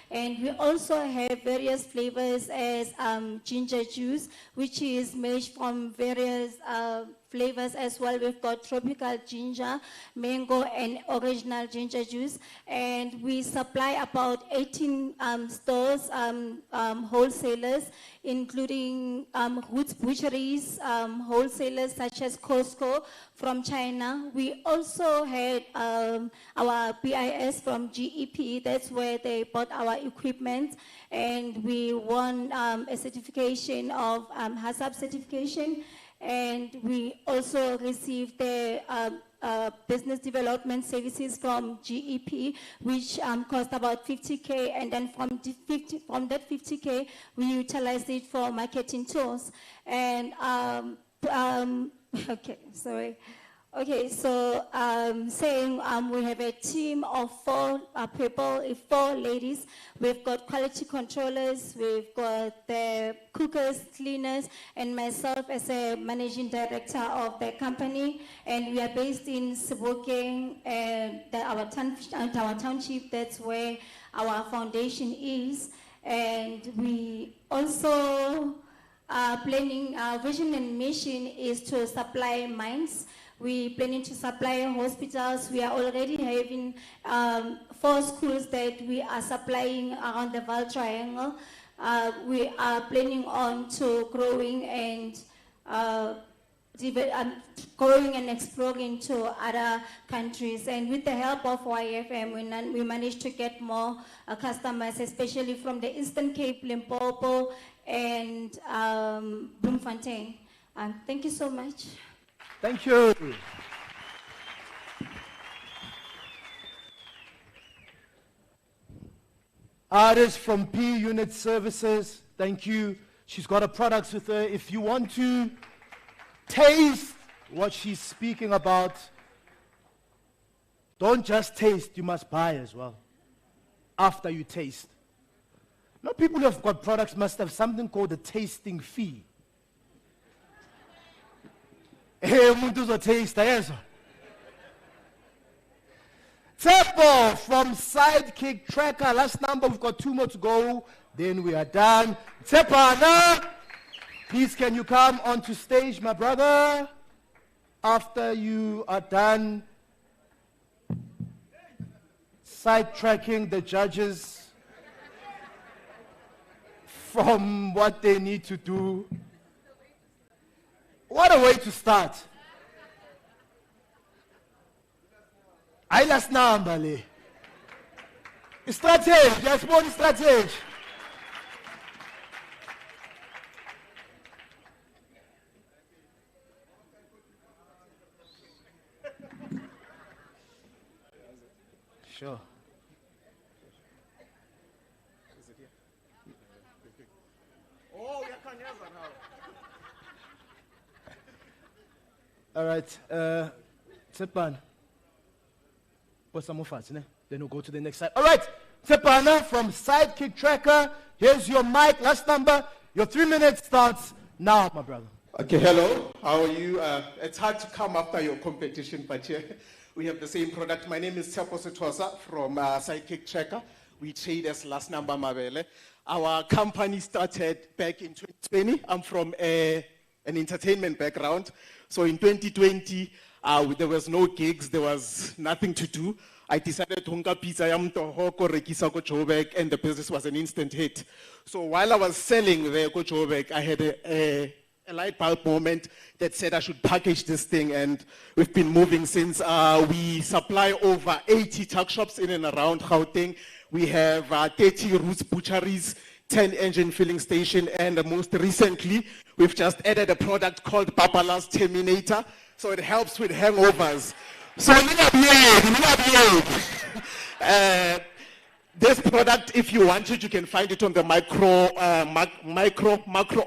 and we also have various flavors as ginger juice, which is made from various flavors as well. We've got tropical ginger, mango, and original ginger juice. And we supply about 18 stores, wholesalers, including Roots Butcheries, wholesalers such as Costco from China. We also had our BIS from GEP. That's where they bought our equipment. And we won a certification of HACCP certification. And we also received the business development services from GEP, which cost about 50K, and then from that 50K, we utilized it for marketing tools. And okay, sorry. Okay, so saying we have a team of 4 people, 4 ladies. We've got quality controllers, we've got the cookers, cleaners, and myself as a managing director of the company. And we are based in Sebokeng, and our township, that's where our foundation is. And we also are planning, our vision and mission is to supply mines. We're planning to supply hospitals. We are already having 4 schools that we are supplying around the Val Triangle. We are planning on to growing and exploring to other countries. And with the help of YFM, we managed to get more customers, especially from the Eastern Cape, Limpopo, and Bloemfontein. Thank you so much. Thank you. Artist from P Unit Services, thank you. She's got her products with her. If you want to taste what she's speaking about, don't just taste, you must buy as well after you taste. Now, people who have got products must have something called a tasting fee. Hey, umuntu uzotaste yezo. Tepo from Sidekick Tracker. Last number, we've got 2 more to go. Then we are done. Tepana, please can you come onto stage, my brother? After you are done sidetracking the judges from what they need to do. What a way to start. I last number le. Strategy, just one strategy. Sure. Oh, you can use that now. All right, Tsepan. Then we'll go to the next side. All right, Tsepana from Sidekick Tracker. Here's your mic, last number. Your 3 minutes starts now, my brother. Okay, hello. How are you? It's hard to come after your competition, but here we have the same product. My name is Tshepo Sethosa from Sidekick Tracker. We trade as last number Mabele. Our company started back in 2020. I'm from an entertainment background. So in 2020, there was no gigs, there was nothing to do. I decided to hunka pizza yamtohoko rekisa ko Joburg, and the business was an instant hit. So while I was selling there ko Joburg, I had a light bulb moment that said I should package this thing, and we've been moving since. We supply over 80 tuck shops in and around Gauteng. We have 30 Roots Butcheries, 10 engine filling station, and most recently, we've just added a product called Papala's Terminator. So it helps with hangovers. So this product, if you want it, you can find it on the macro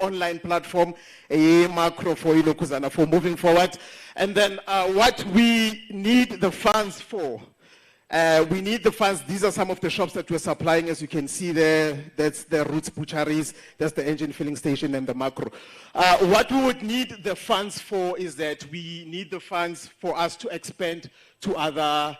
online platform, macro for Ilokuzana for moving forward. And then what we need the funds for. We need the funds. These are some of the shops that we're supplying. As you can see there, that's the Roots Butcheries, that's the engine filling station, and the macro. What we would need the funds for is that we need the funds for us to expand to other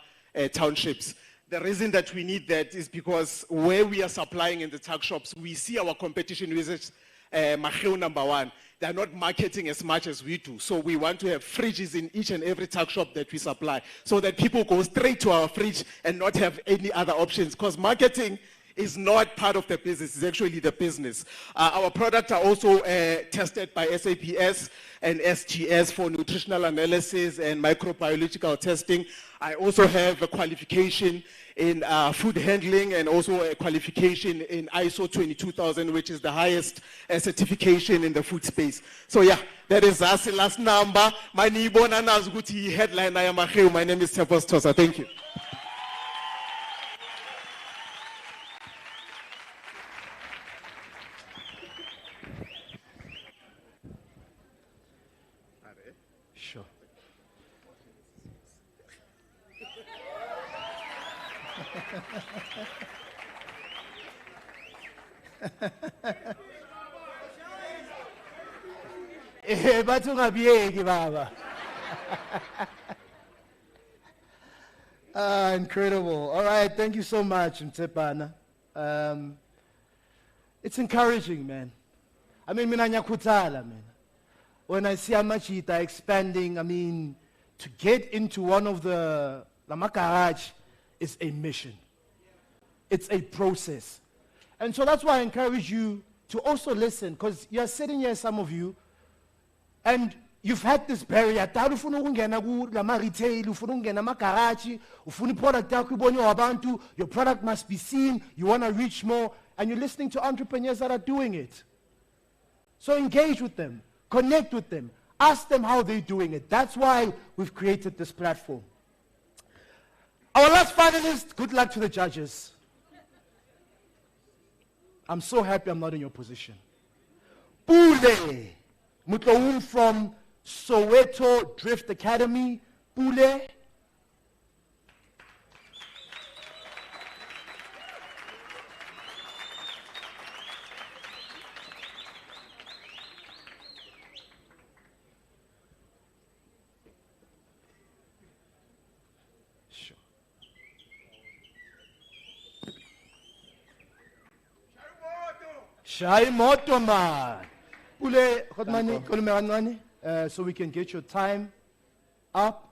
townships. The reason that we need that is because where we are supplying in the tuck shops, we see our competition, which is Maheu number one. They're not marketing as much as we do. So we want to have fridges in each and every tuck shop that we supply so that people go straight to our fridge and not have any other options. Because marketing is not part of the business, it's actually the business. Our products are also tested by SAPS and SGS for nutritional analysis and microbiological testing. I also have a qualification in food handling and also a qualification in ISO 22000, which is the highest certification in the food space. So yeah, that is us. Last number. My name is Tembisa. Thank you. Sure. Bathi ungabiyeki baba. Incredible. All right, thank you so much, Mtsepana. It's encouraging, man. I mean, mina ngiyakhuthala, man. When I see Amachita expanding, I mean, to get into one of the garage is a mission. It's a process. And so that's why I encourage you to also listen, because you're sitting here, some of you, and you've had this barrier. Your product must be seen. You want to reach more. And you're listening to entrepreneurs that are doing it. So engage with them. Connect with them. Ask them how they're doing it. That's why we've created this platform. Our last finalist, good luck to the judges. I'm so happy I'm not in your position. Pule Mutloum from Soweto Drift Academy. Pule. Shai moto man. Pule, so we can get your time up.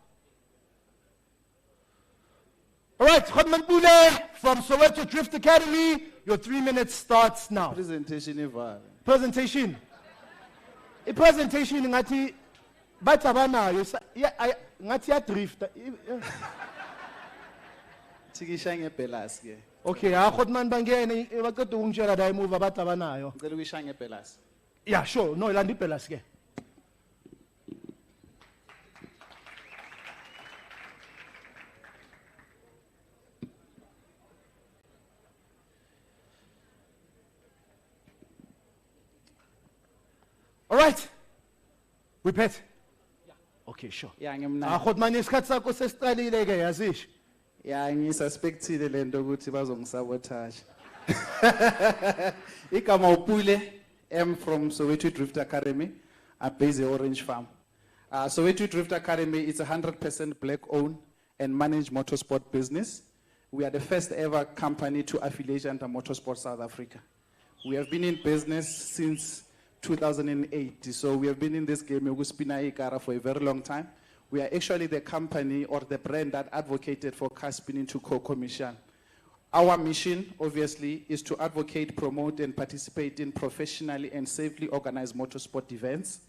All right, Khotman Pule from Soweto Drift Academy. Your 3 minutes starts now. Presentation. Presentation. A presentation ngati batabana ngati ya drift. Tikishange pelas ke. Okay, Khotman bangene baqeda ungitshela la emuva abantu abanayo. Ngicela ukishange pelas. Yeah, sure. No, ilandi pelas ke. All right. We bet. Yeah. Okay, sure. Yeah, ngimna. Khotman isikhathi sakho sesiqalile ke yazisho. Yeah, ngisuspectile lento ukuthi bazongisabotage. Igama uPule, I'm from Soweto Drift Academy. I'm based in Orange Farm. Soweto Drift Academy is a 100% black-owned and managed motorsport business. We are the first ever company to affiliate under Motorsport South Africa. We have been in business since 2008, so we have been in this game for a very long time. We are actually the company or the brand that advocated for car spinning to co-commission. Our mission, obviously, is to advocate, promote, and participate in professionally and safely organized motorsport events.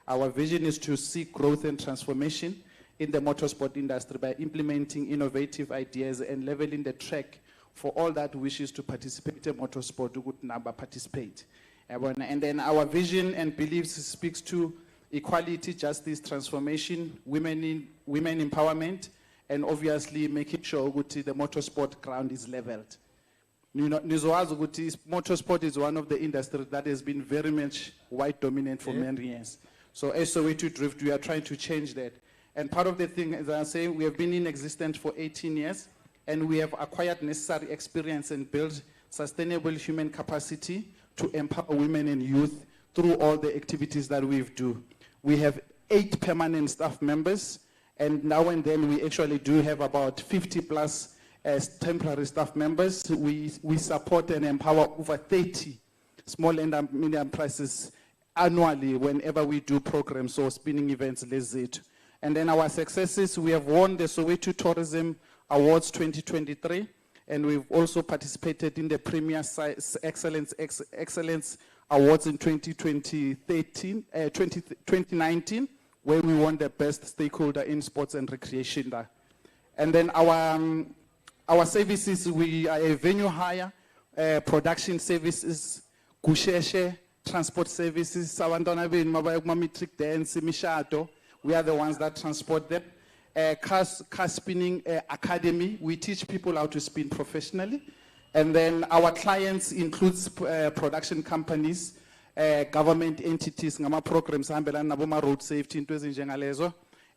Our vision is to seek growth and transformation in the motorsport industry by implementing innovative ideas and leveling the track for all that wishes to participate in motorsport to good number participate. And then our vision and beliefs speaks to equality, justice, transformation, women empowerment, and obviously making sure that the motorsport ground is leveled. Motorsport is one of the industries that has been very much white dominant for many years. So as Soweto Drift, we are trying to change that. And part of the thing, as I'm saying, we have been in existence for 18 years, and we have acquired necessary experience and built sustainable human capacity to empower women and youth through all the activities that we do. We have 8 permanent staff members, and now and then we actually do have about 50 plus as temporary staff members. We support and empower over 30 small and medium enterprises annually whenever we do programs or spinning events. And then our successes, we have won the Soweto Tourism Awards 2023, and we've also participated in the Premier Excellence Awards in 2019, where we won the best stakeholder in sports and recreation. And then our services, we are a venue hire, production services, kusheshe, transport services, matric dance, mishado. We are the ones that transport them. Car spinning academy, we teach people how to spin professionally. And then our clients includes production companies, government entities, programs, road safety,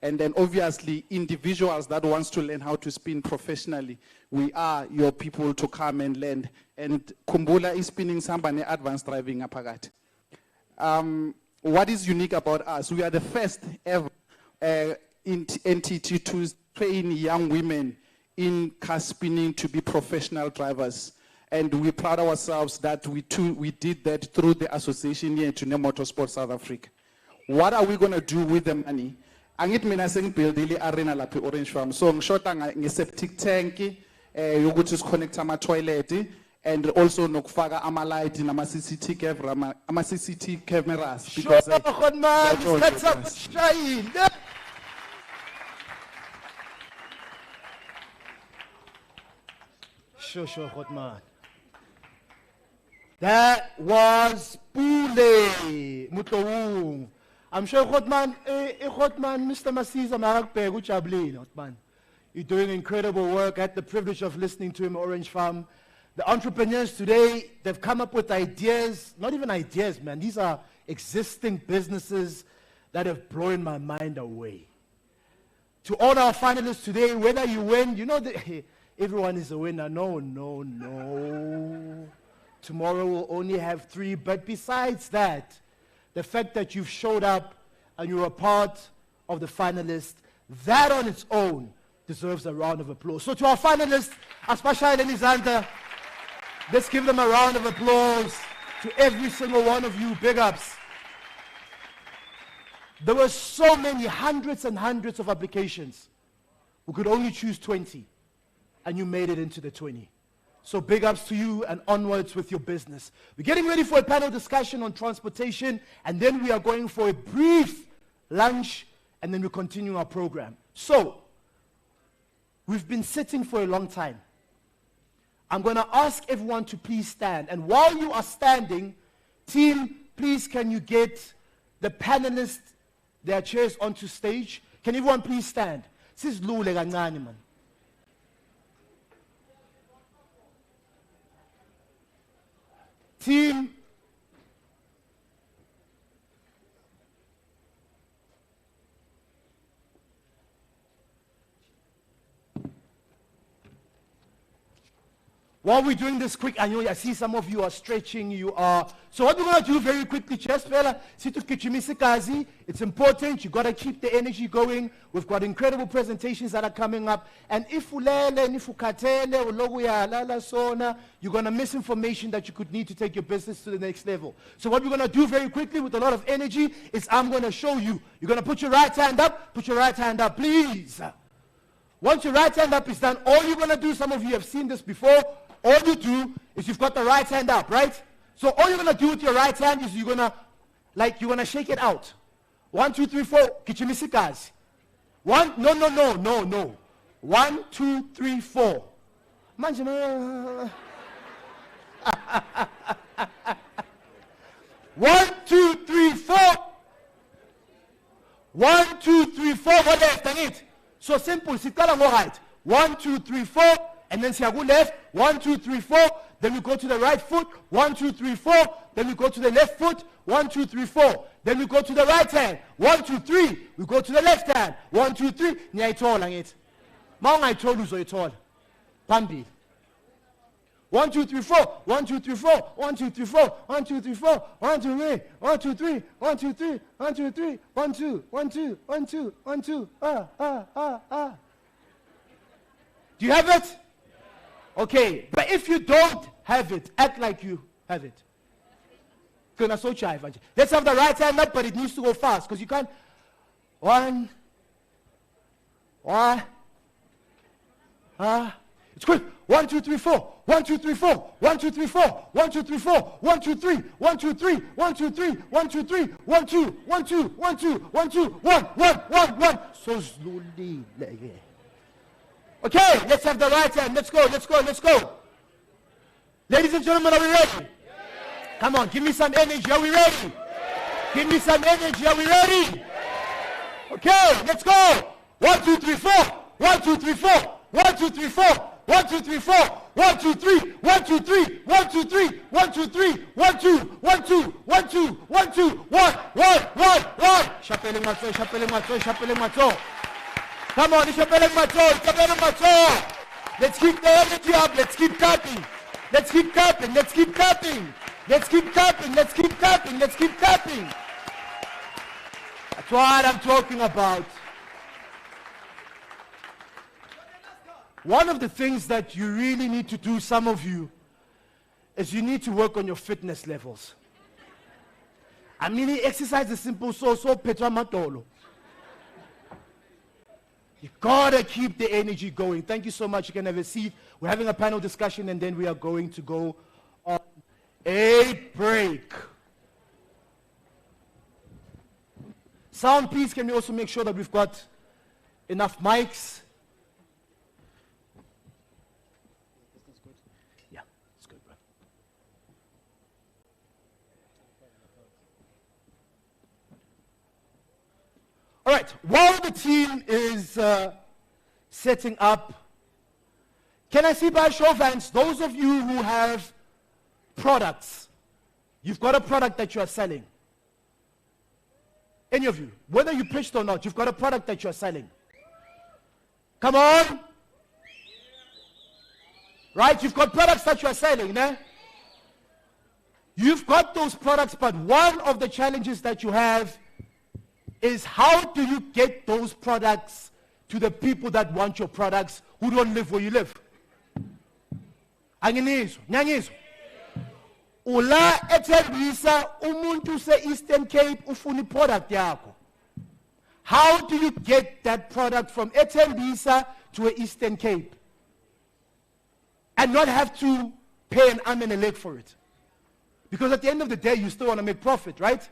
and then obviously individuals that wants to learn how to spin professionally. We are your people to come and learn. And Kumbula is spinning somebody advanced driving apagati. What is unique about us? We are the first ever entity to train young women in car spinning to be professional drivers. And we proud ourselves that we did that through the association here to Motorsport South Africa. What are we going to do with the money? Angit mina sengbuild ile arena lapha Orange Farm. So ngishota nge-septic tank, yokuthi siconnect ama-toilet, and also nokufaka ama-light nama-CCTV cameras. Because Sure, Godman. That was Pule Mutowung. I'm sure Godman, Mr. Masiza Marakbe, Godman. You're doing incredible work. I had the privilege of listening to him at Orange Farm. The entrepreneurs today, they've come up with ideas, not even ideas, man. These are existing businesses that have blown my mind away. To all our finalists today, whether you win, you know, everyone is a winner. No. Tomorrow we'll only have 3. But besides that, the fact that you've showed up and you're a part of the finalists, that on its own deserves a round of applause. So to our finalists, especially Elizanda, let's give them a round of applause. To every single one of you, big ups. There were so many, hundreds and hundreds of applications. We could only choose 20, and you made it into the 20. So big ups to you and onwards with your business. We're getting ready for a panel discussion on transportation, and then we are going for a brief lunch, and then we continue our program. So, we've been sitting for a long time. I'm going to ask everyone to please stand. And while you are standing, team, please can you get the panelists, their chairs onto stage? Can everyone please stand? This is Lule Gangani, man. Team, while we're doing this quick, I know I see some of you are stretching, so what we're going to do very quickly, just fella, it's important, you got to keep the energy going. We've got incredible presentations that are coming up, and if you're going to miss information that you could need to take your business to the next level. So what we're going to do very quickly with a lot of energy is I'm going to show you. You're going to put your right hand up, please. Once your right hand up is done, all you're going to do, some of you have seen this before, all you do is you've got the right hand up, right? So all you're going to do with your right hand is you're going to shake it out. 1, 2, 3, 4. Kichimisikas. 1, no. 1, 2, 3, 4. 1, 2, 3, 4. 1, 2, 3, 4. What else done it? So simple. Sit down and go right. 1, 2, 3, 4. And then go left. 1, 2, 3, 4. Then we go to the right foot. 1, 2, 3, 4. Then we go to the left foot. 1, 2, 3, 4. Then we go to the right hand. 1, 2, 3. We go to the left hand. 1, 2, 3. Nyayithola ngithi. Mawungayithola uzoyithola. Phambili. 1, 2, 3, 4. 1, 2, 3, 4. 1, 2, 3, 4. 1, 2, 3, 4. 1, 2, 3. 1, 2, 3. 1, 2, 3. 1, 2, 3. 1, 2. 1, 2. 1, 2. 1, 2. Do you have it? Okay, but if you don't have it, act like you have it. Let's have the right hand up, but it needs to go fast because you can't. One. It's quick. 1, 2, 3, 4. 1, 2, 3, 4. 1, 2, 3, 4. 1, 2, 3, 4. 1, 2, 3. 1, 2, 3. 1, 2, 3. 1, 2, 3. 1, 2. 1, 2. 1, 2. 1, 2. 1, 1. So slowly. Okay, let's have the right hand. Let's go. Ladies and gentlemen, are we ready? Come on, give me some energy. Are we ready? Give me some energy. Are we ready? Okay, let's go. 1, 2, 3, 4. 1, 2, 3, 4. 1, 2, 3, 4. 1, 2, 3, 4. 1, 2, 3. 1, 2, 3. 1, 2, 3. 1, 2, 3. 1, 2. 1, 2. 1, 2. 1, 2. 1. Chapeleng matso. Come on, chapeleng matso. Let's keep the energy up. Let's keep clapping. Let's keep clapping. Let's keep clapping. Let's keep clapping. Let's keep clapping. Let's keep clapping. That's what I'm talking about. One of the things that you really need to do, some of you, is you need to work on your fitness levels. I mean, exercise is simple, so Petra Matolo. You gotta keep the energy going. Thank you so much. You can have a seat. We're having a panel discussion, and then we are going to go on a break. Sound, please, can we also make sure that we've got enough mics? Yeah, it's good, bro. All right, while the team is setting up, can I see by a show of hands, those of you who have products, you've got a product that you are selling. Any of you, whether you pitched or not, you've got a product that you're selling. Come on. Right? You've got products that you're selling, né? You've got those products, but one of the challenges that you have is how do you get those products to the people that want your products who don't live where you live? Anginizo, nyangizo. Ula eTembisa umuntu se Eastern Cape ufuni product yakho. How do you get that product from eTembisa to a Eastern Cape and not have to pay an arm and a leg for it? Because at the end of the day, you still want to make profit, right?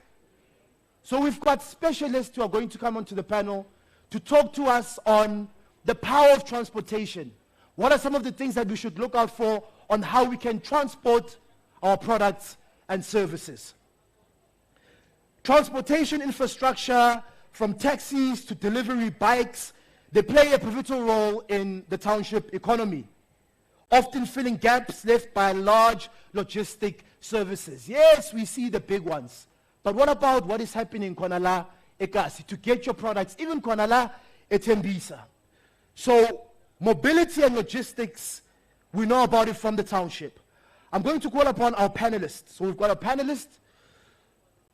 So we've got specialists who are going to come onto the panel to talk to us on the power of transportation. What are some of the things that we should look out for on how we can transport our products and services? Transportation infrastructure, from taxis to delivery bikes, they play a pivotal role in the township economy, often filling gaps left by large logistic services. Yes, we see the big ones. But what about what is happening in Konala Ekasi to get your products, even Konala eTembisa? So mobility and logistics, we know about it from the township. I'm going to call upon our panelists. So we've got a panelist,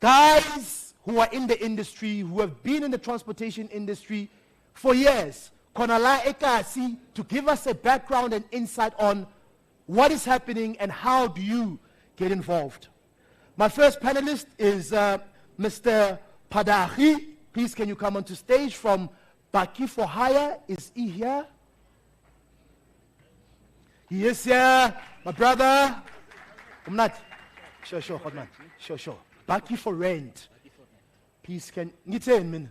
guys who are in the industry, who have been in the transportation industry for years. Konala Ekasi, to give us a background and insight on what is happening and how do you get involved. My first panelist is Mr. Padahi. Please, can you come onto stage from Baki for Hire? Is he here? He is here, my brother. I'm not. Sure, hold on. Sure. Baki for rent. Please, can you tell me?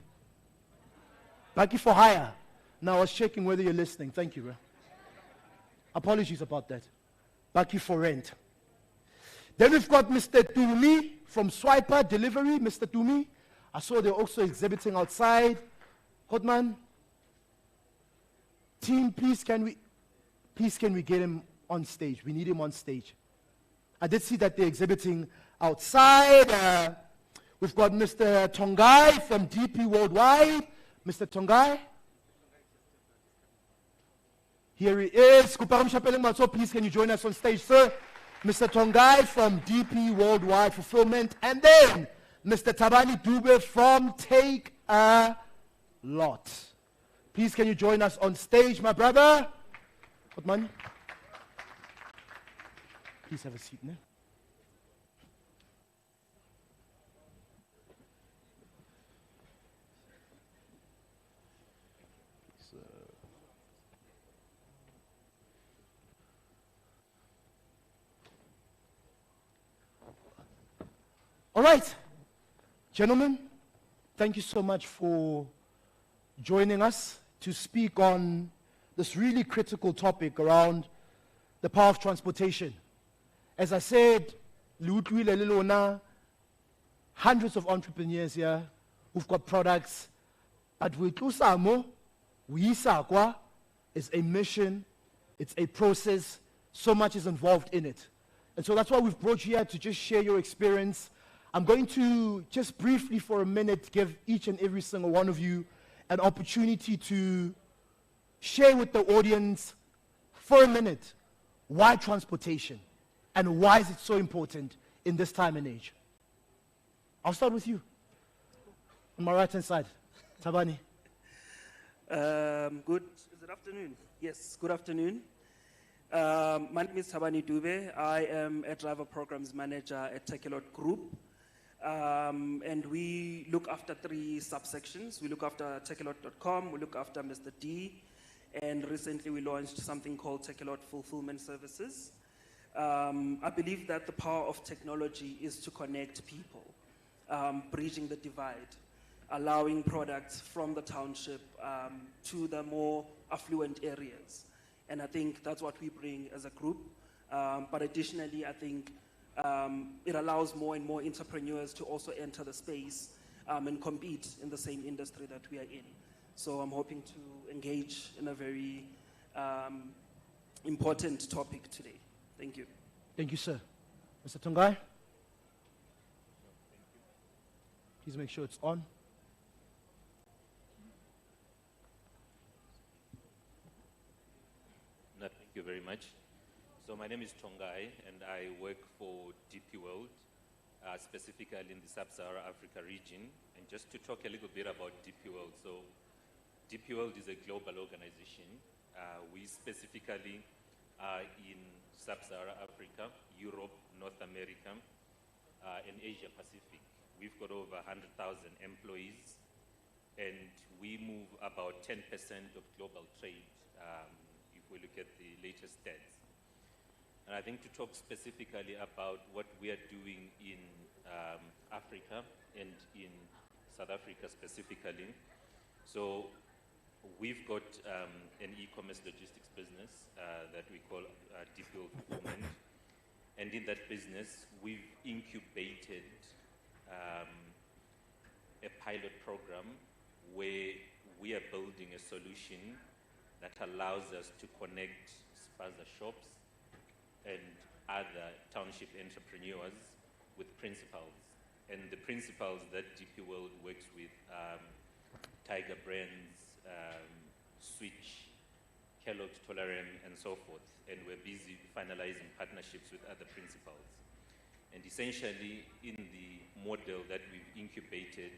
Baki for hire. Now, I was checking whether you're listening. Thank you, bro. Apologies about that. Baki for rent. Then we've got Mr. Tumi from Swiper Delivery. Mr. Tumi, I saw they're also exhibiting outside. Hodman, team, please can we get him on stage? We need him on stage. I did see that they're exhibiting outside. We've got Mr. Tongai from DP Worldwide. Mr. Tongai. Here he is. Please can you join us on stage, sir? Mr. Tongai from DP Worldwide Fulfillment. And then Mr. Tabani Dube from Take a Lot. Please can you join us on stage, my brother? What man? Please have a seat, ne? All right, gentlemen, thank you so much for joining us to speak on this really critical topic around the power of transportation. As I said, hundreds of entrepreneurs here who've got products, but is a mission, it's a process, so much is involved in it. And so that's why we've brought you here to just share your experience. I'm going to just briefly for a minute give each and every single one of you an opportunity to share with the audience for a minute why transportation and why is it so important in this time and age. I'll start with you. On my right hand side, Tabani. Good afternoon. Yes, good afternoon. My name is Tabani Dube. I am a driver programs manager at Takelot Group. And we look after 3 subsections. We look after Takelot.com, we look after Mr. D, and recently we launched something called Takelot Fulfillment Services. I believe that the power of technology is to connect people, bridging the divide, allowing products from the township to the more affluent areas. And I think that's what we bring as a group. But additionally, I think it allows more and more entrepreneurs to also enter the space and compete in the same industry that we are in. So I'm hoping to engage in a very important topic today. Thank you. Thank you, sir. Mr. Tongai? Please make sure it's on. No, thank you very much. So my name is Tongai, and I work for DP World, specifically in the Sub-Saharan Africa region. And just to talk a little bit about DP World. So DP World is a global organization. We specifically are in Sub-Saharan Africa, Europe, North America, and Asia Pacific. We've got over 100,000 employees, and we move about 10% of global trade, if we look at the latest stats. And I think to talk specifically about what we are doing in Africa and in South Africa specifically. So we've got an e-commerce logistics business that we call DP Fulfillment. And in that business, we've incubated a pilot program where we are building a solution that allows us to connect spaza shops and other township entrepreneurs with principals. And the principals that DP World works with Tiger Brands, Switch, Kellogg's Tolerem, and so forth. And we're busy finalizing partnerships with other principals. And essentially, in the model that we've incubated,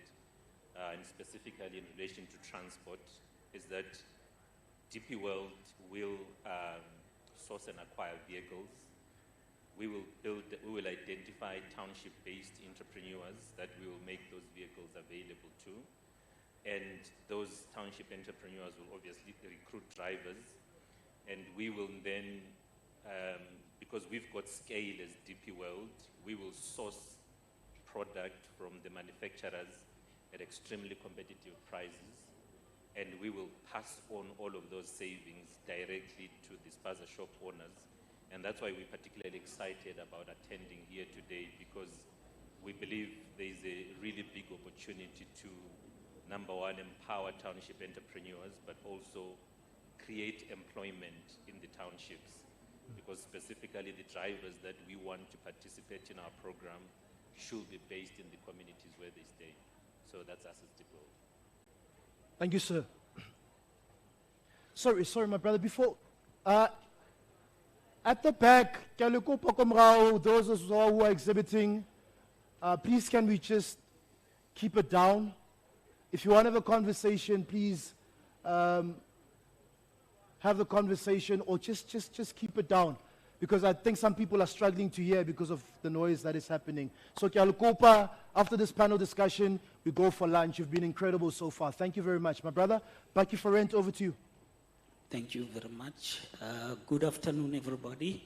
and specifically in relation to transport, is that DP World will source and acquire vehicles. We will identify township-based entrepreneurs that we will make those vehicles available to. And those township entrepreneurs will obviously recruit drivers. And we will then, because we've got scale as DP World, we will source product from the manufacturers at extremely competitive prices. And we will pass on all of those savings directly to the spaza shop owners. And that's why we're particularly excited about attending here today, because we believe there's a really big opportunity to, number one, empower township entrepreneurs, but also create employment in the townships. Because specifically the drivers that we want to participate in our program should be based in the communities where they stay. So that's us as DP World. Thank you, sir. Sorry, my brother. Before, at the back, those who are exhibiting, please can we just keep it down? If you want to have a conversation, please have the conversation, or just keep it down. because I think some people are struggling to hear because of the noise that is happening. So, Kialukopa, after this panel discussion, we go for lunch. You've been incredible so far. Thank you very much. My brother, Baki for Rent, over to you. Thank you very much. Good afternoon, everybody.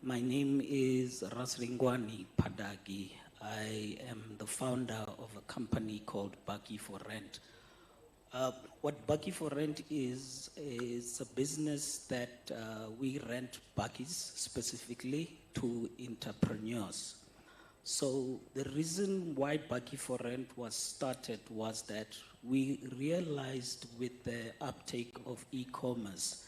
My name is Rasringwani Padagi. I am the founder of a company called Baki for Rent. What Baki for Rent is a business that we rent bakkies specifically to entrepreneurs. So the reason why Baki for Rent was started was that we realized with the uptake of e-commerce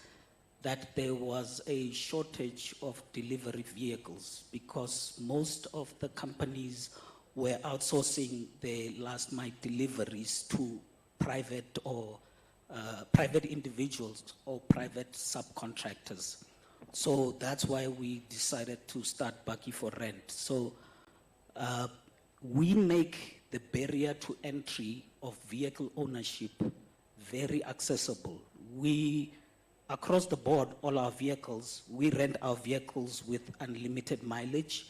that there was a shortage of delivery vehicles because most of the companies were outsourcing their last mile deliveries to private or private individuals or private subcontractors. So that's why we decided to start Baki for Rent. So we make the barrier to entry of vehicle ownership very accessible. We, across the board, all our vehicles, we rent our vehicles with unlimited mileage.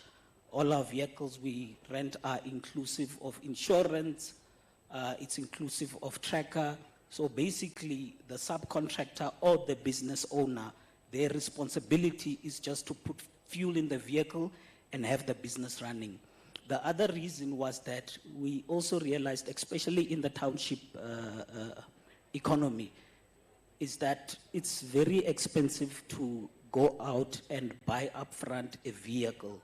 All our vehicles we rent are inclusive of insurance, it's inclusive of tracker. So basically, the subcontractor or the business owner, their responsibility is just to put fuel in the vehicle and have the business running. The other reason was that we also realized, especially in the township economy, is that it's very expensive to go out and buy upfront a vehicle.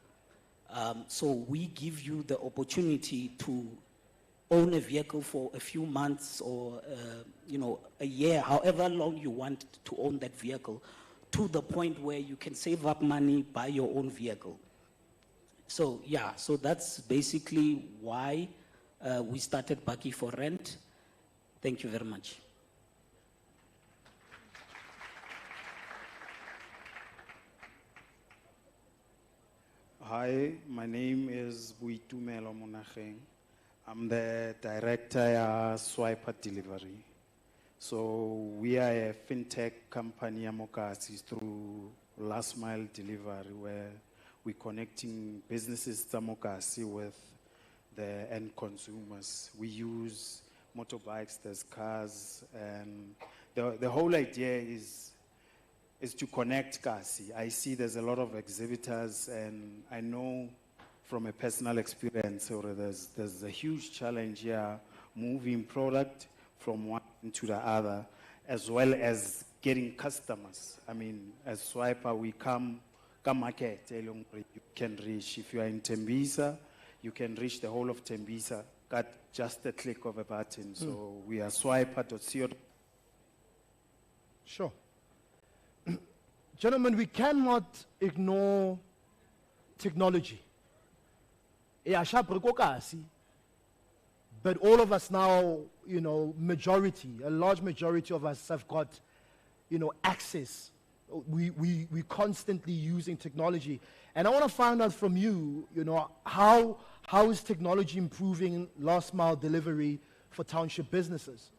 So we give you the opportunity to own a vehicle for a few months or a year, however long you want to own that vehicle, to the point where you can save up money, buy your own vehicle. So yeah, so that's basically why we started Baki for Rent. Thank you very much. Hi, my name is Buitumelo Monacheng. I'm the director at Swiper Delivery. So we are a fintech company through last mile delivery where we're connecting businesses Tamokasi with the end consumers. We use motorbikes, there's cars, and the whole idea is to connect Kasi. I see there's a lot of exhibitors, and I know from a personal experience, there's a huge challenge here, moving product from one to the other, as well as getting customers. I mean, as Swiper, we come market, you can reach, if you are in Tembisa, you can reach the whole of Tembisa, got just a click of a button. So we are swiper.co. Sure. Gentlemen, we cannot ignore technology. But all of us now, a large majority of us have got, access. We constantly using technology. And I want to find out from you, how is technology improving last mile delivery for township businesses?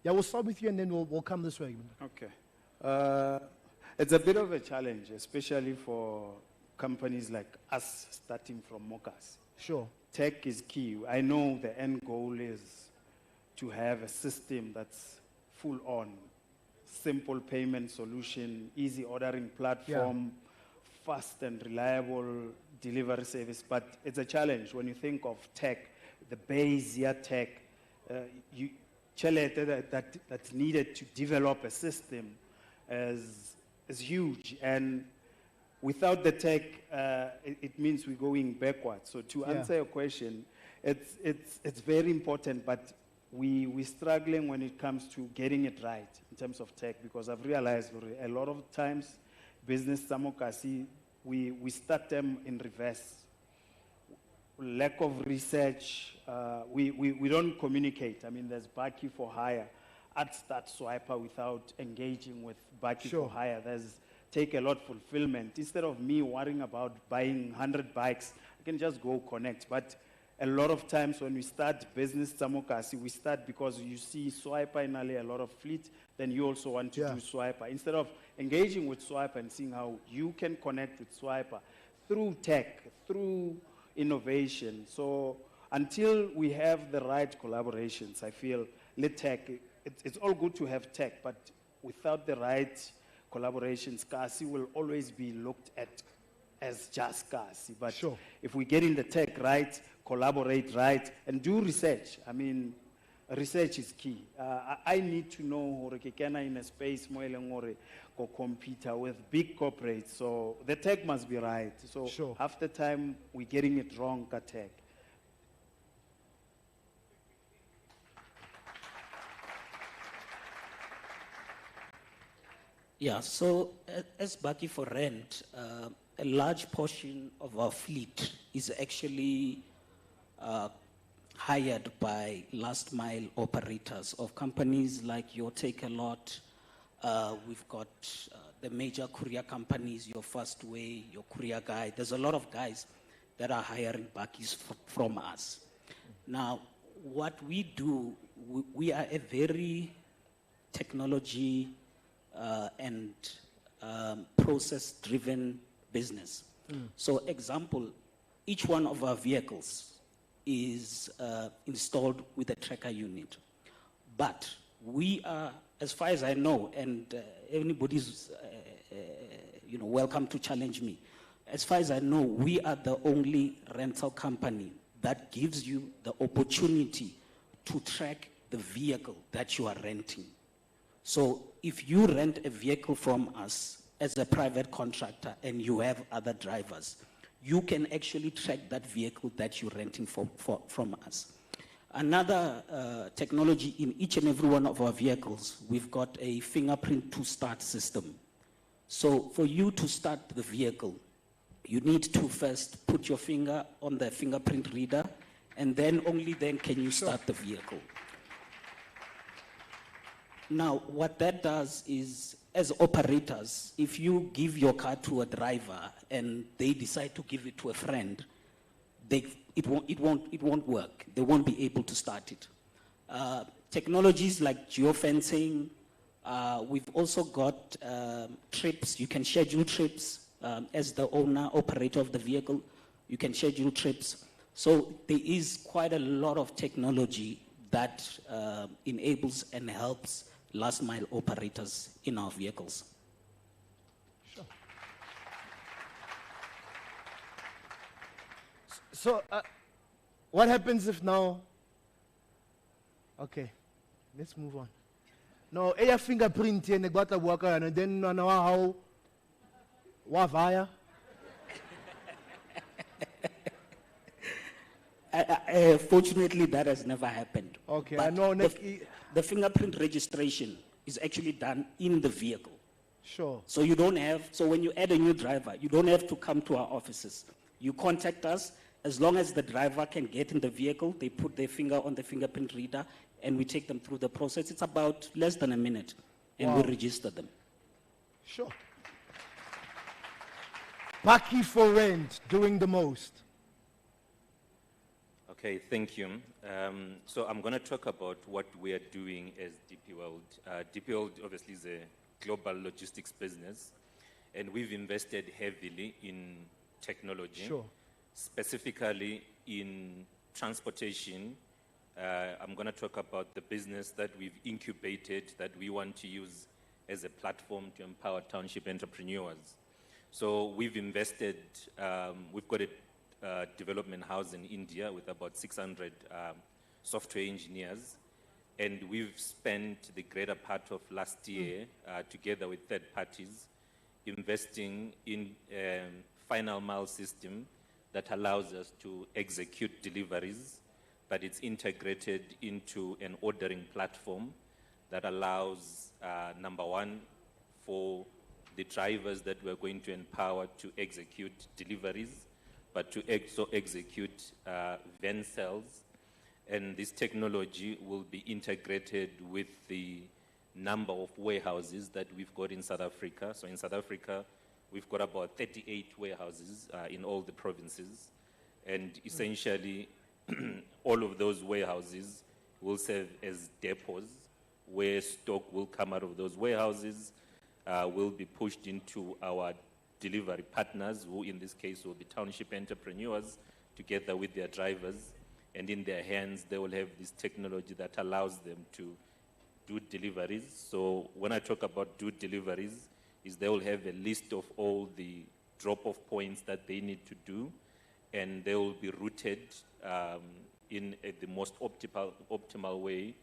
Yeah, we'll start with you and then we'll come this way. Okay. It's a bit of a challenge, especially for companies like us starting from Mokas. Sure. Tech is key. I know the end goal is to have a system that's full on, simple payment solution, easy ordering platform, fast and reliable delivery service. But it's a challenge when you think of tech, the base year tech, that's needed to develop a system is huge. And without the tech, it means we're going backwards. So to answer your question, it's very important, but we're struggling when it comes to getting it right in terms of tech, because I've realized a lot of times business samokasi, we start them in reverse. Lack of research, we don't communicate. I mean, there's Baki for hire. I'd start Swiper without engaging with Baki for hire. There's Take a Lot fulfillment. Instead of me worrying about buying 100 bikes, I can just go connect. But a lot of times when we start business, Samokasi, we start because you see Swiper in a lot of fleet, then you also want to do Swiper. Instead of engaging with Swiper and seeing how you can connect with Swiper through tech, through innovation. So until we have the right collaborations, I feel tech, it's all good to have tech, but without the right collaborations, Kasi will always be looked at as just Kasi. But if we get in the tech right, collaborate right, and do research, I mean, research is key. I need to know how to in a space go compete with big corporates. So the tech must be right. So half the time we're getting it wrong, tech. Yeah, so as Baki for rent, a large portion of our fleet is actually hired by last mile operators of companies like Your Take a Lot. We've got the major courier companies, Your First Way, Your Courier Guy. There's a lot of guys that are hiring Bakis from us. Now, what we do, we are a very technology and process-driven business. So example, each one of our vehicles is installed with a tracker unit. But we are, as far as I know, and anybody's welcome to challenge me. As far as I know, we are the only rental company that gives you the opportunity to track the vehicle that you are renting. So if you rent a vehicle from us as a private contractor and you have other drivers, you can actually track that vehicle that you're renting from us. Another technology in each and every one of our vehicles, we've got a fingerprint to start system. So for you to start the vehicle, you need to first put your finger on the fingerprint reader, and then only then can you start the vehicle. Now, what that does is, as operators, if you give your car to a driver and they decide to give it to a friend, it won't work. They won't be able to start it. Technologies like geofencing, we've also got trips. You can schedule trips as the owner, operator of the vehicle. You can schedule trips. So there is quite a lot of technology that enables and helps last mile operators in our vehicles. Sure. So, what happens if now? Okay, let's move on. No, a fingerprint and and then no how via. Fortunately, that has never happened. Okay, but I know. The fingerprint registration is actually done in the vehicle. Sure. So you don't have, so when you add a new driver, you don't have to come to our offices. You contact us. As long as the driver can get in the vehicle, they put their finger on the fingerprint reader and we take them through the process. It's about less than a minute and we register them. Sure. Baki for rent, doing the most. Okay, thank you. So I'm going to talk about what we are doing as DP World. DP World obviously is a global logistics business, and we've invested heavily in technology, specifically in transportation. I'm going to talk about the business that we've incubated that we want to use as a platform to empower township entrepreneurs. So we've invested, we've got a development house in India with about 600 software engineers, and we've spent the greater part of last year together with third parties investing in a final mile system that allows us to execute deliveries, but it's integrated into an ordering platform that allows, number one, for the drivers that we're going to empower to execute deliveries, but to also execute van sales. And this technology will be integrated with the number of warehouses that we've got in South Africa. So in South Africa, we've got about 38 warehouses in all the provinces. And essentially, all of those warehouses will serve as depots where stock will come out of those warehouses, will be pushed into our delivery partners, who in this case will be township entrepreneurs, together with their drivers. And in their hands, they will have this technology that allows them to do deliveries. So when I talk about do deliveries, is they will have a list of all the drop-off points that they need to do, and they will be routed in the most optimal way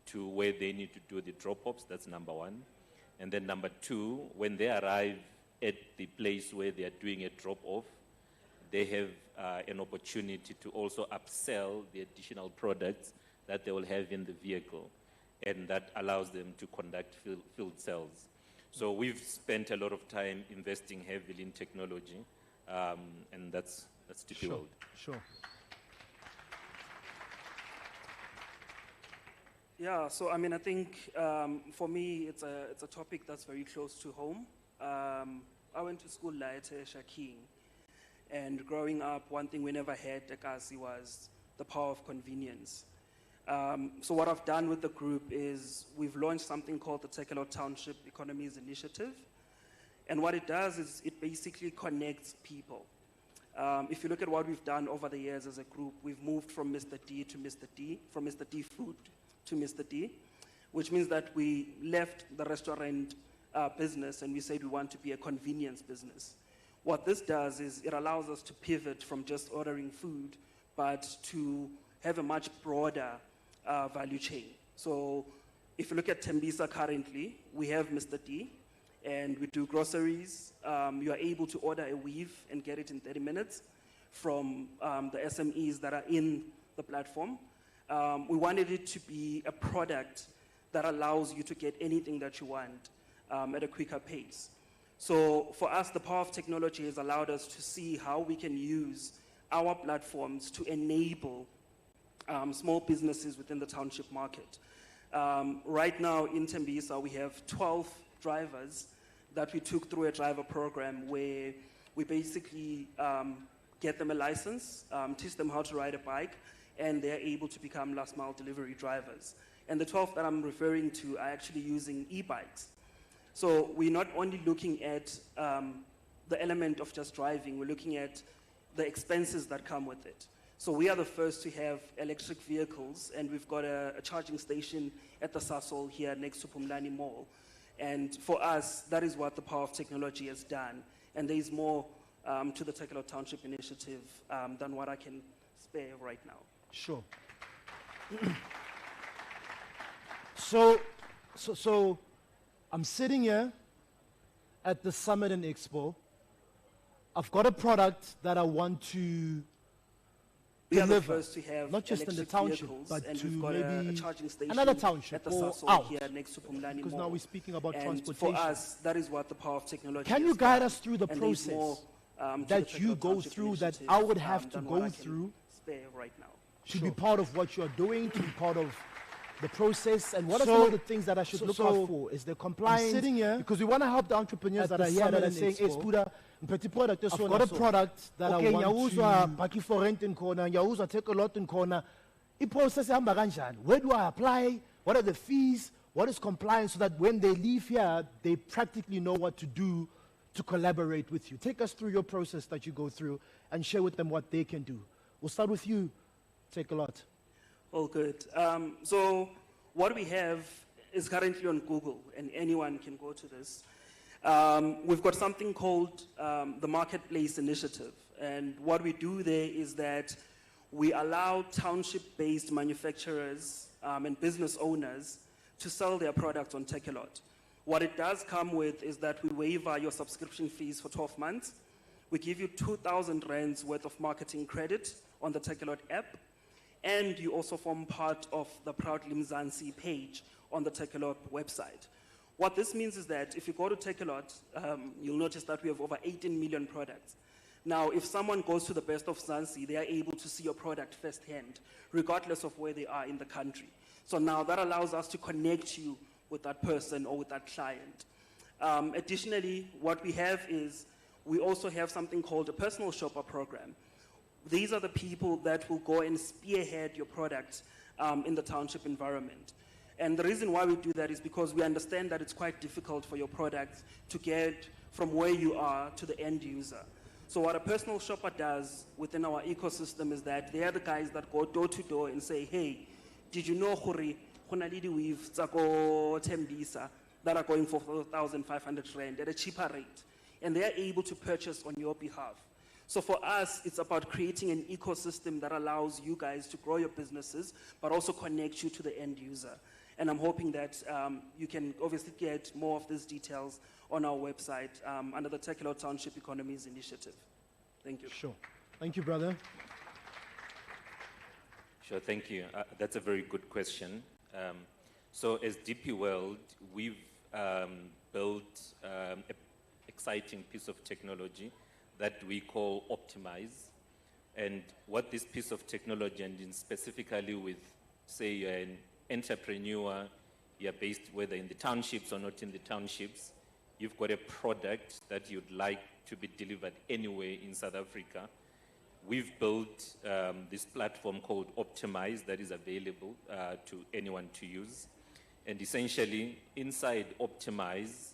to where they need to do the drop-offs. That's number one. And then number two, when they arrive at the place where they are doing a drop-off, they have an opportunity to also upsell the additional products that they will have in the vehicle, and that allows them to conduct field sales. So we've spent a lot of time investing heavily in technology, and that's to Sure, build. sure. Yeah, so I mean, I think for me, it's a topic that's very close to home. I went to school at Shaking, and growing up, one thing we never had at Kasi was the power of convenience. So what I've done with the group is we've launched something called the Township Economy Initiative. And what it does is it basically connects people. If you look at what we've done over the years as a group, we've moved from Mr. D to Mr. D, from Mr. D Food to Mr. D, which means that we left the restaurant business and we said we want to be a convenience business. What this does is it allows us to pivot from just ordering food, but to have a much broader value chain. So if you look at Tembisa currently, we have Mr. D, and we do groceries. You are able to order a weave and get it in 30 minutes from the SMEs that are in the platform. We wanted it to be a product that allows you to get anything that you want at a quicker pace. So for us, the power of technology has allowed us to see how we can use our platforms to enable small businesses within the township market. Right now in Tembisa, we have 12 drivers that we took through a driver program where we basically get them a license, teach them how to ride a bike, and they're able to become last mile delivery drivers. And the 12 that I'm referring to are actually using e-bikes. So we're not only looking at the element of just driving, we're looking at the expenses that come with it. So we are the first to have electric vehicles, and we've got a charging station at the Sasol here next to Pumlani Mall. And for us, that is what the power of technology has done. And there is more to the Township initiative than what I can spare right now. Sure. So I'm sitting here at the Summit and Expo. I've got a product that I want to We are the deliver, first to have not just in the electric township, vehicles, but and to we've got maybe a charging station another township at the or Sasol out. here next to Pumlani Because Mall. now we're speaking about And transportation. for us, that is what the power of technology Can has you guide done. us through the And there's process more, to that the you go Township through that initiative, I would have to than what go I can through spare right now. to be part of what you're doing, to be part of the process? And what are So- some of the things that I should look so out for? Is there compliance? sitting here because we want to help the entrepreneurs at that are the here that Summit are and saying, Expo. Spuda, I've got a product that I want to... Paki for rent in corner, ngiyawuzwa take a lot in corner. I-process ihamba kanjani? Where do I apply? What are the fees? What is compliance, so that when they leave here, they practically know what to do to collaborate with you? Take us through your process that you go through and share with them what they can do. We'll start with you. Take a lot. All good. So what we have is currently on Google, and anyone can go to this. We've got something called the Marketplace Initiative. And what we do there is that we allow township-based manufacturers and business owners to sell their products on Takealot. What it does come with is that we waive your subscription fees for 12 months. We give you 2,000 rands worth of marketing credit on the Takealot app. And you also form part of the Proudly Mzansi page on the Takealot website. What this means is that if you go to Takealot, you'll notice that we have over 18 million products. Now, if someone goes to the Best of Mzansi, they are able to see your product firsthand, regardless of where they are in the country. So now that allows us to connect you with that person or with that client. Additionally, what we have is we also have something called a personal shopper program. these are the people that will go and spearhead your product in the township environment. And the reason why we do that is because we understand that it's quite difficult for your product to get from where you are to the end user. So what a personal shopper does within our ecosystem is that they are the guys that go door to door and say, hey, did you know Hori, Hunalidi weave Tsako Tembisa that are going for 4,500 rand at a cheaper rate? And they are able to purchase on your behalf. So for us, it's about creating an ecosystem that allows you guys to grow your businesses, but also connect you to the end user. And I'm hoping that you can obviously get more of these details on our website under the Ekurhuleni Township Economies Initiative. Thank you. Sure. Thank you, brother. Sure, thank you. That's a very good question. So as DP World, we've built an exciting piece of technology that we call Optimize. And what this piece of technology, and in specifically with, say, you're an entrepreneur, you're based whether in the townships or not in the townships, you've got a product that you'd like to be delivered anywhere in South Africa. We've built this platform called Optimize that is available to anyone to use. And essentially, inside Optimize,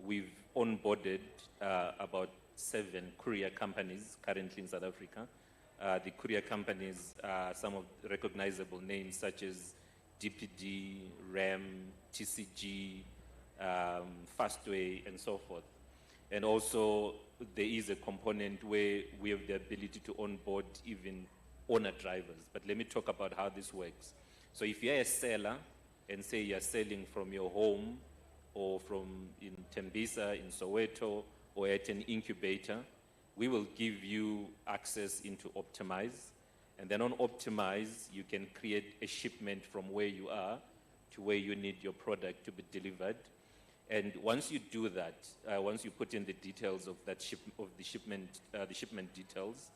we've onboarded about 7 courier companies currently in South Africa. The courier companies are some of the recognizable names such as DPD, RAM, TCG, Fastway, and so forth. And also, there is a component where we have the ability to onboard even owner drivers. But let me talk about how this works. So if you're a seller, and say you're selling from your home, or from in Tembisa, in Soweto, or at an incubator, we will give you access into Optimize. And then on Optimize, you can create a shipment from where you are to where you need your product to be delivered. And once you do that, once you put in the details of that the shipment details,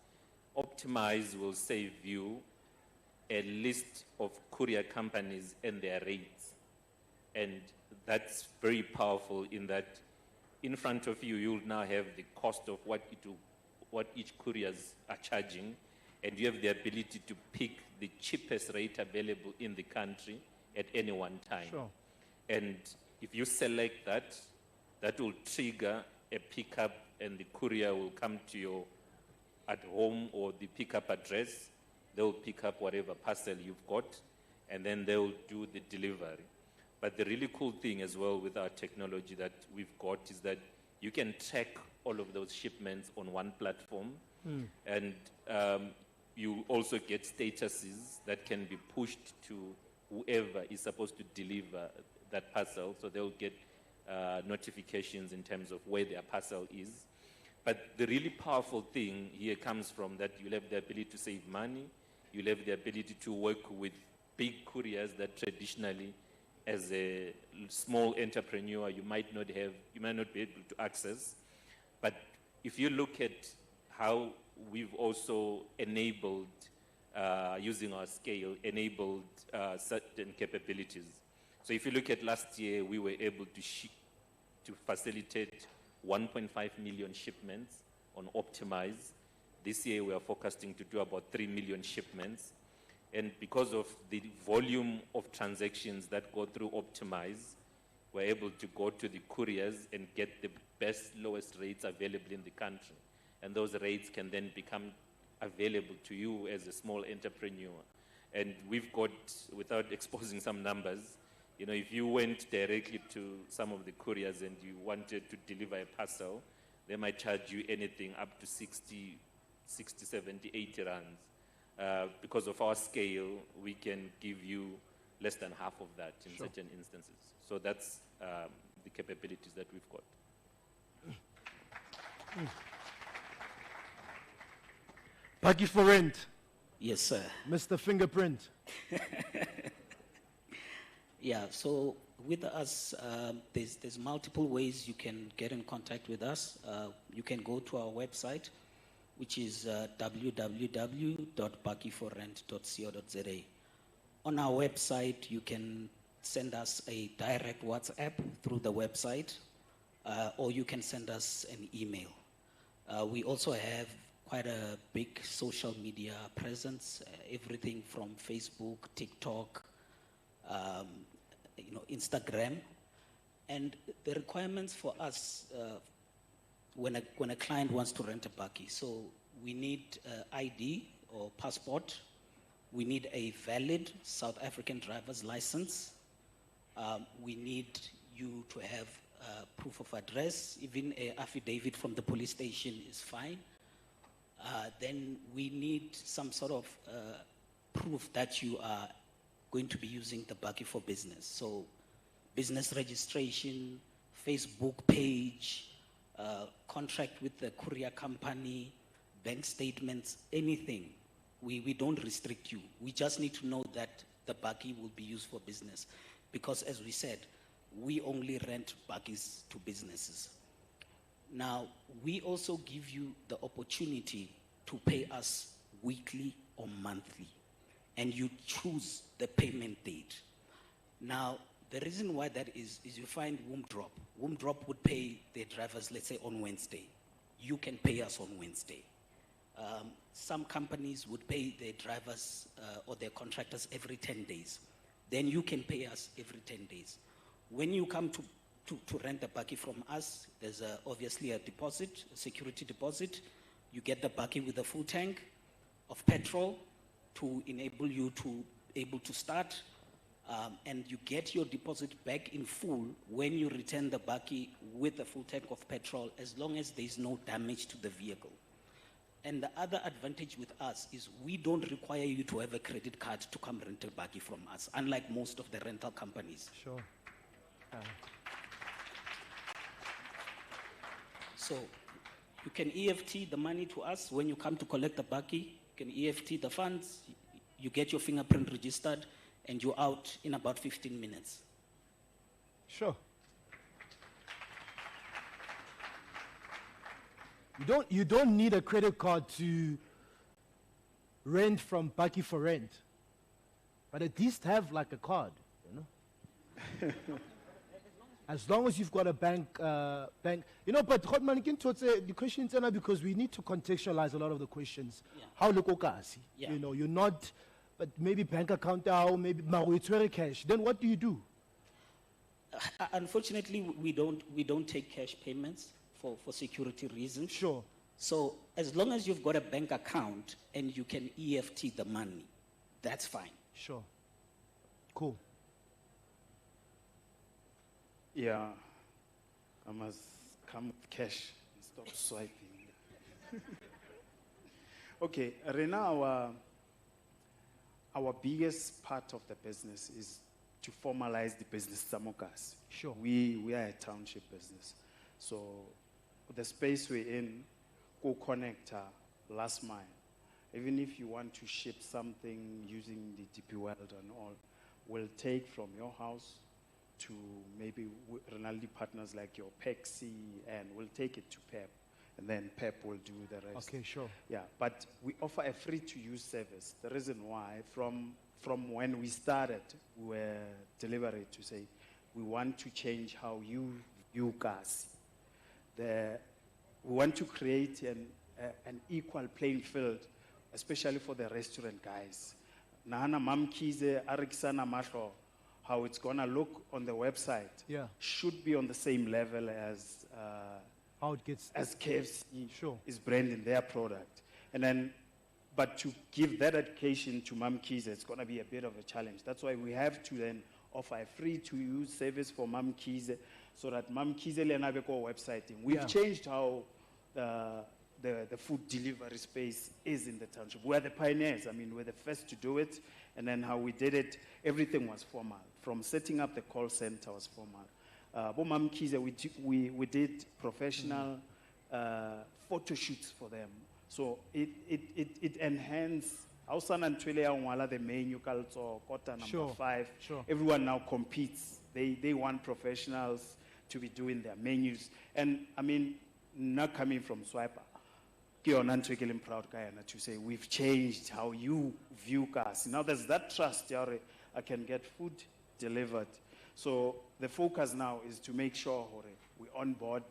Optimize will save you a list of courier companies and their rates. And that's very powerful in that in front of you, you'll now have the cost of what each couriers are charging, and you have the ability to pick the cheapest rate available in the country at any one time. Sure. And if you select that, that will trigger a pickup, and the courier will come to your at home or the pickup address. They'll pick up whatever parcel you've got, and then they'll do the delivery. But the really cool thing as well with our technology that we've got is that you can track all of those shipments on one platform, and you also get statuses that can be pushed to whoever is supposed to deliver that parcel, so they'll get notifications in terms of where their parcel is. But the really powerful thing here comes from that you'll have the ability to save money, you'll have the ability to work with big couriers that traditionally, as a small entrepreneur, you might not be able to access. But if you look at how we've also enabled, using our scale, enabled certain capabilities. So if you look at last year, we were able to facilitate 1.5 million shipments on Optimize. This year, we are forecasting to do about 3 million shipments. And because of the volume of transactions that go through Optimize, we're able to go to the couriers and get the best, lowest rates available in the country. And those rates can then become available to you as a small entrepreneur. And we've got, without exposing some numbers, you know, if you went directly to some of the couriers and you wanted to deliver a parcel, they might charge you anything up to 60, 70, 80 rands. Because of our scale, we can give you less than half of that in certain instances. So that's the capabilities that we've got. Buggy for rent. Yes, sir. Mr. Fingerprint. Yeah, so with us, there's multiple ways you can get in contact with us. You can go to our website, which is www.buggyforrent.co.za. On our website, you can send us a direct WhatsApp through the website, or you can send us an email. We also have quite a big social media presence, everything from Facebook, TikTok, Instagram. And the requirements for us when a client wants to rent a bakkie, so we need ID or passport. We need a valid South African driver's license. We need you to have proof of address. Even an affidavit from the police station is fine. Then we need some sort of proof that you are going to be using the bakkie for business. So business registration, Facebook page, contract with the courier company, bank statements, anything. We don't restrict you. We just need to know that the bakkie will be used for business. Because as we said, we only rent bakkies to businesses. Now, we also give you the opportunity to pay us weekly or monthly, and you choose the payment date. Now, the reason why that is you find Woomdrop. Woomdrop would pay their drivers, let's say, on Wednesday. You can pay us on Wednesday. Some companies would pay their drivers or their contractors every 10 days. Then you can pay us every 10 days. When you come to rent the bakkie from us, there's obviously a deposit, a security deposit. You get the bakkie with a full tank of petrol to enable you to able to start. And you get your deposit back in full when you return the bakkie with a full tank of petrol, as long as there's no damage to the vehicle. And the other advantage with us is we don't require you to have a credit card to come rent a bakkie from us, unlike most of the rental companies. Sure. So you can EFT the money to us when you come to collect the bakkie. You can EFT the funds, you get your fingerprint registered, and you're out in about 15 minutes. Sure. You don't need a credit card to rent from Bakkie for Rent, but at least have like a card, you know. As long as you've got a bank, you know. But the questions are because we need to contextualize a lot of the questions. Yeah. How look okasi? Yeah. You know, you're not, but maybe bank account out, maybe maruitwere cash. Then what do you do? Unfortunately, we don't take cash payments for security reasons. Sure. So as long as you've got a bank account and you can EFT the money, that's fine. Sure. Cool. Yeah, I must come with cash and stop swiping. Okay, Rena, our biggest part of the business is to formalize the business Samokas. Sure. We are a township business. So the space we're in, go connect last mile. Even if you want to ship something using the DP World and all, we'll take from your house to maybe Rinaldi partners like your Pexi, and we'll take it to PEP, and then PEP will do the rest. Okay, sure. Yeah, but we offer a free-to-use service. The reason why, from when we started, we were deliberate to say, we want to change how you view cars. We want to create an equal playing field, especially for the restaurant guys. Nahana mamkize ariksana mahlo, how it's gonna look on the website, Yeah. should be on the same level as How it gets. as KFC Sure. is branding their product. And then, but to give that education to Mam Kize, it's going to be a bit of a challenge. That's why we have to then offer a free-to-use service for Mam Kize, so that Mam Kize le na be ko website. We've Yeah. changed how the food delivery space is in the township. We're the pioneers. I mean, we're the first to do it. And then how we did it, everything was formal. From setting up the call center was formal. But Mam Kize, we did professional photo shoots for them. So it enhanced. The menu culture, quarter number Sure, 5. sure. Everyone now competes. They want professionals to be doing their menus. And I mean, not coming from Swiper, I'm proud guy to say we've changed how you view cars. Now there's that trust. I can get food delivered. So the focus now is to make sure we onboard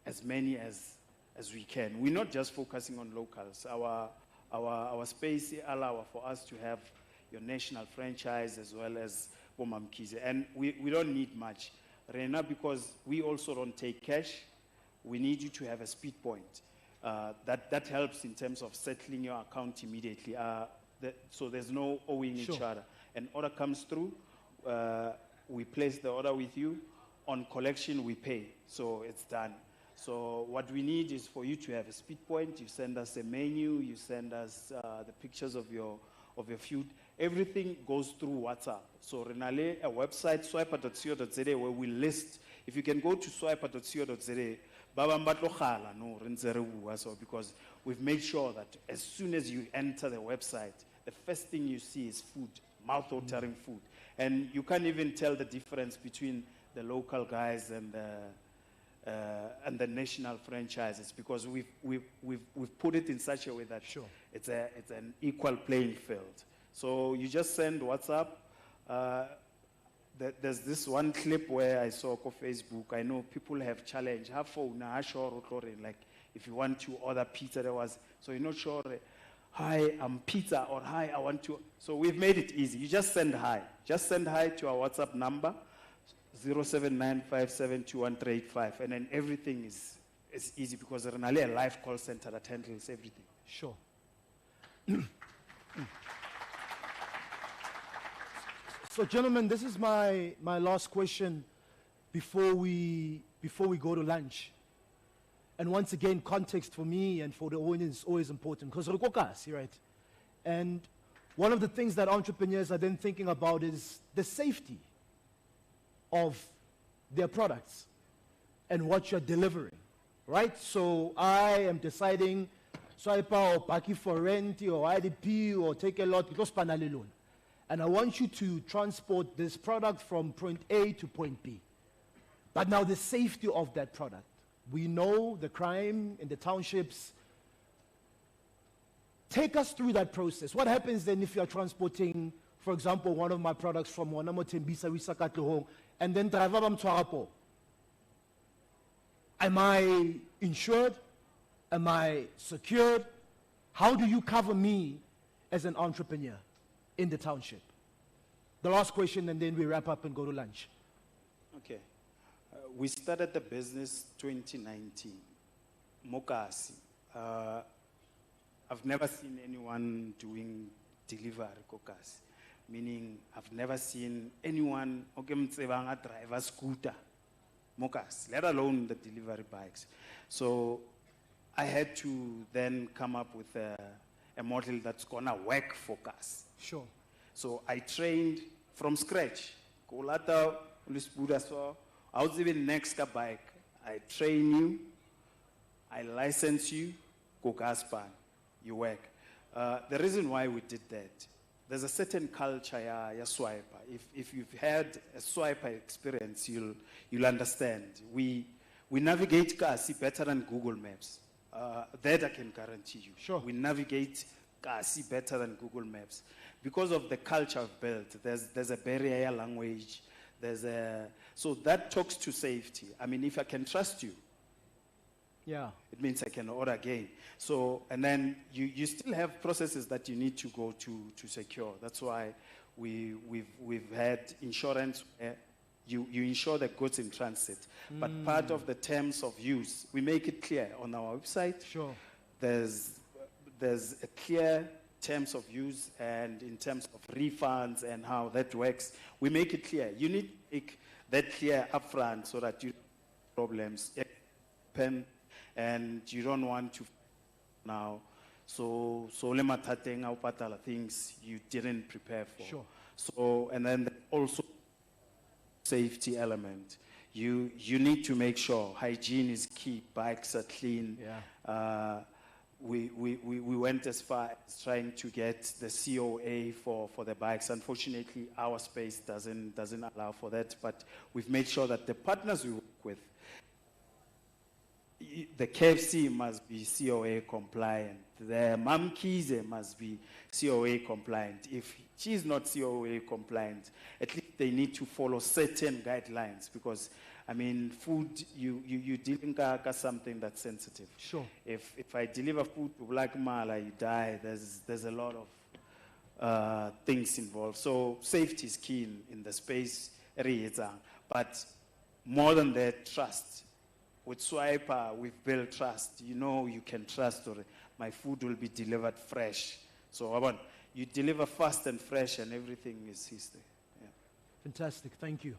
as many as as we can. We're not just focusing on locals. Our space allows for us to have your national franchise as well as Bomamkize. And we don't need much. Rena, because we also don't take cash, we need you to have a speed point. That helps in terms of settling your account immediately. So there's no owing each other. An order comes through, we place the order with you. On collection, we pay. So it's done. So what we need is for you to have a speed point. You send us a menu. You send us the pictures of your food. Everything goes through WhatsApp. So Renale, a website, swiper.co.za, where we list. If you can go to swiper.co.za, because we've made sure that as soon as you enter the website, the first thing you see is food, mouth-watering food. And you can't even tell the difference between the local guys and the national franchises, because we've put it in such a way that it's an equal playing field. So you just send WhatsApp. There's this one clip where I saw on Facebook. I know people have challenged. Like if you want to order pizza, so you're not sure. Hi, I'm pizza, or hi, I want to. So we've made it easy. You just send hi. Just send hi to our WhatsApp number, 0795721385, and then everything is easy, because there's a live call center that handles everything. Sure. So, gentlemen, this is my last question before we go to lunch. And once again, context for me and for the audience is always important, because right? And one of the things that entrepreneurs are then thinking about is the safety of their products and what you're delivering, right? So I am deciding, swiper or paki for rent or IDP or take a lot, because panale loan. And I want you to transport this product from point A to point B. But now the safety of that product. We know the crime in the townships. Take us through that process. What happens then if you are transporting, for example, one of my products from Tembisa, and then driver bamtwarapo? Am I insured? Am I secured? How do you cover me as an entrepreneur in the township? The last question, and then we wrap up and go to lunch. Okay. We started the business 2019. Mokasi. I've never seen anyone doing delivery kokasi. Meaning, I've never seen anyone drive a scooter. Mokasi, let alone the delivery bikes. So I had to then come up with a model that's gonna work for us. Sure. So I trained from scratch. Kolata, I was even next bike. I train you, I license you, go gaspan, you work. The reason why we did that, there's a certain culture ya swiper. If you've had a swiper experience, you'll understand. We navigate Kasi better than Google Maps. That I can guarantee you. Sure. We navigate Kasi better than Google Maps. Because of the culture I've built, there's a barrier language. So that talks to safety. I mean, if I can trust you, yeah, it means I can order again. So, and then you still have processes that you need to go to secure. That's why we've had insurance. You insure the goods in transit. But part of the terms of use, we make it clear on our website. Sure. There's a clear terms of use, and in terms of refunds and how that works, we make it clear. You need to make that clear upfront so that you don't have problems happen, and you don't want to now. So le mathateng a patala things you didn't prepare for. Sure. So, and then also safety element. You need to make sure hygiene is key. Bikes are clean. Yeah. We went as far as trying to get the COA for the bikes. Unfortunately, our space doesn't allow for that, but we've made sure that the partners we work with, the KFC must be COA compliant. The Mamkize must be COA compliant. If she's not COA compliant, at least they need to follow certain guidelines, because I mean, food, you dealing with something that's sensitive. Sure. If I deliver food to Black Mala, you die. There's a lot of things involved. So safety is key in the space. But more than that, trust. With Swiper, we've built trust. You know, you can trust, or my food will be delivered fresh. So you deliver fast and fresh, and everything is history. Yeah. Fantastic. Thank you.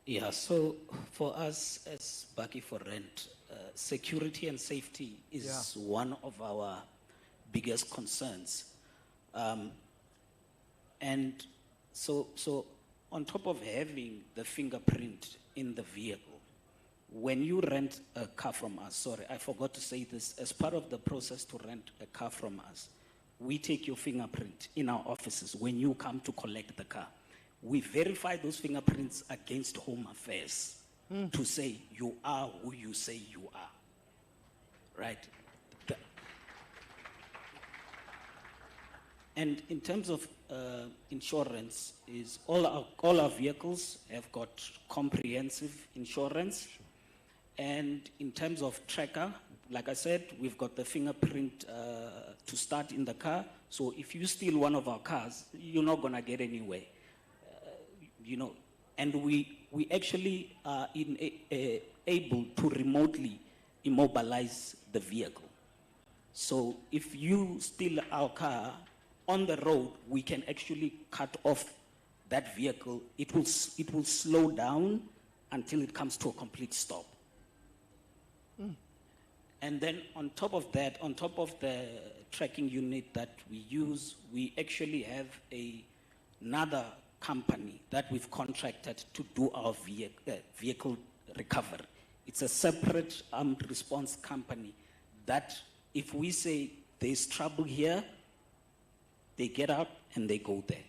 Yeah, so for us as Baki for Rent, security and safety is one of our biggest concerns. And so on top of having the fingerprint in the vehicle, when you rent a car from us, sorry, I forgot to say this, as part of the process to rent a car from us, we take your fingerprint in our offices when you come to collect the car. We verify those fingerprints against Home Affairs to say you are who you say you are, right? And in terms of insurance, is all our vehicles have got comprehensive insurance. And in terms of tracker, like I said, we've got the fingerprint to start in the car. So if you steal one of our cars, you're not gonna get anywhere. You know, and we actually are able to remotely immobilize the vehicle. So if you steal our car on the road, we can actually cut off that vehicle. It will slow down until it comes to a complete stop. And then on top of that, on top of the tracking unit that we use, we actually have another company that we've contracted to do our vehicle recovery. It's a separate armed response company that if we say there's trouble here, they get out and they go there.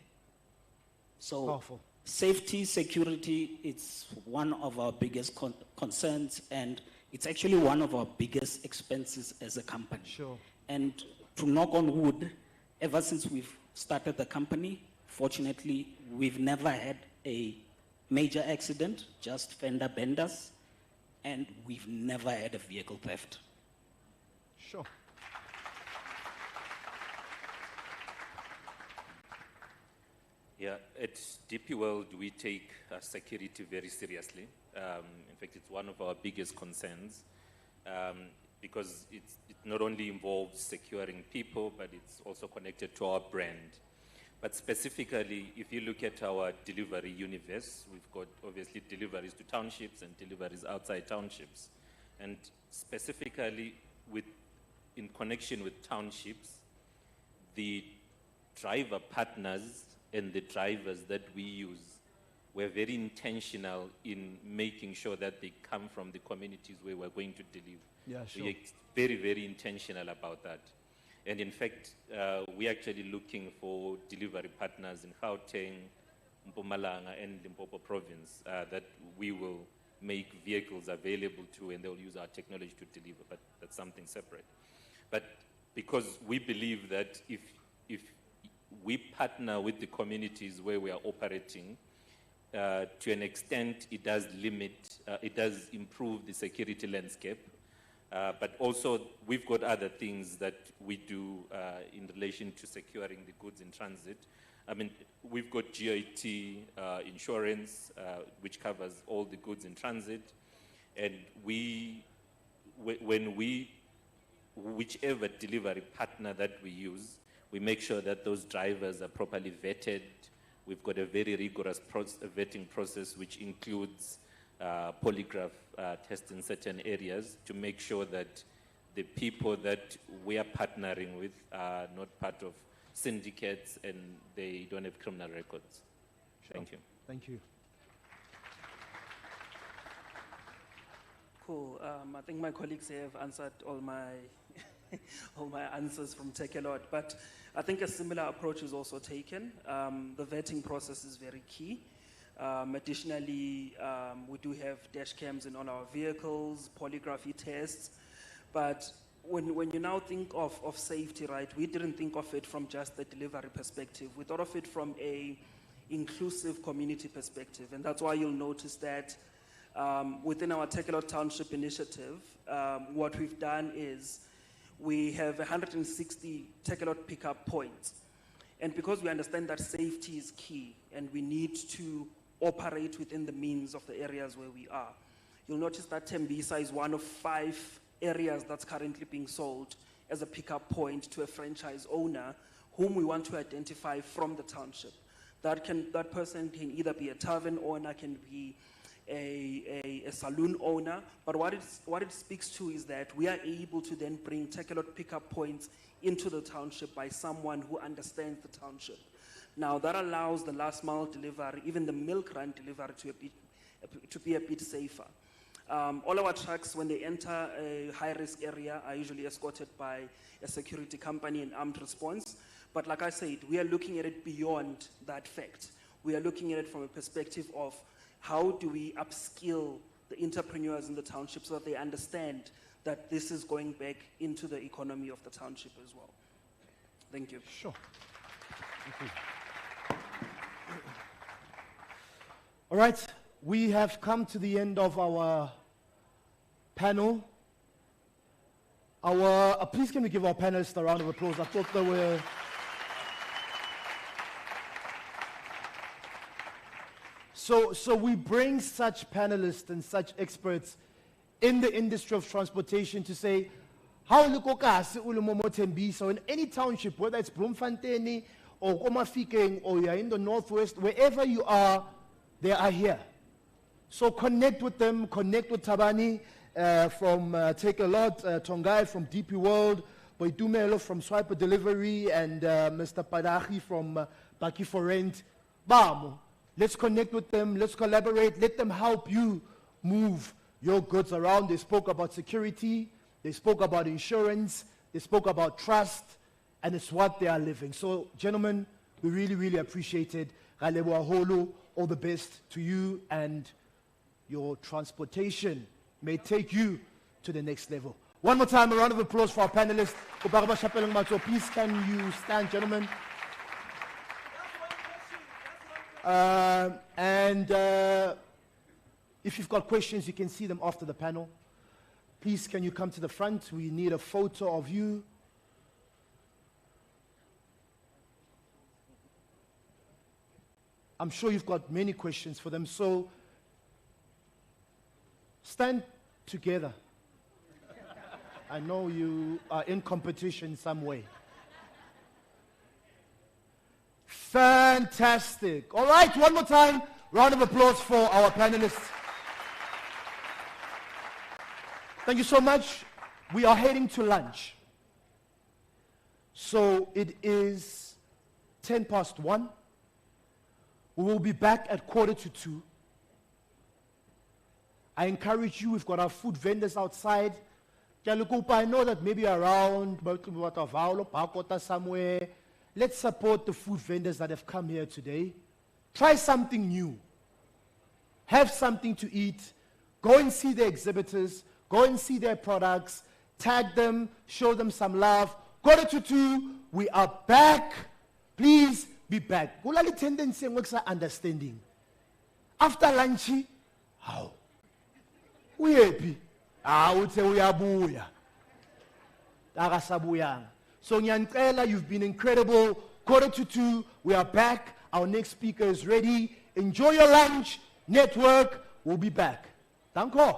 So Powerful. Safety, security, it's one of our biggest concerns, and it's actually one of our biggest expenses as a company. Sure. And to knock on wood, ever since we've started the company, fortunately, we've never had a major accident, just fender benders, and we've never had a vehicle theft. Sure. Yeah, at DP World, we take security very seriously. In fact, it's one of our biggest concerns because it not only involves securing people, but it's also connected to our brand. But specifically, if you look at our delivery universe, we've got obviously deliveries to townships and deliveries outside townships. And specifically, in connection with townships, the driver partners and the drivers that we use, we're very intentional in making sure that they come from the communities where we're going to deliver. Yeah, sure. We're very, very intentional about that. And in fact, we're actually looking for delivery partners in Gauteng, Mpumalanga, and Limpopo province that we will make vehicles available to, and they'll use our technology to deliver, but that's something separate. But because we believe that if we partner with the communities where we are operating, to an extent, it does improve the security landscape. But also, we've got other things that we do in relation to securing the goods in transit. I mean, we've got GIT insurance, which covers all the goods in transit. And whichever delivery partner that we use, we make sure that those drivers are properly vetted. We've got a very rigorous vetting process, which includes polygraph tests in certain areas to make sure that the people that we are partnering with are not part of syndicates and they don't have criminal records. Sure. Thank you. Thank you. Cool. I think my colleagues have answered all my all my answers from Takealot, but I think a similar approach is also taken. The vetting process is very key. Additionally, we do have dash cams in all our vehicles, polygraphy tests, but when you now think of safety, right, we didn't think of it from just the delivery perspective. We thought of it from a inclusive community perspective. And that's why you'll notice that within our Takealot Township initiative, what we've done is we have 160 Takealot pickup points. And because we understand that safety is key and we need to operate within the means of the areas where we are, you'll notice that Tembisa is one of 5 areas that's currently being sold as a pickup point to a franchise owner whom we want to identify from the township. That person can either be a tavern owner, can be a saloon owner, but what it speaks to is that we are able to then bring Takealot pickup points into the township by someone who understands the township. Now that allows the last mile delivery, even the milk run delivery to be a bit safer. All our trucks, when they enter a high-risk area, are usually escorted by a security company and armed response. But like I said, we are looking at it beyond that fact. We are looking at it from a perspective of how do we upskill the entrepreneurs in the township so that they understand that this is going back into the economy of the township as well. Thank you. Sure. Thank you. All right, we have come to the end of our panel. Please can we give our panelists a round of applause? I thought they were... So we bring such panelists and such experts in the industry of transportation to say, how Lukokasi Ulumomo Tembisa, in any township, whether it's Bloemfontein or Omafikeng or you're in the Northwest, wherever you are, they are here. So connect with them, connect with Tabani from Takealot, Tongai from DP World, Boydumelo from Swiper Delivery, and Mr. Padachi from Baki for Rent. Bam! Let's connect with them, let's collaborate, let them help you move your goods around. They spoke about security, they spoke about insurance, they spoke about trust, and it's what they are living. So, gentlemen, we really, really appreciate it. All the best to you, and your transportation may take you to the next level. One more time, a round of applause for our panelists. Please can you stand, gentlemen? If you've got questions, you can see them after the panel. Please, can you come to the front? We need a photo of you. I'm sure you've got many questions for them, so stand together. I know you are in competition in some way. Fantastic. All right, one more time, round of applause for our panelists. Thank you so much. We are heading to lunch. So it is 1:10. We will be back at 1:45. I encourage you, we've got our food vendors outside. I know that maybe around somewhere. Let's support the food vendors that have come here today. Try something new. Have something to eat. Go and see the exhibitors. Go and see their products. Tag them. Show them some love. 1:45. We are back. Please be back. Kulali tendency ngoksa understanding. After lunch, how? We happy. Would say we are booya. So Nyankela, you've been incredible. 1:45. We are back. Our next speaker is ready. Enjoy your lunch. Network. We'll be back. Thank you.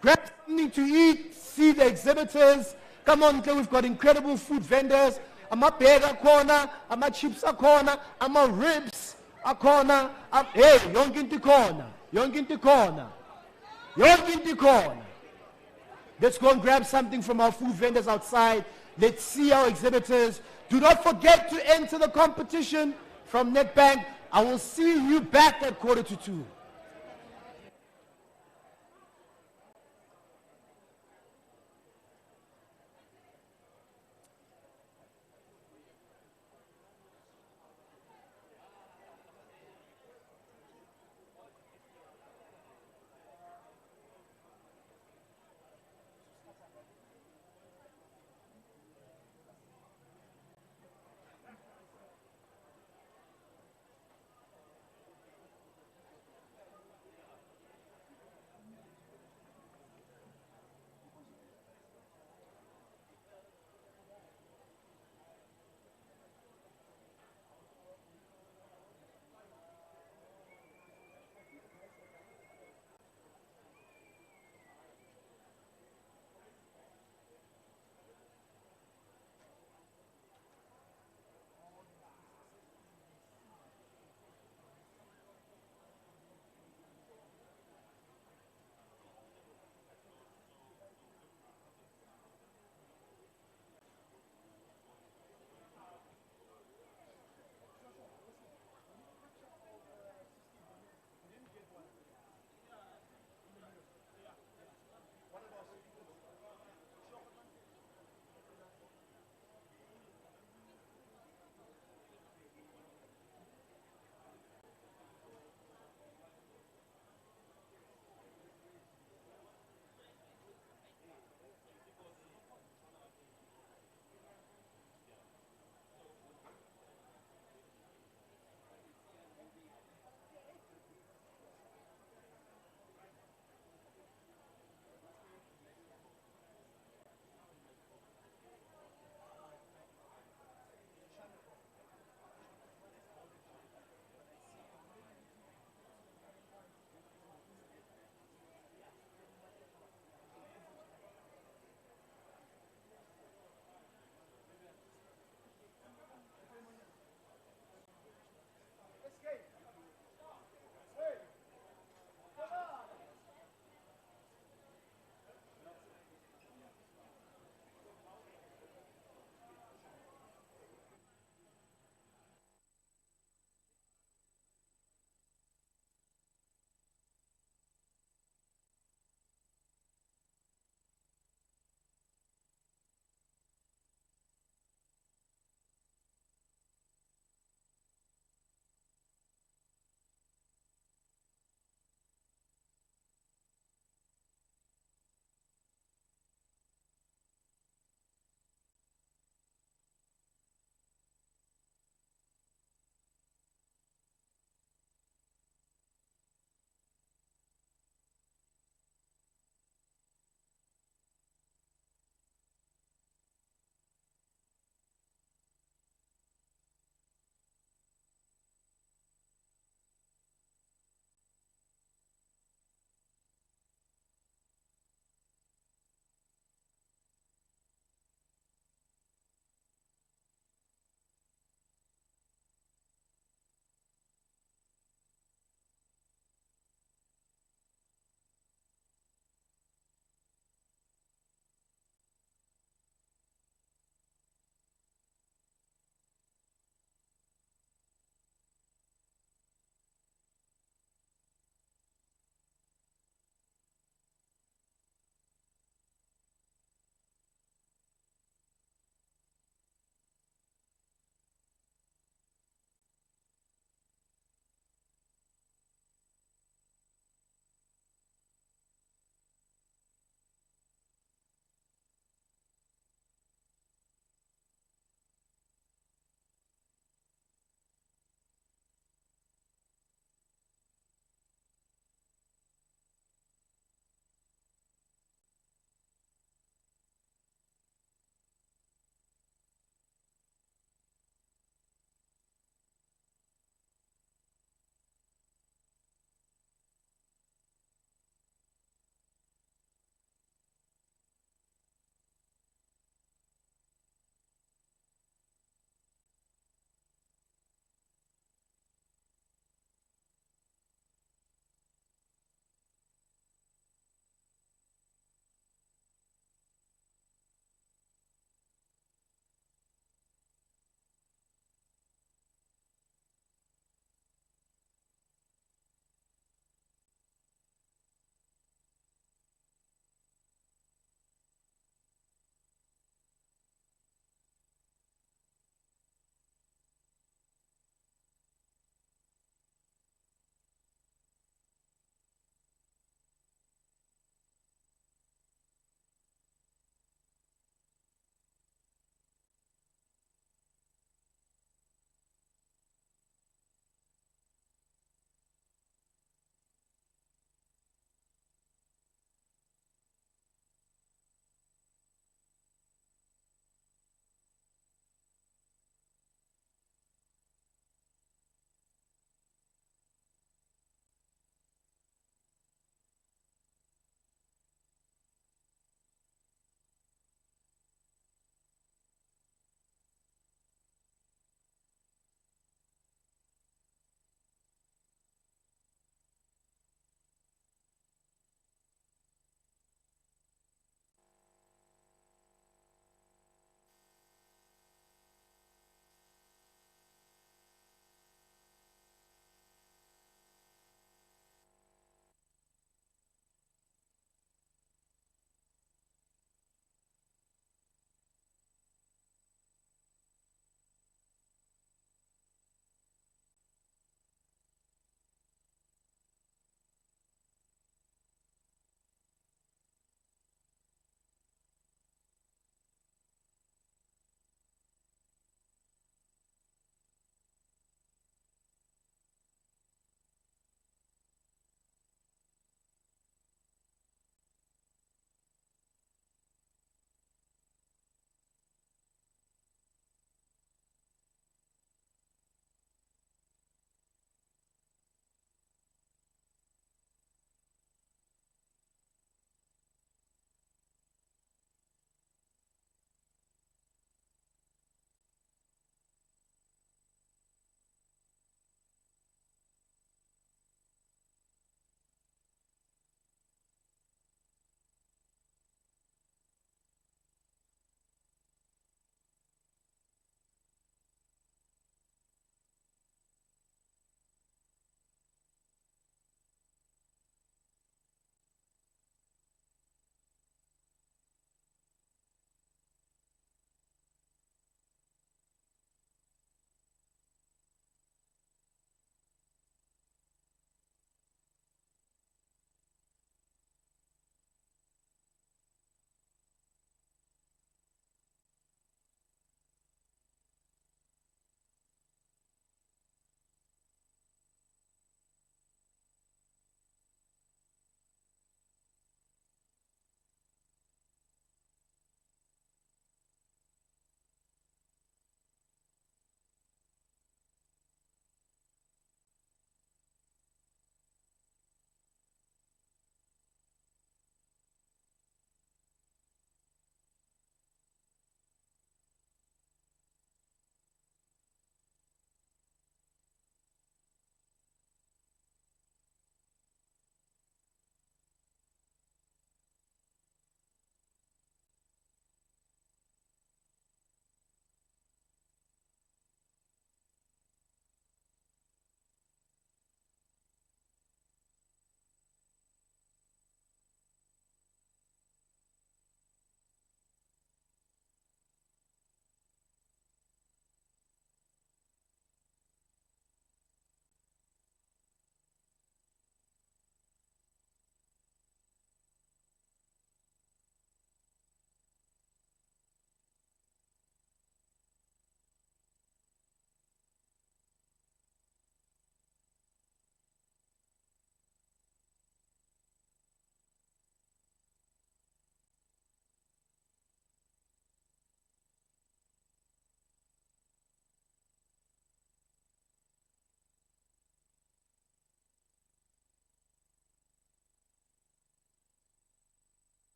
Grab something to eat, see the exhibitors. Come on, we've got incredible food vendors. I'm a burger corner, I'm a chips corner, I'm a ribs corner. Hey, young in the corner, young in the corner, young in the corner. Let's go and grab something from our food vendors outside. Let's see our exhibitors. Do not forget to enter the competition from Nedbank. I will see you back at 1:45.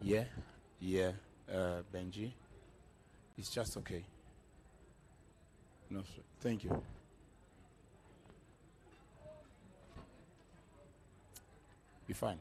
Yeah, yeah, Benji. It's just okay. No, sir. Thank you. Be fine.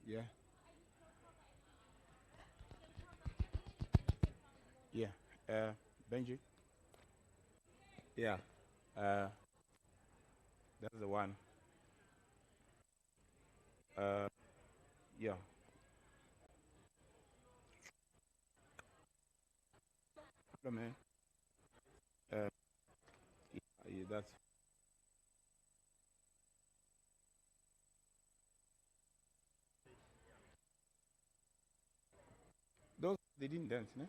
Yeah. Yeah. Benji. Yeah. Uh, that's the one. Yeah. Hello, man. Uh, yeah, that's those. They didn't dance, no?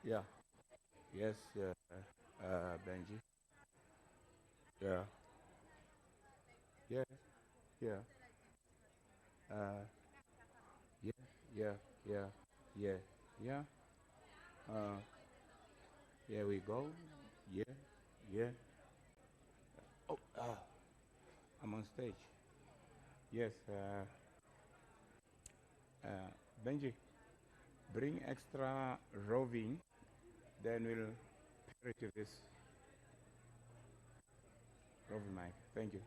Yeah. Yes. Yeah. Benji. Yeah. Yeah. Yeah. Uh, yeah. Yeah. Yeah. Yeah. Yeah. Uh, here we go. Yeah. Yeah. Oh. I'm on stage. Yes. Benji, bring extra roving. Then we'll pair it with this roving mic. Thank you.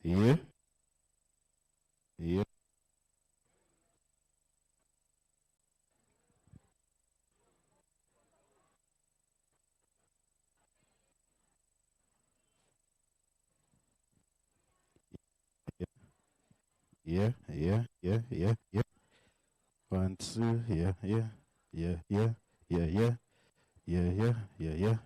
Yeah. Yeah. Yeah. Yeah. Yeah. Yeah. Yeah. 1, 2. Yeah. Yeah. Yeah. Yeah. Yeah. Yeah. Yeah. Yeah. Yeah. Yeah.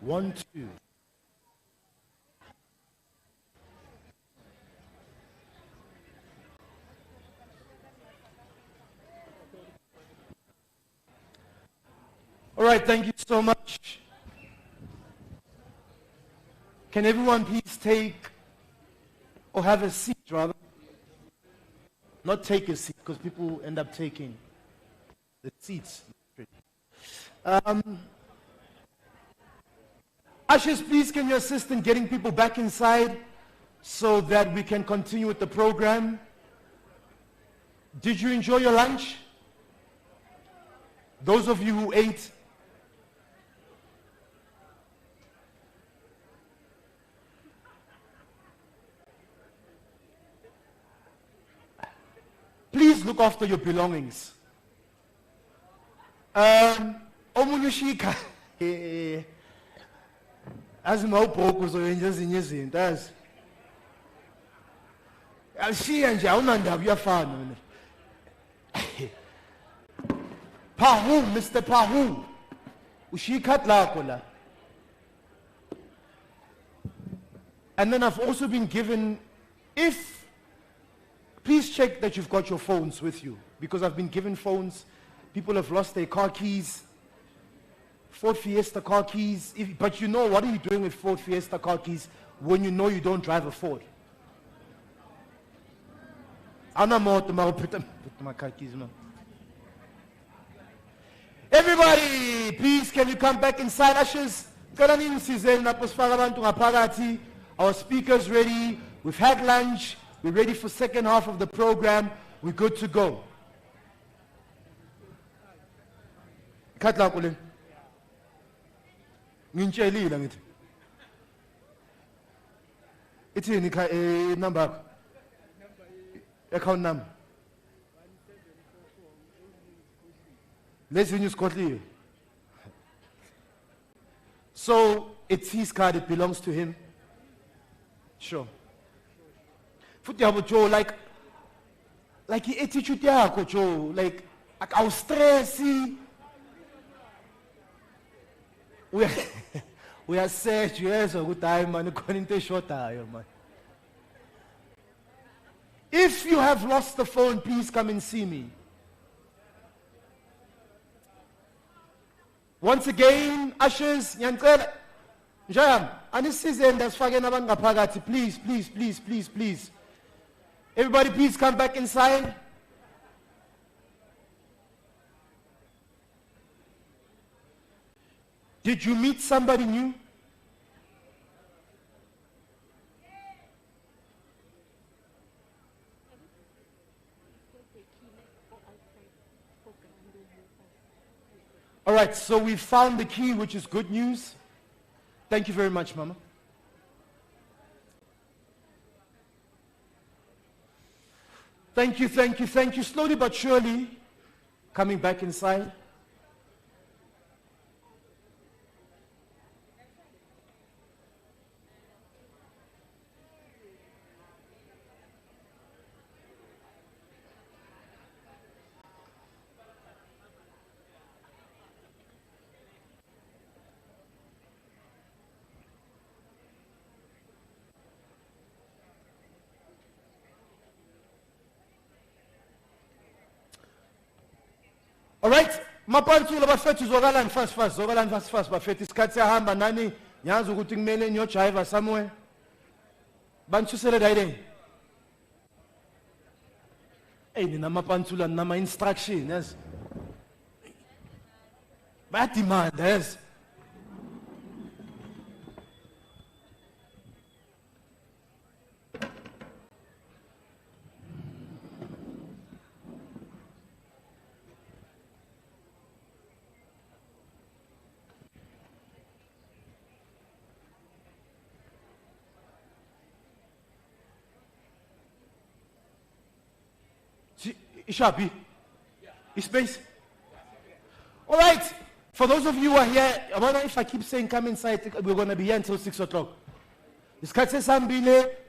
1, 2. All right, thank you so much. Can everyone please take, or have a seat rather? Not take a seat, because people end up taking the seats. Ushers, please can you assist in getting people back inside so that we can continue with the program? Did you enjoy your lunch? Those of you who ate, please look after your belongings. Omunye ushika azimawubhoko uzoyenza ezinye izinto azi. Alishiya nje awunandaba uyafana. Pahu, Mr. Pahu. Ushikhat lakho la. And then I've also been given, please check that you've got your phones with you, because I've been given phones. People have lost their car keys, Ford Fiesta car keys. But you know, what are you doing with Ford Fiesta car keys when you know you don't drive a Ford? Everybody, please, can you come back inside, ushers? Our speakers ready. We've had lunch. We're ready for second half of the program. We're good to go. It's in number. Account number. Let's use Scotland. So it's his card, it belongs to him. Sure. Joe, like the attitude yakho, Joe, like our stressy. We are sad, yes, a good time, man. Short time, man. If you have lost the phone, please come and see me. Once again, ushers, Nyancela, Njayam, and this season that's fucking abangapagati. Please, please, please, please, please. Everybody, please come back inside. Did you meet somebody new? All right, so we found the key, which is good news. Thank you very much, Mama. Thank you, thank you, thank you. Slowly but surely, coming back inside. All right, mapantsula bafethu zokalani fast zokalani fast bafethu isikhathi siyahamba nani ngiyazi ukuthi kumele ngiyojiva somewhere banthusele dayini nina mapantsula nama instruction yes bayademand yes. Ishabi? Space? All right. For those of you who are here, I wonder if I keep saying come inside, we're going to be here until 6 o'clock.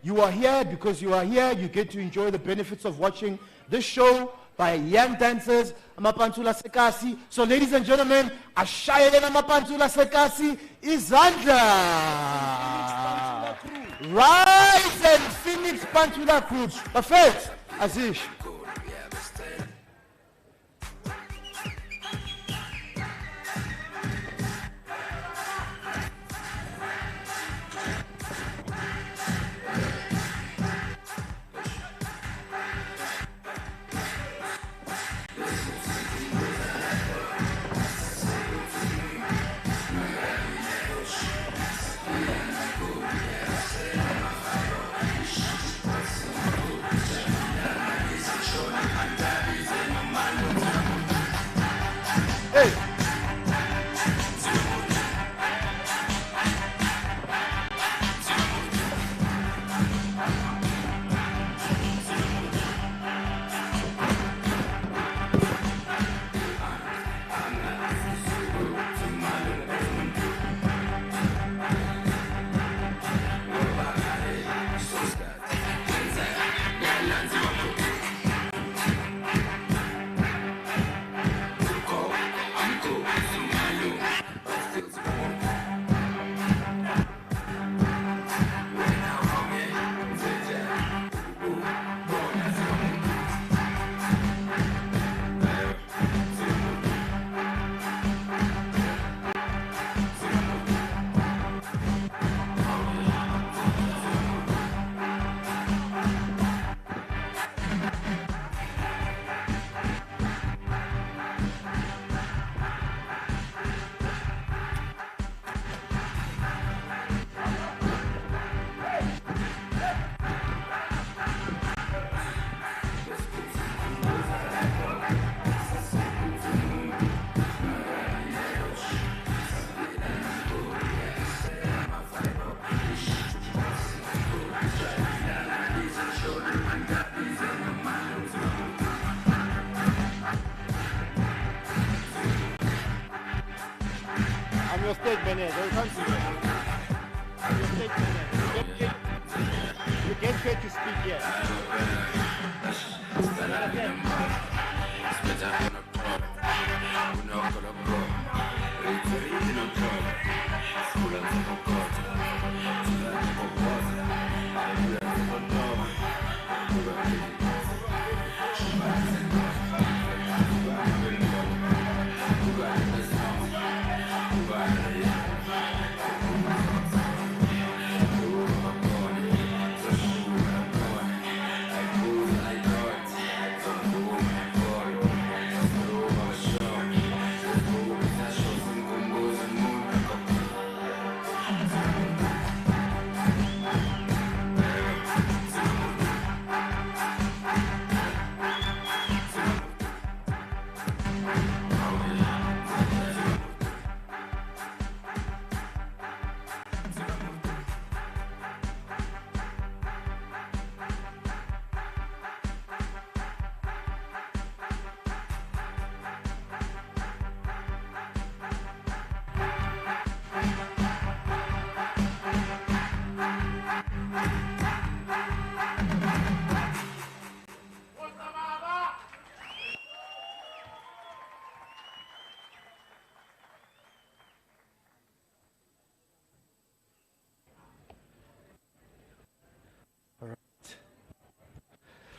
You are here because you are here. You get to enjoy the benefits of watching this show. by young dancers, amapantsula sekasi. So ladies and gentlemen, ashayele amapantsula sekasi izandla. Rise and Phoenix Pantsula Group. Perfect. Azish. Your state manager, you can't see that. Your state manager. You get paid to speak here.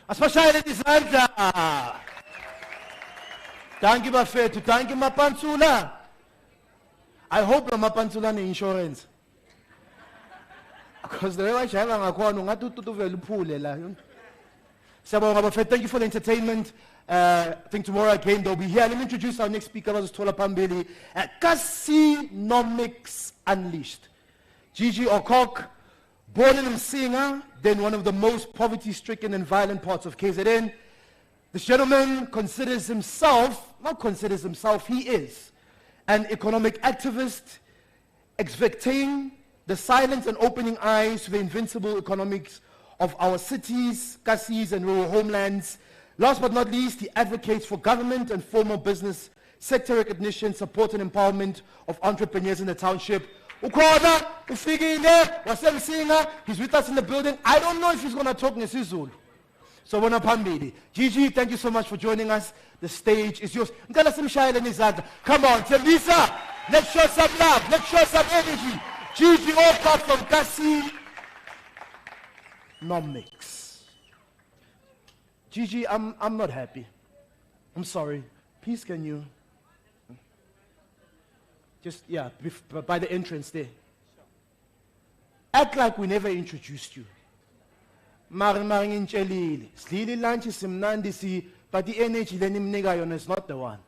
Asibashayele izandla. Thank you bafethu, thank you mapantsula. I hope mapantsula ne-insurance. Because the way I shayela ngakhona ungathi utuvela uphule la. Siyabonga bafethu, thank you for the entertainment. I think tomorrow again they'll be here. Let me introduce our next speaker, Thola Pambili. Casinomics Unleashed. Gigi Okok, born in Msinga, then one of the most poverty-stricken and violent parts of KZN. This gentleman considers himself, he is an economic activist, expecting the silent and opening eyes to the invincible economics of our cities, Kasis, and rural homelands. Last but not least, he advocates for government and formal business sector recognition, support and empowerment of entrepreneurs in the township. Ukhona, ufikile, wasemsinga, he's with us in the building. I don't know if he's going to talk ngesizulu. So bona phambili. Gigi, thank you so much for joining us. The stage is yours. Ngicela simshayeleni izandla. Come on, Tembisa. Let's show some love. Let's show some energy. Gigi Oka from Economics. Gigi, I'm not happy. I'm sorry. Please, can you? Just, yeah, by the entrance there. Act like we never introduced you. Maring inchelile. Slili lunch simnandi si, but the energy lenimnika yona is not the one.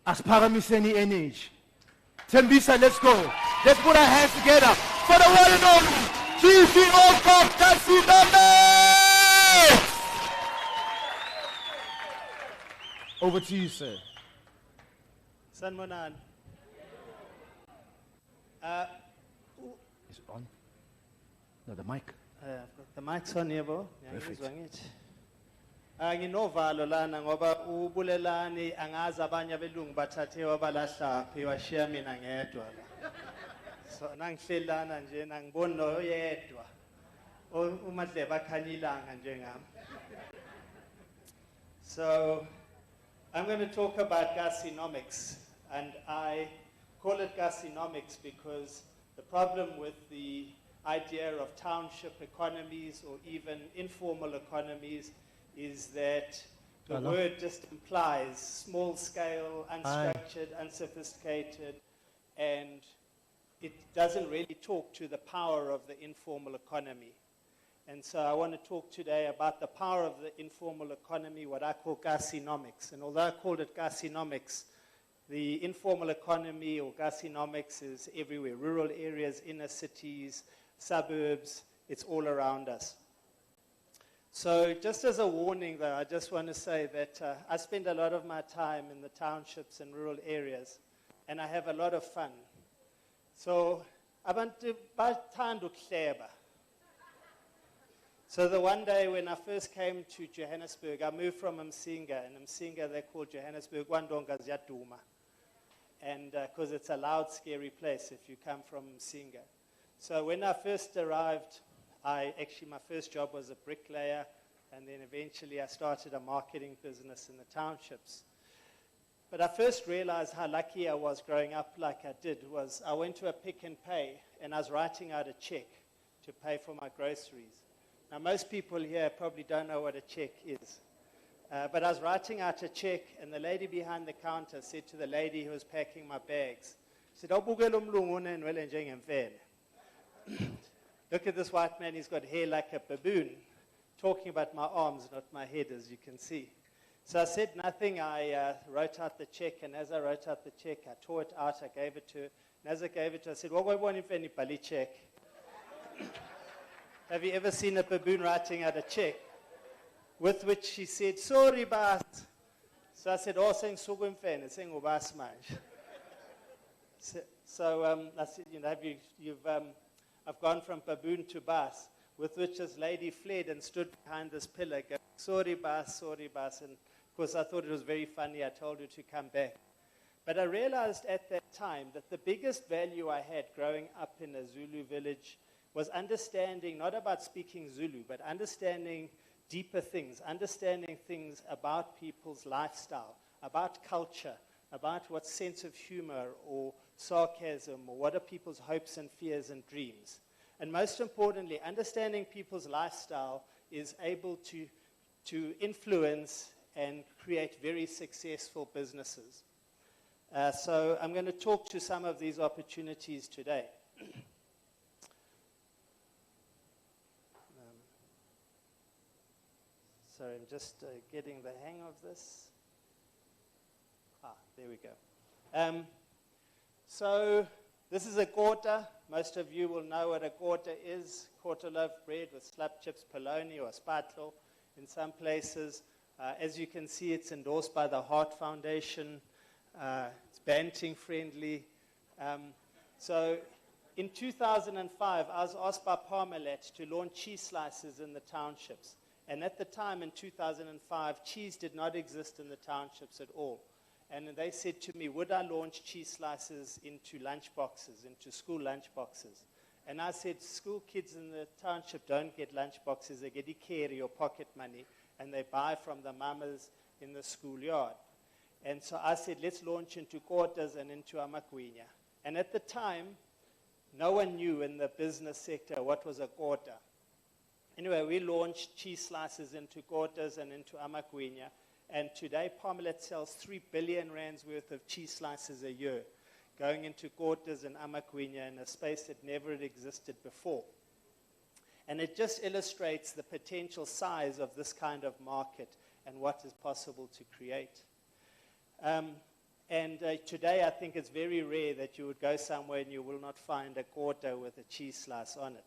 Asparamiseni energy. Tembisa, let's go. Let's put our hands together for the one and only GCO of Economics. Over to you, sir. Sanmonan. Is it on? No, the mic. The mic's on here, bo. Perfect. Nginovalo lana ngoba ubulelani angazi abanye abelungu bathathe wabalahla phi washiya mina ngedwa. So nangihleli lana nje nangibona noyedwa. Umadleba akhanyilanga njengami. So I'm going to talk about gassinomics, and I call it gassinomics because the problem with the idea of township economies or even informal economies is that the word just implies small scale, unstructured, unsophisticated, and it doesn't really talk to the power of the informal economy. And so I want to talk today about the power of the informal economy, what I call gassinomics. And although I called it gassinomics, the informal economy or gassinomics is everywhere. Rural areas, inner cities, suburbs, it's all around us. So just as a warning, though, I just want to say that I spend a lot of my time in the townships and rural areas, and I have a lot of fun. So abantu bathanda ukuhleba. So the one day when I first came to Johannesburg, I moved from Msinga, and Msinga they call Johannesburg Wandonga Ziyaduma, and because it's a loud, scary place if you come from Msinga. So when I first arrived, my first job was a bricklayer, and then eventually I started a marketing business in the townships. But I first realized how lucky I was growing up like I did was I went to a Pick and Pay, and I was writing out a check to pay for my groceries. Now, most people here probably don't know what a check is. But I was writing out a check, and the lady behind the counter said to the lady who was packing my bags, she said, "Awubukela umlungu unenwele njengemfene." Look at this white man, he's got hair like a baboon. Talking about my arms, not my head, as you can see. So I said nothing. I wrote out the check, and as I wrote out the check, I tore it out, I gave it to her. And as I gave it to her, I said, "What want if any bali check?" Have you ever seen a baboon writing out a check? With which she said, "Sorry, boss." So I said, "Oh, saying sugumfene, saying ubas manje." So I said, "You know, I've gone from baboon to boss." With which this lady fled and stood behind this pillar, going, sorry, boss. And of course, I thought it was very funny. I told her to come back. But I realized at that time that the biggest value I had growing up in a Zulu village was understanding, not about speaking Zulu, but understanding deeper things, understanding things about people's lifestyle, about culture, about what sense of humor or sarcasm, or what are people's hopes and fears and dreams. And most importantly, understanding people's lifestyle is able to influence and create very successful businesses. So I'm going to talk to some of these opportunities today. Sorry, I'm just getting the hang of this. There we go. So this is a quarter. Most of you will know what a quarter is. Quarter loaf bread with slap chips, polony or spatlo in some places. As you can see, it's endorsed by the Heart Foundation. It's banting friendly. So in 2005, I was asked by Parmalat to launch cheese slices in the townships. And at the time, in 2005, cheese did not exist in the townships at all. And they said to me, would I launch cheese slices into lunch boxes, into school lunch boxes? And I said, school kids in the township don't get lunch boxes, they get ikeri or pocket money, and they buy from the mamas in the schoolyard. And so I said, let's launch into quarters and into amakwenya. And at the time, no one knew in the business sector what was a quarter. Anyway, we launched cheese slices into quarters and into amakwenya. And today, Parmalat sells 3 billion rands worth of cheese slices a year, going into quarters and amakwenya in a space that never had existed before. And it just illustrates the potential size of this kind of market and what is possible to create. Today, I think it's very rare that you would go somewhere and you will not find a quarter with a cheese slice on it.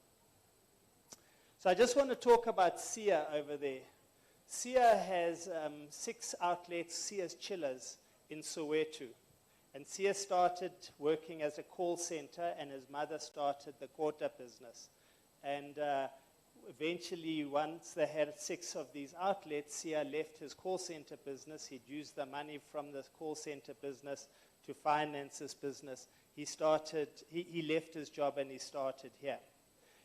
So I just want to talk about Sia over there. Sia has 6 outlets, Sia's Chillers, in Soweto. And Sia started working as a call center, and his mother started the quarter business. And eventually, once they had 6 of these outlets, Sia left his call center business. He'd used the money from the call center business to finance this business. He left his job and he started here.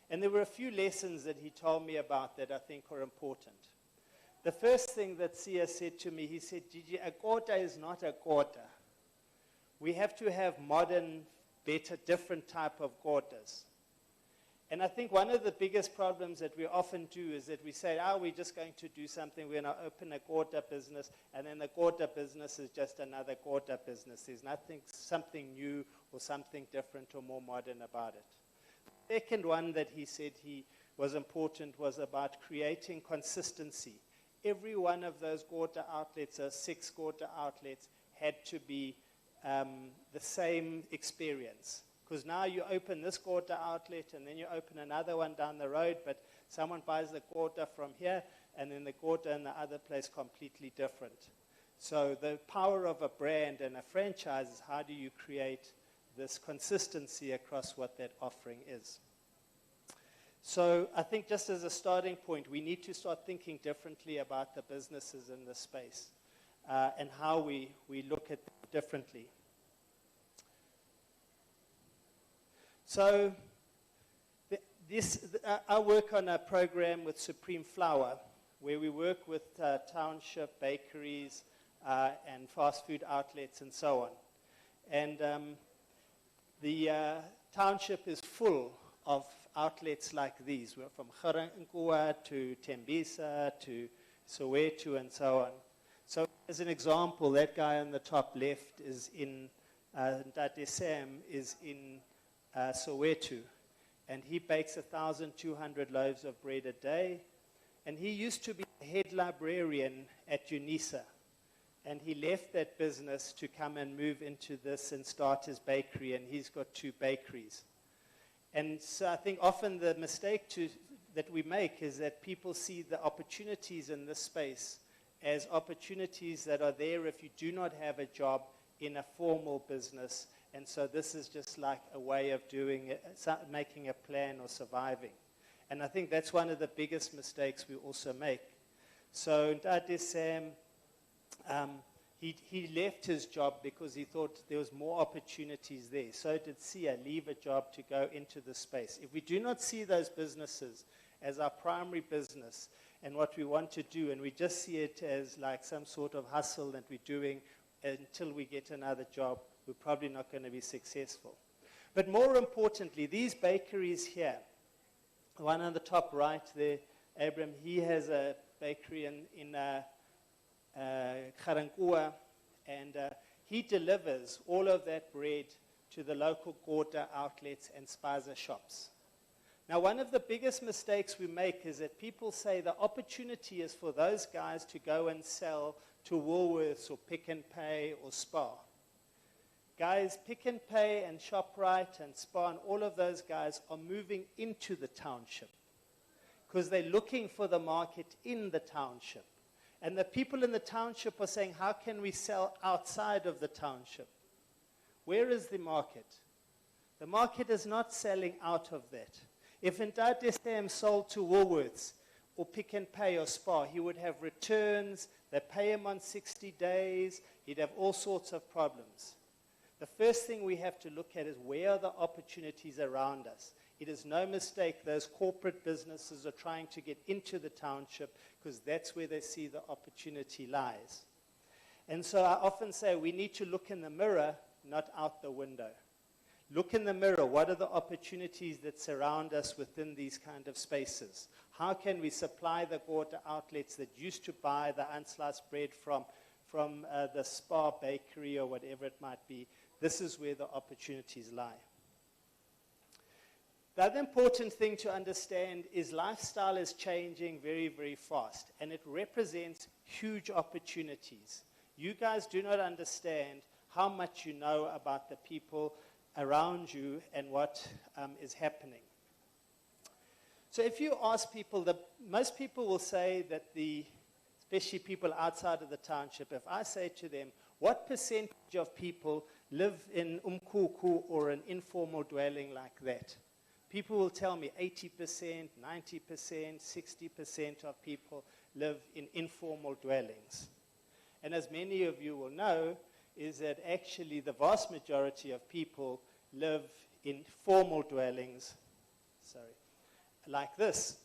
And there were a few lessons that he told me about that I think are important. The first thing that Sia said to me, he said, Gigi, a quarter is not a quarter. We have to have modern, better, different type of quarters. And I think one of the biggest problems that we often do is that we say, we're just going to do something, we're going to open a quarter business, and then the quarter business is just another quarter business. There's something new or something different or more modern about it. The second one that he said was important was about creating consistency. Every one of those quarter outlets, those 6 quarter outlets, had to be the same experience. Because now you open this quarter outlet and then you open another one down the road, but someone buys the quarter from here and then the quarter in the other place completely different. So the power of a brand and a franchise is how do you create this consistency across what that offering is. So I think just as a starting point, we need to start thinking differently about the businesses in this space and how we look at them differently. So I work on a program with Supreme Flour where we work with township bakeries and fast food outlets and so on. And the township is full of outlets like these. We're from Ekurhuleni to Tembisa to Soweto and so on. So as an example, that guy on the top left is in, Ntate Sam is in Soweto. And he bakes 1,200 loaves of bread a day. And he used to be the head librarian at UNISA. And he left that business to come and move into this and start his bakery. And he's got 2 bakeries. And so I think often the mistake that we make is that people see the opportunities in this space as opportunities that are there if you do not have a job in a formal business. And so this is just like a way of doing it, making a plan or surviving. And I think that's one of the biggest mistakes we also make. So Ntate Sam, he left his job because he thought there was more opportunities there. So did Sia leave a job to go into the space. If we do not see those businesses as our primary business and what we want to do, and we just see it as like some sort of hustle that we're doing until we get another job, we're probably not going to be successful. But more importantly, these bakeries here, the one on the top right there, Abram, he has a bakery in Ekurhuleni, and he delivers all of that bread to the local quarter outlets and spaza shops. Now, one of the biggest mistakes we make is that people say the opportunity is for those guys to go and sell to Woolworths or Pick n Pay or Spar. Guys, Pick n Pay and ShopRite and Spar and all of those guys are moving into the township because they're looking for the market in the township. And the people in the township are saying, how can we sell outside of the township? Where is the market? The market is not selling out of that. If Ntate Sam sold to Woolworths or Pick n Pay or Spar, he would have returns, they pay him on 60 days, he'd have all sorts of problems. The first thing we have to look at is where are the opportunities around us? It is no mistake those corporate businesses are trying to get into the township because that's where they see the opportunity lies. And so I often say we need to look in the mirror, not out the window. Look in the mirror. What are the opportunities that surround us within these kind of spaces? How can we supply the water outlets that used to buy the unsliced bread from the Spa bakery or whatever it might be? This is where the opportunities lie. The other important thing to understand is lifestyle is changing very, very fast, and it represents huge opportunities. You guys do not understand how much you know about the people around you and what is happening. So if you ask people, most people will say that especially people outside of the township, if I say to them, what percentage of people live in umkuku or an informal dwelling like that? People will tell me 80%, 90%, 60% of people live in informal dwellings. And as many of you will know, is that actually the vast majority of people live in formal dwellings, like this.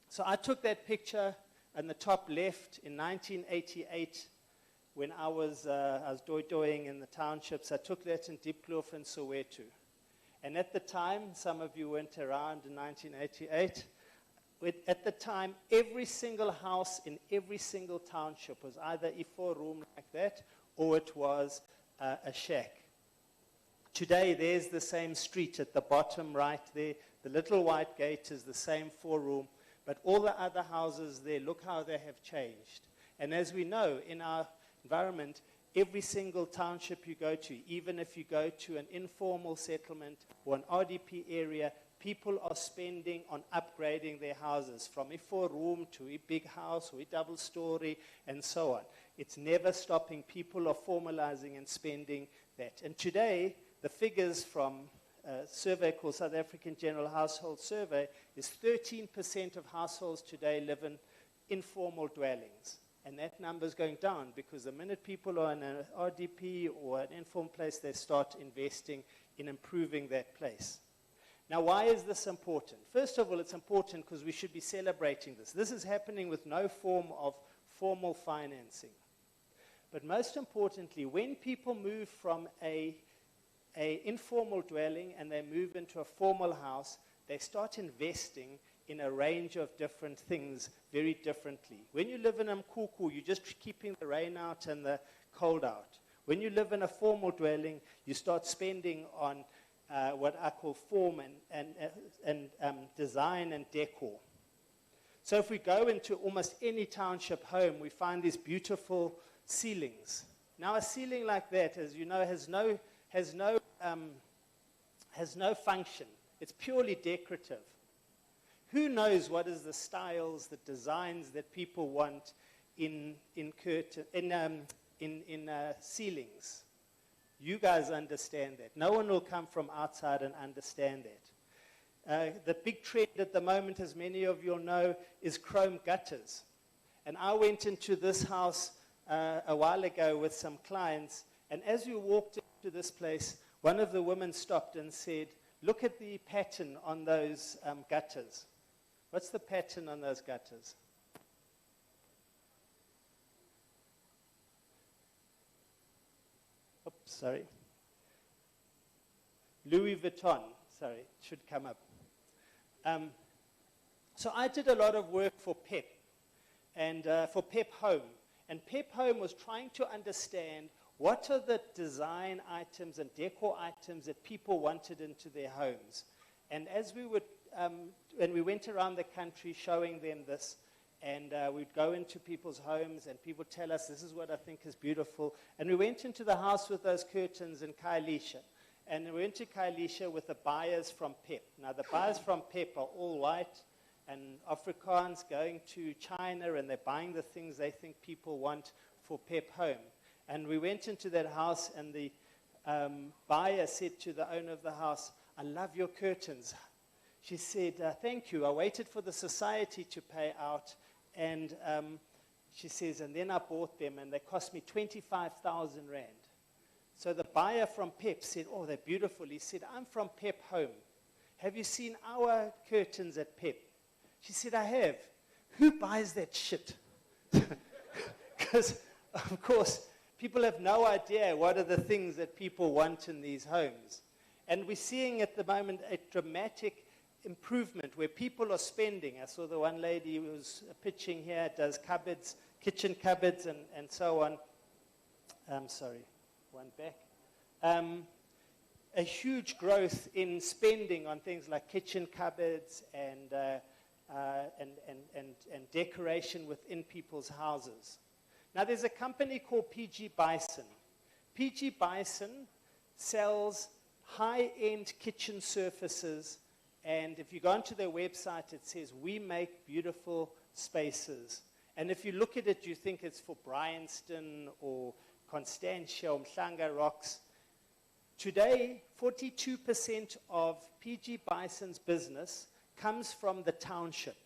So I took that picture on the top left in 1988 when I was doing in the townships. I took that in Diepkloof and Soweto. And at the time, some of you went around in 1988, at the time, every single house in every single township was either a four-room like that, or it was a shack. Today, there's the same street at the bottom right there. The little white gate is the same four-room, but all the other houses there, look how they have changed. And as we know, in our environment, every single township you go to, even if you go to an informal settlement or an RDP area, people are spending on upgrading their houses from a four-room to a big house or a double-story and so on. It's never stopping. People are formalizing and spending that. And today, the figures from a survey called South African General Household Survey is 13% of households today live in informal dwellings. And that number is going down because the minute people are in an RDP or an informal place, they start investing in improving that place. Now, why is this important? First of all, it's important because we should be celebrating this. This is happening with no form of formal financing. But most importantly, when people move from an informal dwelling and they move into a formal house, they start investing in a range of different things very differently. When you live in Mkuku, you're just keeping the rain out and the cold out. When you live in a formal dwelling, you start spending on what I call form and design and decor. So if we go into almost any township home, we find these beautiful ceilings. Now a ceiling like that, as you know, has no function. It's purely decorative. Who knows what is the styles, the designs that people want in ceilings? You guys understand that. No one will come from outside and understand that. The big trend at the moment, as many of you know, is chrome gutters. And I went into this house a while ago with some clients, and as we walked into this place, one of the women stopped and said, "Look at the pattern on those gutters." What's the pattern on those gutters? Oops, sorry. Louis Vuitton, sorry, it should come up. So I did a lot of work for PEP, and for PEP Home. And PEP Home was trying to understand what are the design items and decor items that people wanted into their homes. And as we would, when we went around the country showing them this, and we'd go into people's homes and people tell us, this is what I think is beautiful. And we went into the house with those curtains in Khayelitsha. And we went to Khayelitsha with the buyers from PEP. Now the buyers from PEP are all white and Afrikaans going to China, and they're buying the things they think people want for PEP Home. And we went into that house, and the buyer said to the owner of the house, "I love your curtains." She said, "Thank you. I waited for the society to pay out." And she says, "And then I bought them, and they cost me 25,000 Rand. So the buyer from PEP said, "Oh, they're beautiful." He said, "I'm from PEP Home. have you seen our curtains at PEP? She said, I have. Who buys that shit? Because, of course, people have no idea what are the things that people want in these homes. And we're seeing at the moment a dramatic improvement where people are spending. I saw the one lady who was pitching here, does cupboards, kitchen cupboards and so on. Sorry, one back. A huge growth in spending on things like kitchen cupboards and decoration within people's houses. Now, there's a company called PG Bison. PG Bison sells high-end kitchen surfaces, and if you go onto their website, it says, we make beautiful spaces. And if you look at it, you think it's for Bryanston or Constantia or Mhlanga Rocks. Today, 42% of PG Bison's business comes from the township.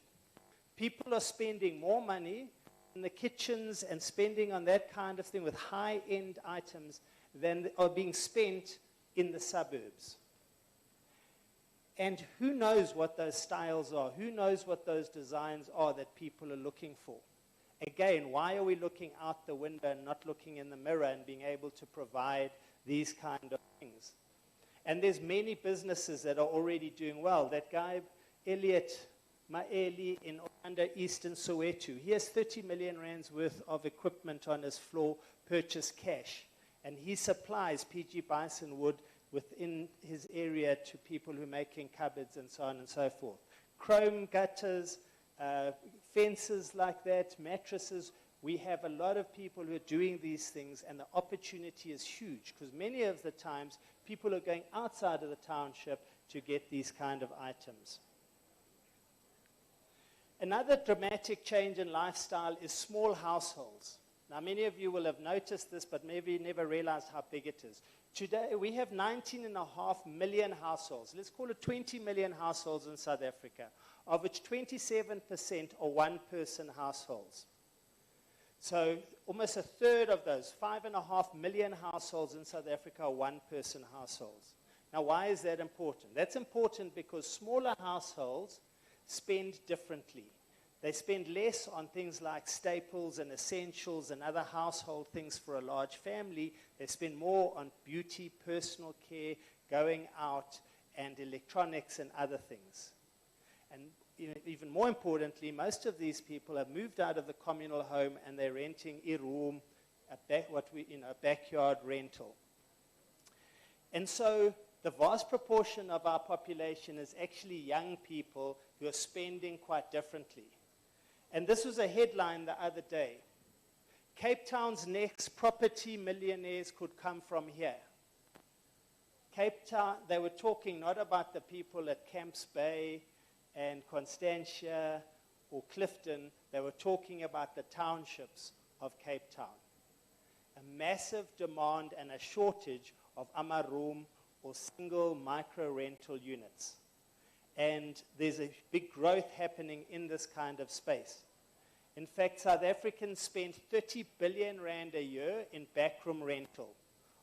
People are spending more money in the kitchens and spending on that kind of thing with high-end items than are being spent in the suburbs. And who knows what those styles are? Who knows what those designs are that people are looking for? Again, why are we looking out the window and not looking in the mirror and being able to provide these kind of things? And there's many businesses that are already doing well. That guy, Elliot Maeli in Orlando, Eastern Soweto, he has 30 million rands worth of equipment on his floor, purchased cash. And he supplies PG Bison wood within his area to people who are making cupboards and so on and so forth. Chrome gutters, fences like that, mattresses. We have a lot of people who are doing these things, and the opportunity is huge because many of the times people are going outside of the township to get these kind of items. Another dramatic change in lifestyle is small households. Now, many of you will have noticed this, but maybe never realized how big it is. Today, we have 19.5 million households. Let's call it 20 million households in South Africa, of which 27% are one-person households. So almost a third of those, 5.5 million households in South Africa are one-person households. Now, why is that important? That's important because smaller households spend differently. They spend less on things like staples and essentials and other household things for a large family. They spend more on beauty, personal care, going out, and electronics and other things. And even more importantly, most of these people have moved out of the communal home and they're renting a room, a backyard rental. And so the vast proportion of our population is actually young people who are spending quite differently. And this was a headline the other day. Cape Town's next property millionaires could come from here. Cape Town, they were talking not about the people at Camps Bay and Constantia or Clifton. They were talking about the townships of Cape Town. A massive demand and a shortage of amaroom or single micro-rental units. And there's a big growth happening in this kind of space. In fact, South Africans spend 30 billion rand a year in backroom rental,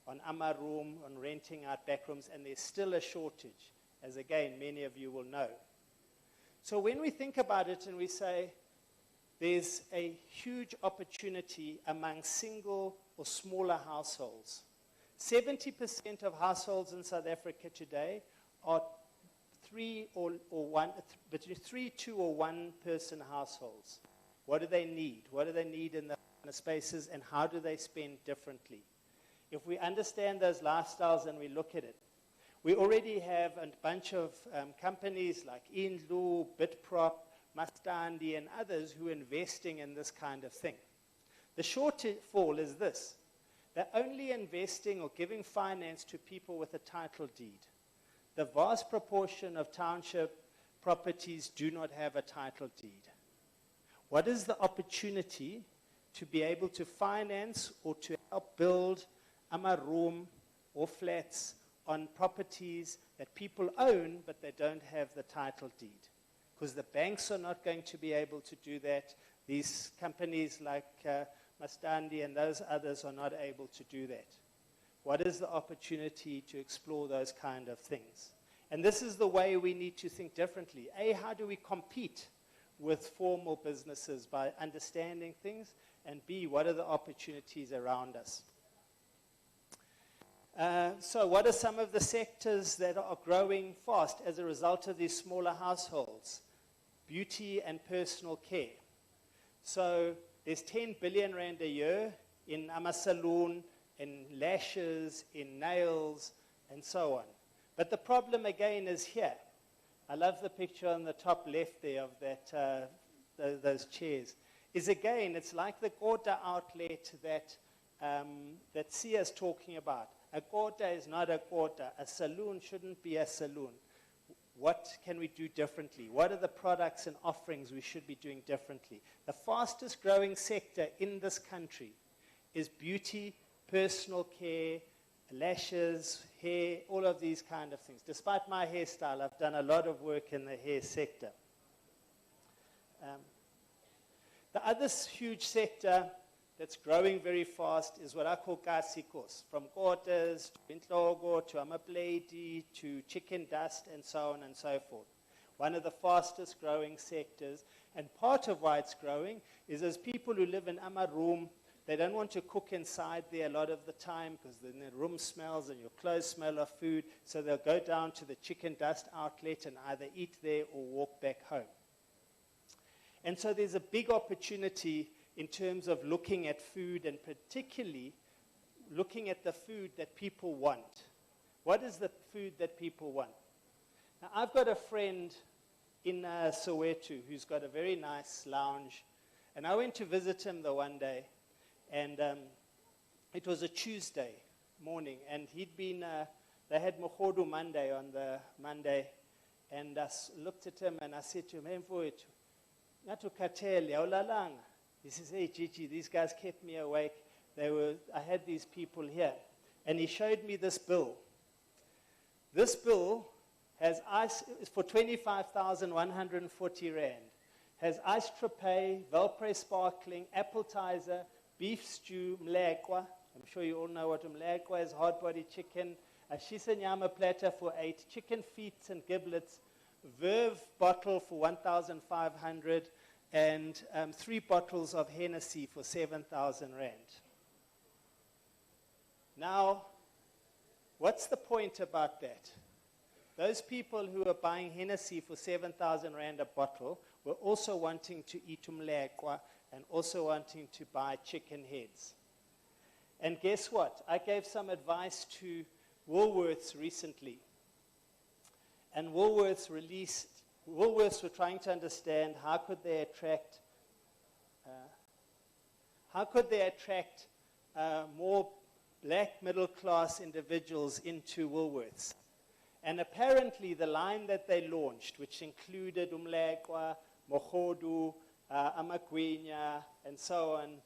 on amaroom, on renting out backrooms, and there's still a shortage, as again, many of you will know. So when we think about it and we say there's a huge opportunity among single or smaller households, 70% of households in South Africa today are between 3, 2, or 1 person households. What do they need? What do they need in the spaces, and how do they spend differently? If we understand those lifestyles and we look at it, we already have a bunch of companies like Indlu, Bitprop, Mastandi, and others who are investing in this kind of thing. The shortfall is this. They're only investing or giving finance to people with a title deed. The vast proportion of township properties do not have a title deed. What is the opportunity to be able to finance or to help build amaroom or flats on properties that people own but they don't have the title deed? Because the banks are not going to be able to do that. These companies like Mastandi and those others are not able to do that. What is the opportunity to explore those kind of things? And this is the way we need to think differently. A, how do we compete with formal businesses by understanding things? And B, what are the opportunities around us? So what are some of the sectors that are growing fast as a result of these smaller households? Beauty and personal care. So there's 10 billion rand a year in saloon, in lashes, in nails, and so on. But the problem again is here. I love the picture on the top left there of that, those chairs. Is again, it's like the Gorda outlet that, that Sia's talking about. A Gorda is not a Gorda. A saloon shouldn't be a saloon. What can we do differently? What are the products and offerings we should be doing differently? The fastest growing sector in this country is beauty, personal care, lashes, hair, all of these kind of things. Despite my hairstyle, I've done a lot of work in the hair sector. The other huge sector that's growing very fast is what I call kasikos, from quarters to intlogo to amabledi to chicken dust and so on and so forth. One of the fastest growing sectors, and part of why it's growing is as people who live in room, they don't want to cook inside there a lot of the time because then the room smells and your clothes smell of food, so they'll go down to the chicken dust outlet and either eat there or walk back home. And so there's a big opportunity in terms of looking at food and particularly looking at the food that people want. What is the food that people want? Now, I've got a friend in Soweto who's got a very nice lounge, and I went to visit him the one day, and it was a Tuesday morning, and he'd been, they had Mohodu Monday on the Monday, and I looked at him and I said to him, "Hey, mfowethu, ngatu kateli awulalanga?" He says, "Hey, Gigi, these guys kept me awake. I had these people here." And he showed me this bill. This bill has ice, for 25,140 Rand. Has ice trepe, Velpre sparkling, appetizer, beef stew, mlekwa. I'm sure you all know what mlekwa is, hard body chicken, a shisa nyama platter for 8, chicken feet and giblets, Verve bottle for 1,500, and 3 bottles of Hennessy for 7,000 Rand. Now, what's the point about that? Those people who are buying Hennessy for 7,000 Rand a bottle were also wanting to eat umlekwa and also wanting to buy chicken heads. And guess what? I gave some advice to Woolworths recently. And Woolworths were trying to understand how could they attract more black middle class individuals into Woolworths. And apparently the line that they launched, which included umlekwa, mohodu, amagwinya, and so on,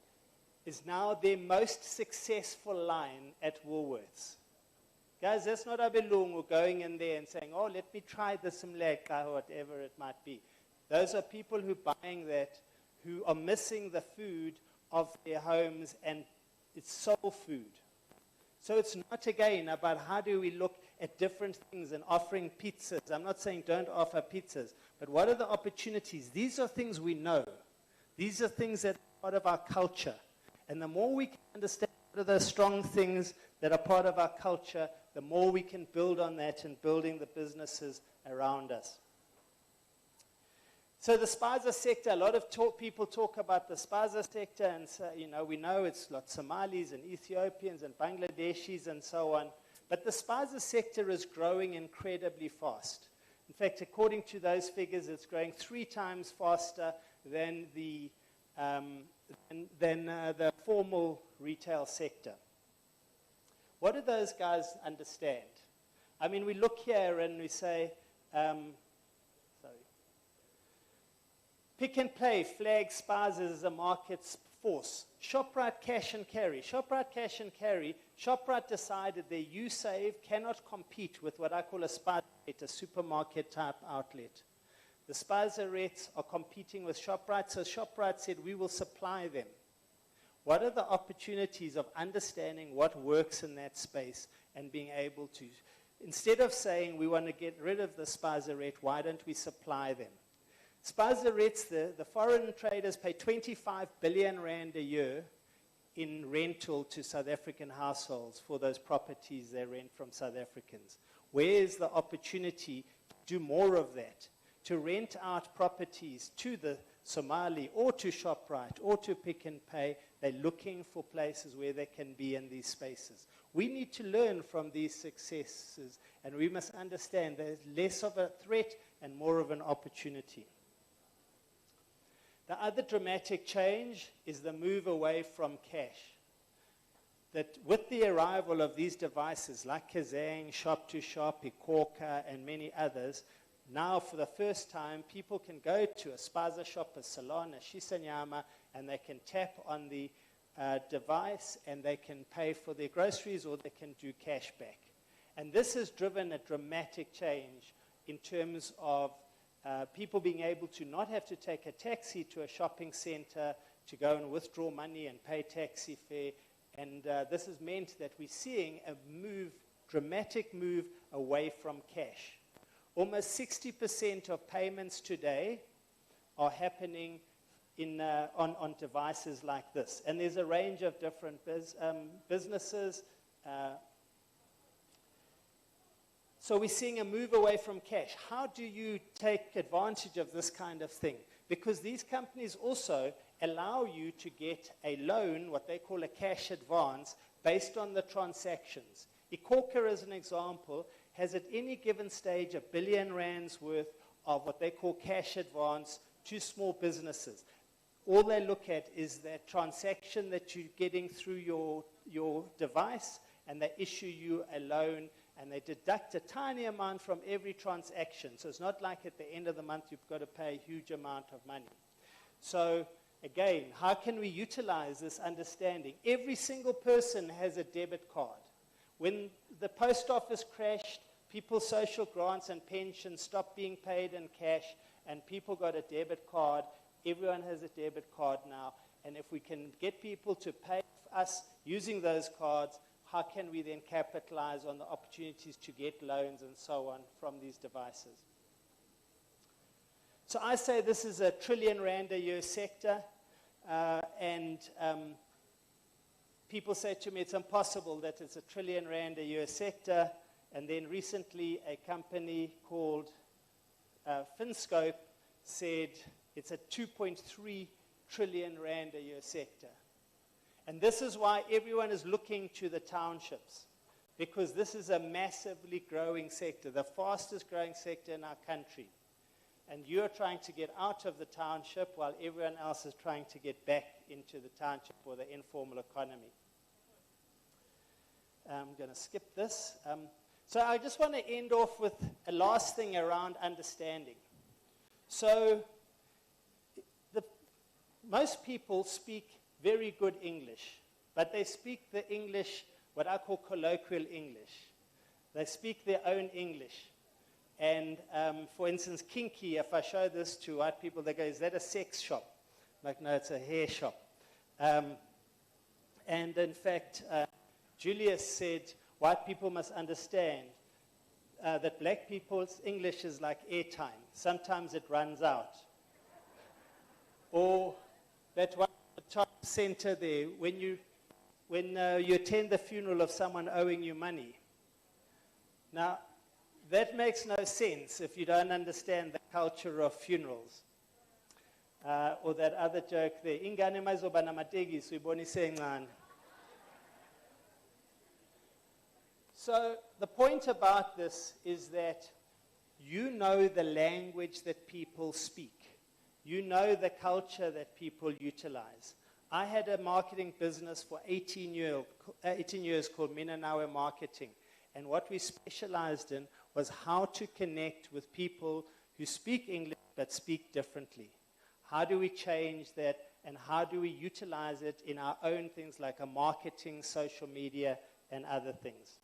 is now their most successful line at Woolworths. Guys, that's not Abelungu going in there and saying, "Oh, let me try this umleka," or whatever it might be. Those are people who are buying that, who are missing the food of their homes, and it's soul food. So it's not, again, about how do we look at different things and offering pizzas. I'm not saying don't offer pizzas, but what are the opportunities? These are things we know. These are things that are part of our culture. And the more we can understand what are the strong things that are part of our culture, the more we can build on that and building the businesses around us. So the spaza sector, a lot of people talk about the spaza sector, and we know it's lots of Somalis and Ethiopians and Bangladeshis and so on. But the spaza sector is growing incredibly fast. In fact, according to those figures, it's growing 3 times faster than the formal retail sector. What do those guys understand? I mean, we look here and we say, Pick and Pay flags spazas as a market force. Shoprite Cash and Carry. Shoprite Cash and Carry, Shoprite decided their U-Save cannot compete with what I call a spaza, a supermarket type outlet. The spazarettes are competing with Shoprite, so Shoprite said, we will supply them. What are the opportunities of understanding what works in that space and being able to Instead of saying we want to get rid of the spazaret, why don't we supply them? Spazarets, the foreign traders pay 25 billion rand a year in rental to South African households for those properties they rent from South Africans. Where is the opportunity to do more of that? To rent out properties to the Somali or to ShopRite or to Pick n Pay. They're looking for places where they can be in these spaces. We need to learn from these successes, and we must understand there's less of a threat and more of an opportunity. The other dramatic change is the move away from cash. That with the arrival of these devices like Kazang, Shop-to-Shop, Ikorka, and many others, now for the first time, people can go to a spaza shop, a salon, a shisanyama, and they can tap on the device and they can pay for their groceries or they can do cash back. And this has driven a dramatic change in terms of people being able to not have to take a taxi to a shopping center to go and withdraw money and pay taxi fare. And this has meant that we're seeing a dramatic move away from cash. Almost 60% of payments today are happening on devices like this. And there's a range of different businesses. So we're seeing a move away from cash. How do you take advantage of this kind of thing? Because these companies also allow you to get a loan, what they call a cash advance, based on the transactions. Ikorka, as an example, has at any given stage R1 billion worth of what they call cash advance to small businesses. All they look at is that transaction that you're getting through your device, and they issue you a loan, and they deduct a tiny amount from every transaction. So it's not like at the end of the month you've got to pay a huge amount of money. So again, how can we utilize this understanding? Every single person has a debit card. When the post office crashed, people's social grants and pensions stopped being paid in cash, and people got a debit card. Everyone has a debit card now. And if we can get people to pay us using those cards, how can we then capitalize on the opportunities to get loans and so on from these devices? So I say this is a R1 trillion a year sector, and people say to me it's impossible that it's a R1 trillion a year sector. And then recently a company called FinScope said it's a 2.3 trillion rand a year sector. And this is why everyone is looking to the townships, because this is a massively growing sector, the fastest growing sector in our country. And you're trying to get out of the township while everyone else is trying to get back into the township or the informal economy. I'm going to skip this. So I just want to end off with a last thing around understanding. So most people speak very good English, but they speak the English, what I call colloquial English. They speak their own English. And for instance, kinky, if I show this to white people, they go, is that a sex shop? I'm like, no, it's a hair shop. And in fact, Julius said, white people must understand that black people's English is like airtime. Sometimes it runs out. Or that one at the top center there, when you attend the funeral of someone owing you money. Now, that makes no sense if you don't understand the culture of funerals. Or that other joke there, ingane mayizoba namatekisi uyibonise encane. So the point about this is that you know the language that people speak. You know the culture that people utilize. I had a marketing business for 18 years called Minanawe Marketing. And what we specialized in was how to connect with people who speak English but speak differently. How do we change that, and how do we utilize it in our own things like a marketing, social media, and other things?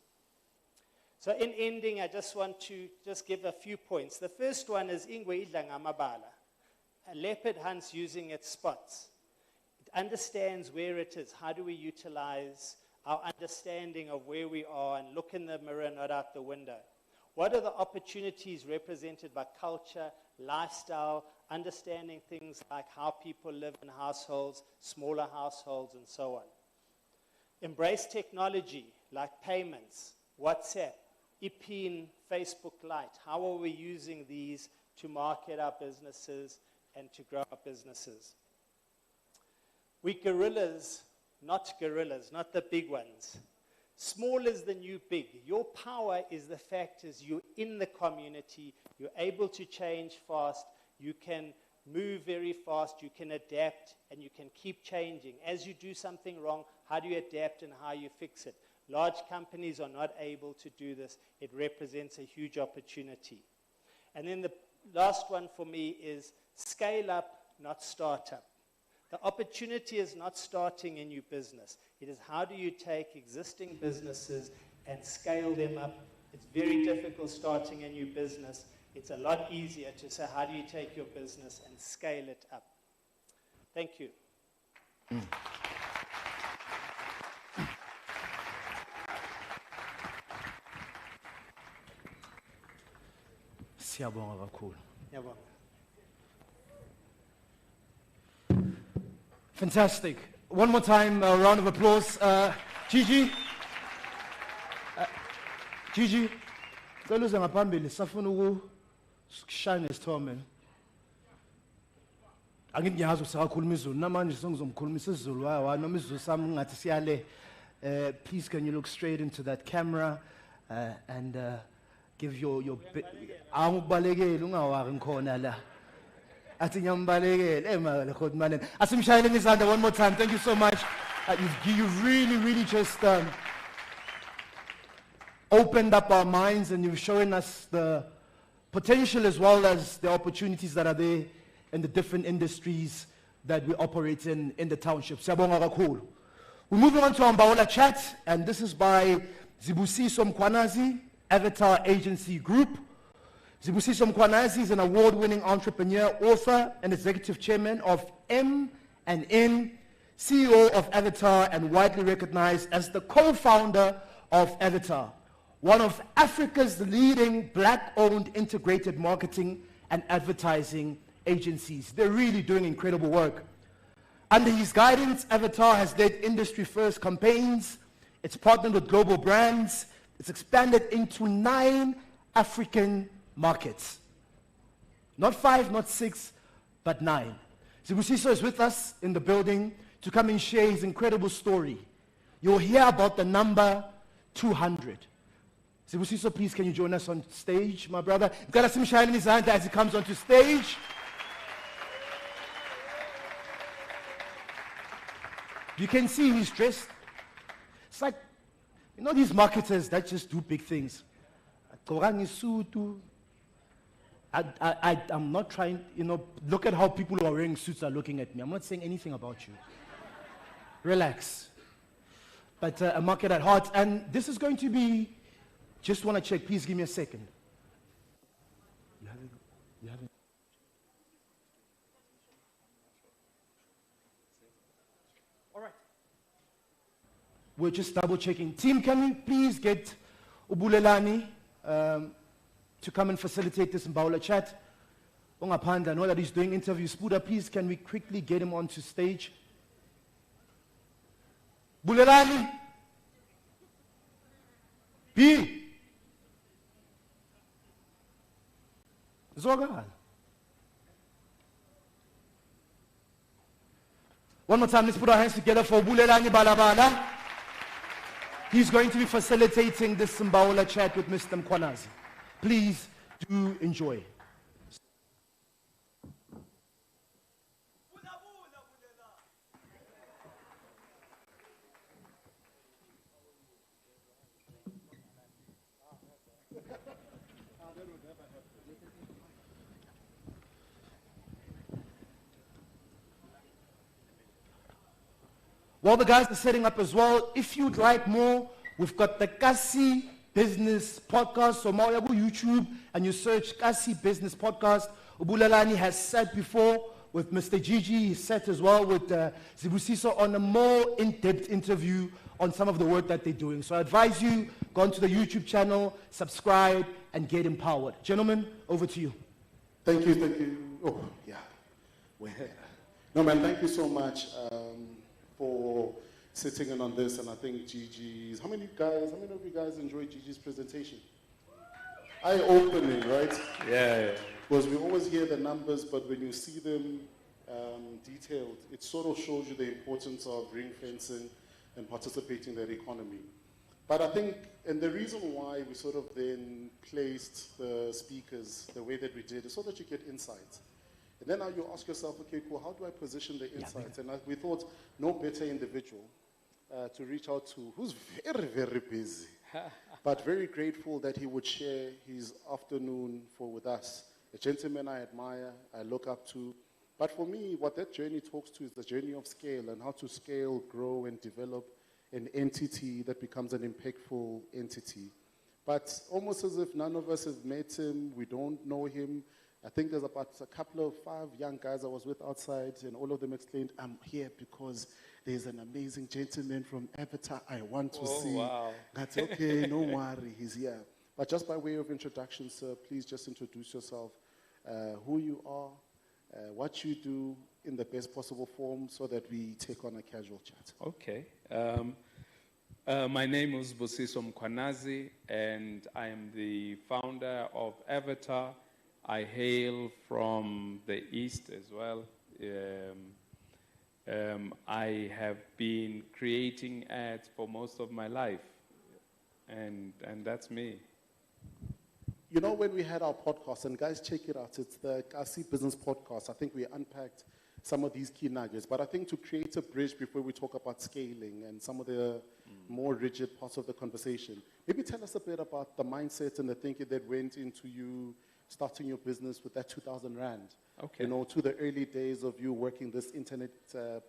So in ending, I just want to give a few points. The first one is ingwe idla ngamabala. A leopard hunts using its spots. It understands where it is. How do we utilize our understanding of where we are and look in the mirror, not out the window. What are the opportunities represented by culture, lifestyle, understanding things like how people live in households, smaller households, and so on. Embrace technology like payments, WhatsApp, IPIN, Facebook Lite. How are we using these to market our businesses and to grow our businesses? We gorillas, not the big ones. Small is the new big. Your power is the fact is you're in the community, you're able to change fast, you can move very fast, you can adapt, and you can keep changing. As you do something wrong, how do you adapt and how you fix it? Large companies are not able to do this. It represents a huge opportunity. And then the last one for me is scale up, not start up. The opportunity is not starting a new business. It is how do you take existing businesses and scale them up. It's very difficult starting a new business. It's a lot easier to say how do you take your business and scale it up. Thank you. Siyabonga kakhulu. Yabonga. Fantastic. One more time, a round of applause. Gigi. Gigi. Cela uze ngaphambili safuna ukushine isithombe. Angithi ngiyazi usakakhuluma izulu namanje sengizomkhulumisa isiZulu hayi noma isiZulu sami ngathi siyale. Please can you look straight into that camera and give your awubalekele ungawari ngikhona la. Athi ngiyambalekele emali khona maleni. Asimshayeleni izandla one more time. Thank you so much. You really just opened up our minds and you've shown us the potential as well as the opportunities that are there in the different industries that we operate in the township. Siyabonga kakhulu. We're moving on to our Mbaola chat, and this is by Zibusiso Mkhwanazi, Avatar Agency Group. Zibusiso Mkhwanazi is an award-winning entrepreneur, author, and executive chairman of M&N, CEO of Avatar, and widely recognized as the co-founder of Avatar, one of Africa's leading black-owned integrated marketing and advertising agencies. They're really doing incredible work. Under his guidance, Avatar has led industry-first campaigns. It's partnered with global brands. It's expanded into 9 African markets. Not 5, not 6, but 9. Zibusiso is with us in the building to come and share his incredible story. You'll hear about the number 200. Zibusiso, please can you join us on stage, my brother? Got some shine in his hand as he comes onto stage. You can see he's dressed. It's like, you know these marketers that just do big things. I'm not trying, look at how people who are wearing suits are looking at me. I'm not saying anything about you. Relax. But a market at heart. And this is going to be, just want to check, please give me a second. You haven't. All right. We're just double checking. Team, can we please get Ubulelani to come and facilitate this Mbaola chat? Ongapanda, I know that he's doing interviews. Buddha, please, can we quickly get him onto stage? Bulelani? B? Zogal. One more time, let's put our hands together for Bulelani Balabala. He's going to be facilitating this Mbaola chat with Mr. Mkhwanazi. Please do enjoy. While the guys are setting up as well, if you'd like more, we've got the Kasi Business Podcast. So now you go YouTube and you search Kasi Business Podcast. Ubulelani has said before, with Mr. Gigi set as well with Zibusiso on a more in-depth interview on some of the work that they're doing. So I advise you, go onto the YouTube channel, subscribe, and get empowered. Gentlemen, over to you. Thank you, thank you. Oh, yeah. No, man, thank you so much for sitting in on this. And I think Gigi's, how many of you guys enjoyed Gigi's presentation? Eye-opening, right? Yeah. Because we always hear the numbers, but when you see them detailed, it sort of shows you the importance of ring fencing and participating in that economy. But I think, and the reason why we sort of then placed the speakers the way that we did is so that you get insights. And then now you ask yourself, okay, cool, how do I position the insights? And we thought no better individual to reach out to, who's very, very busy, but very grateful that he would share his afternoon with us. A gentleman I admire, I look up to. But for me, what that journey talks to is the journey of scale and how to scale, grow, and develop an entity that becomes an impactful entity. But almost as if none of us have met him, we don't know him. I think there's about a couple of 5 young guys I was with outside, and all of them explained, I'm here because there's an amazing gentleman from Avatar I want to see. Wow. That's okay, no worry, he's here. But just by way of introduction, sir, please just introduce yourself, who you are, what you do in the best possible form so that we take on a casual chat. Okay. My name is Busiso Mkwanazi, and I am the founder of Avatar. I hail from the East as well. I have been creating ads for most of my life, and that's me. You know, when we had our podcast, and guys, check it out, it's the Kasi Business Podcast. I think we unpacked some of these key nuggets, but I think to create a bridge before we talk about scaling and some of the more rigid parts of the conversation, maybe tell us a bit about the mindset and the thinking that went into you starting your business with that 2,000 Rand. Okay. You know, to the early days of you working this internet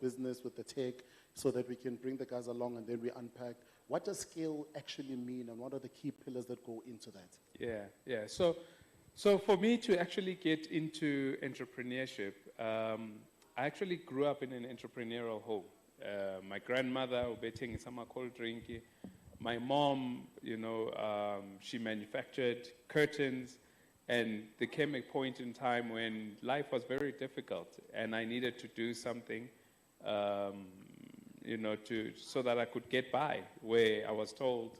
business with the tech so that we can bring the guys along and then we unpack. What does scale actually mean and what are the key pillars that go into that? Yeah. So for me to actually get into entrepreneurship, I actually grew up in an entrepreneurial home. My grandmother, ubeting sama cold drinky. My mom, she manufactured curtains, and there came a point in time when life was very difficult, and I needed to do something, so that I could get by, where I was told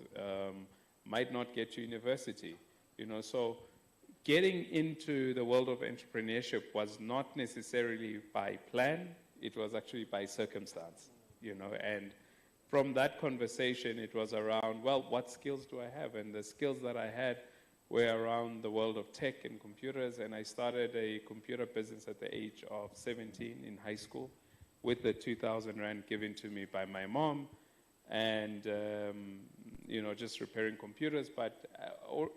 might not get to university. So getting into the world of entrepreneurship was not necessarily by plan, it was actually by circumstance, and from that conversation, it was around, well, what skills do I have? And the skills that I had were around the world of tech and computers, and I started a computer business at the age of 17 in high school with the 2,000 Rand given to me by my mom, and just repairing computers, but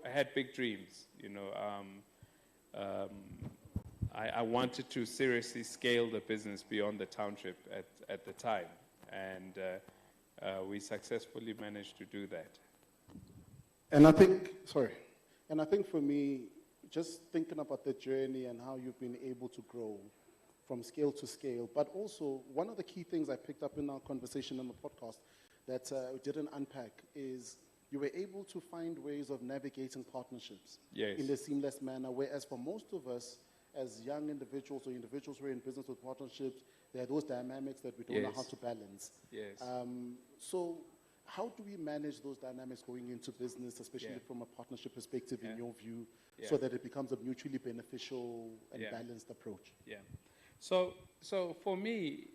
I had big dreams. I wanted to seriously scale the business beyond the township at the time, and we successfully managed to do that. And I think for me, just thinking about the journey and how you've been able to grow from scale to scale, but also one of the key things I picked up in our conversation on the podcast that we didn't unpack is you were able to find ways of navigating partnerships in a seamless manner, whereas for most of us as young individuals or individuals who are in business with partnerships, there are those dynamics that we don't know how to balance. So how do we manage those dynamics going into business, especially from a partnership perspective in your view, so that it becomes a mutually beneficial and balanced approach? So for me,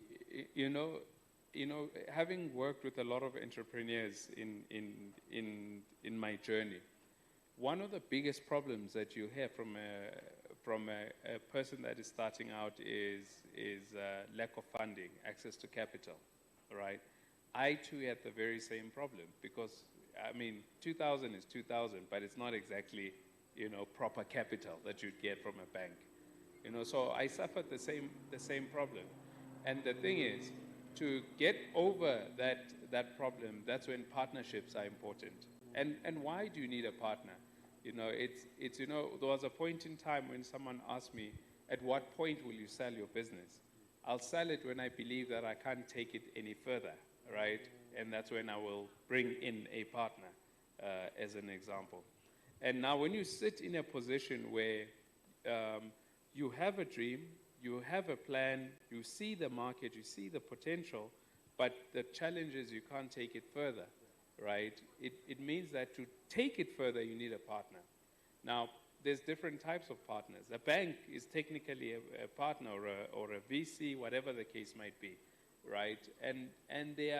having worked with a lot of entrepreneurs in my journey, one of the biggest problems that you hear from a person that is starting out is lack of funding, access to capital, right? I too had the very same problem because, 2,000 is 2,000, but it's not exactly, proper capital that you'd get from a bank. So I suffered the same problem. And the thing is, to get over that problem, that's when partnerships are important. And why do you need a partner? There was a point in time when someone asked me, At what point will you sell your business? I'll sell it when I believe that I can't take it any further, right? And that's when I will bring in a partner, as an example. And now when you sit in a position where you have a dream, you have a plan, you see the market, you see the potential, but the challenge is you can't take it further, right? It means that to take it further, you need a partner. Now, there's different types of partners. A bank is technically a partner or a VC, whatever the case might be, right? And there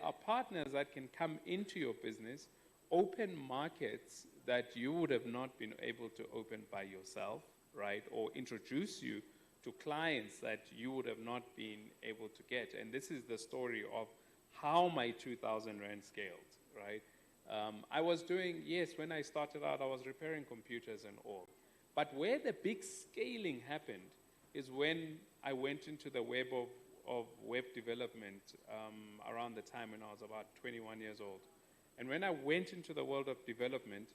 are partners that can come into your business, open markets that you would have not been able to open by yourself, right? Or introduce you to clients that you would have not been able to get. And this is the story of how my 2,000 Rand scaled, right? I was doing, yes, when I started out, I was repairing computers and all. But where the big scaling happened is when I went into the web of web development around the time when I was about 21 years old. And when I went into the world of development,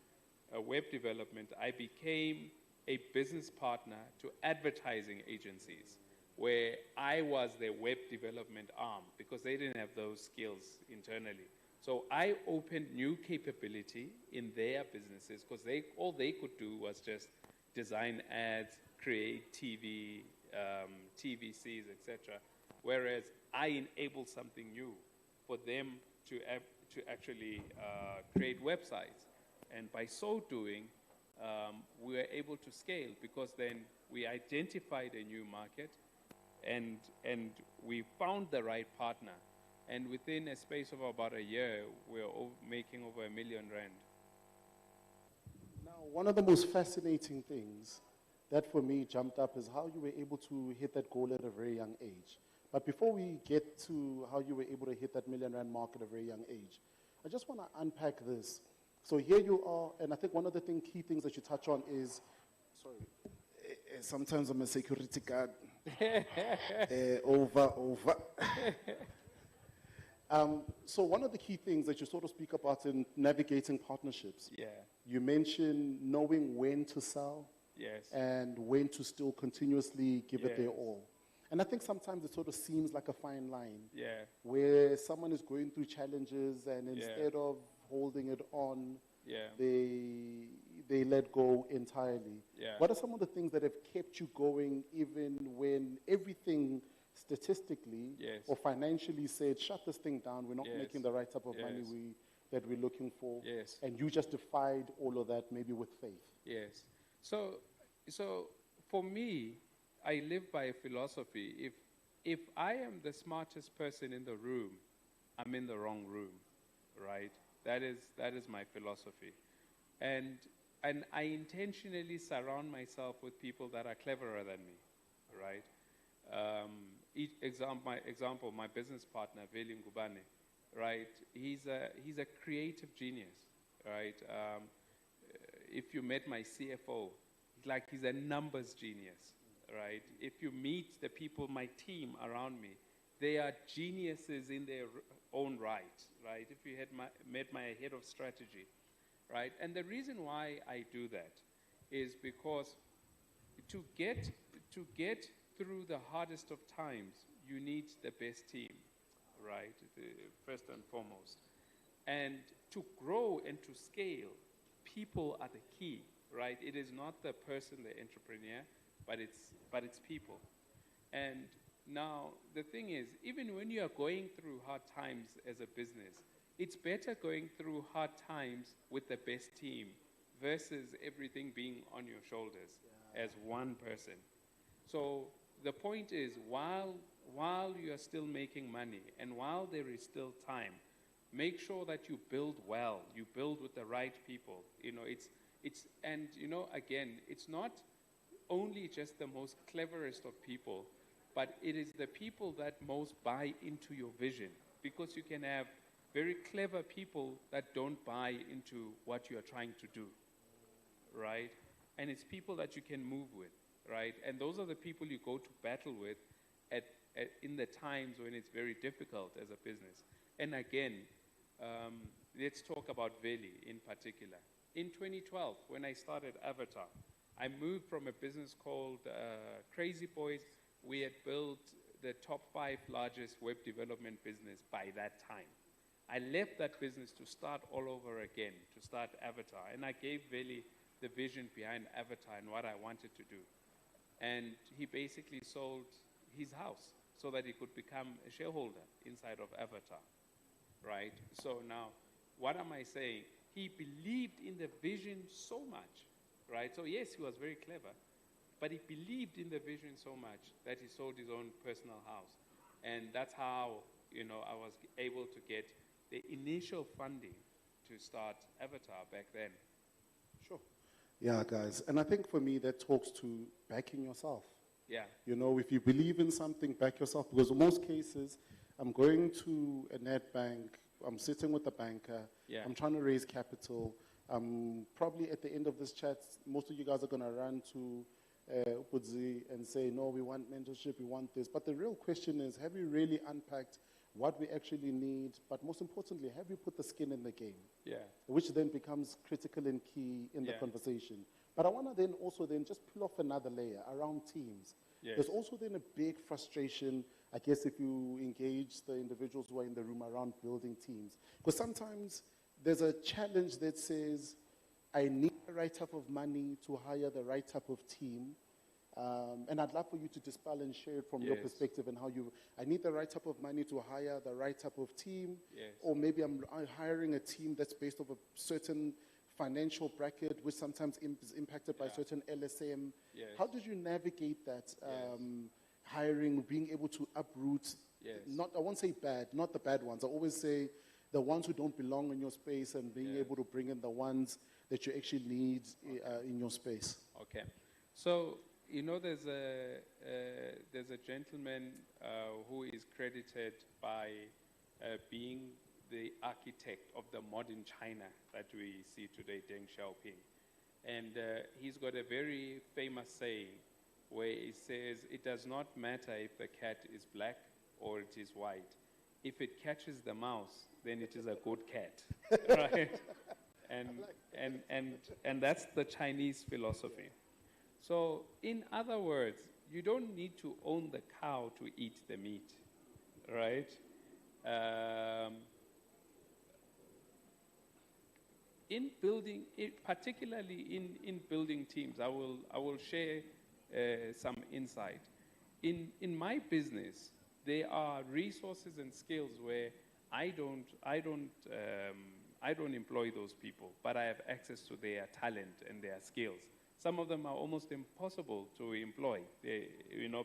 web development, I became a business partner to advertising agencies where I was their web development arm because they didn't have those skills internally. So I opened new capability in their businesses because all they could do was just design ads, create TV, TVCs, etc. Whereas I enabled something new for them to actually create websites. And by so doing, we were able to scale because then we identified a new market and we found the right partner. And within a space of about a year, we're making over R1 million. Now, one of the most fascinating things that for me jumped up is how you were able to hit that goal at a very young age. But before we get to how you were able to hit that R1 million mark at a very young age, I just want to unpack this. So here you are, and I think one of the key things that you touch on is, sorry, sometimes I'm a security guard. Over. So one of the key things that you sort of speak about in navigating partnerships, you mentioned knowing when to sell and when to still continuously give it their all. And I think sometimes it sort of seems like a fine line where someone is going through challenges and instead of holding it on, they let go entirely. What are some of the things that have kept you going even when everything statistically or financially said, shut this thing down, we're not making the right type of money that we're looking for, and you justified all of that maybe with faith? Yes. So for me, I live by a philosophy. If I am the smartest person in the room, I'm in the wrong room, right? That is my philosophy. And I intentionally surround myself with people that are cleverer than me, right? My business partner, Veli Ngubane, right? He's a creative genius, right? If you met my CFO, he's a numbers genius, right? If you meet the people, my team around me, they are geniuses in their own right? If you had met my head of strategy, right? And the reason why I do that is because to get through the hardest of times, you need the best team, right? First and foremost. And to grow and to scale, people are the key, right? It is not the person, the entrepreneur, but it's people. And now, the thing is, even when you are going through hard times as a business, it's better going through hard times with the best team versus everything being on your shoulders as one person. So the point is, while you are still making money and while there is still time, make sure that you build well, you build with the right people. Again, it's not only just the most cleverest of people, but it is the people that most buy into your vision, because you can have very clever people that don't buy into what you are trying to do, right? And it's people that you can move with, right? And those are the people you go to battle with in the times when it's very difficult as a business. And again, let's talk about Veli in particular. In 2012, when I started Avatar, I moved from a business called Crazy Boys. We had built the top 5 largest web development business by that time. I left that business to start all over again, to start Avatar. And I gave Veli the vision behind Avatar and what I wanted to do. And he basically sold his house so that he could become a shareholder inside of Avatar, right? So now, what am I saying? He believed in the vision so much, right? So yes, he was very clever, but he believed in the vision so much that he sold his own personal house. And that's how, I was able to get the initial funding to start Avatar back then. Sure. Yeah, guys. And I think for me, that talks to backing yourself. Yeah. If you believe in something, back yourself. Because in most cases, I'm going to a net bank, I'm sitting with a banker, Yeah. I'm trying to raise capital. Probably at the end of this chat, most of you guys are going to run to Upudzi and say, no, we want mentorship, we want this. But the real question is, have you really unpacked what we actually need? But most importantly, have you put the skin in the game? Yeah. Which then becomes critical and key in the Yeah. conversation. But I want to then also then just pull off another layer around teams. Yes. There's also then a big frustration, I guess, if you engage the individuals who are in the room around building teams. Because sometimes there's a challenge that says, I need the right type of money to hire the right type of team. And I'd love for you to dispel and share it from your Yes. perspective and how I need the right type of money to hire the right type of team. Yes. Or maybe I'm hiring a team that's based off a certain financial bracket, which sometimes is impacted by certain LSM. Yes. How did you navigate that hiring, being able to uproot, Yes. I won't say bad, not the bad ones. I always say the ones who don't belong in your space and being able to bring in the ones that you actually need in your space. Okay. So, there's a gentleman who is credited by being the architect of the modern China that we see today, Deng Xiaoping. And he's got a very famous saying where he says, it does not matter if the cat is black or it is white. If it catches the mouse, then it is a good cat, right? And that's the Chinese philosophy. So, in other words, you don't need to own the cow to eat the meat, right? In building, particularly in building teams, I will share some insight. In my business, there are resources and skills where I don't employ those people, but I have access to their talent and their skills. Some of them are almost impossible to employ,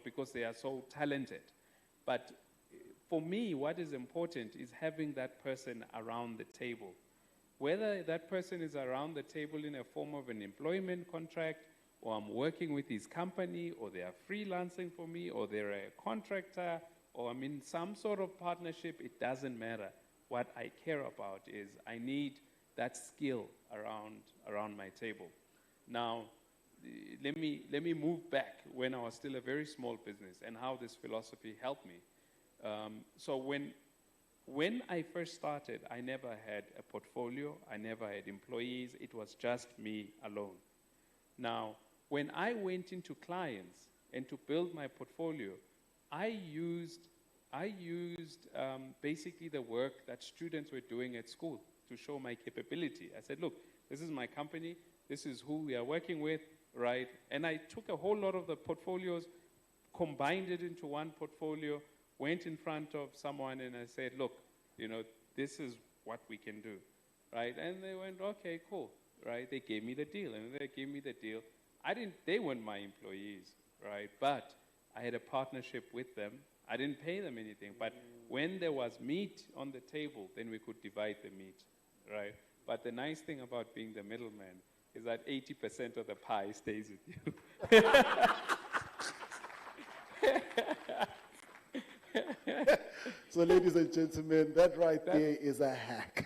because they are so talented. But for me, what is important is having that person around the table. Whether that person is around the table in a form of an employment contract, or I'm working with his company, or they are freelancing for me, or they're a contractor, or I'm in some sort of partnership, it doesn't matter. What I care about is I need that skill around my table. Now, let me move back when I was still a very small business and how this philosophy helped me. So when I first started, I never had a portfolio, I never had employees, it was just me alone. Now, when I went into clients and to build my portfolio, I used basically the work that students were doing at school to show my capability. I said, look, this is my company, this is who we are working with, right? And I took a whole lot of the portfolios, combined it into one portfolio, went in front of someone and I said, look, this is what we can do, right? And they went, okay, cool, right? They gave me the deal, and they gave me the deal. They weren't my employees, right? But I had a partnership with them. I didn't pay them anything, but when there was meat on the table, then we could divide the meat, right? But the nice thing about being the middleman is that 80% of the pie stays with you. So, ladies and gentlemen, that right there is a hack.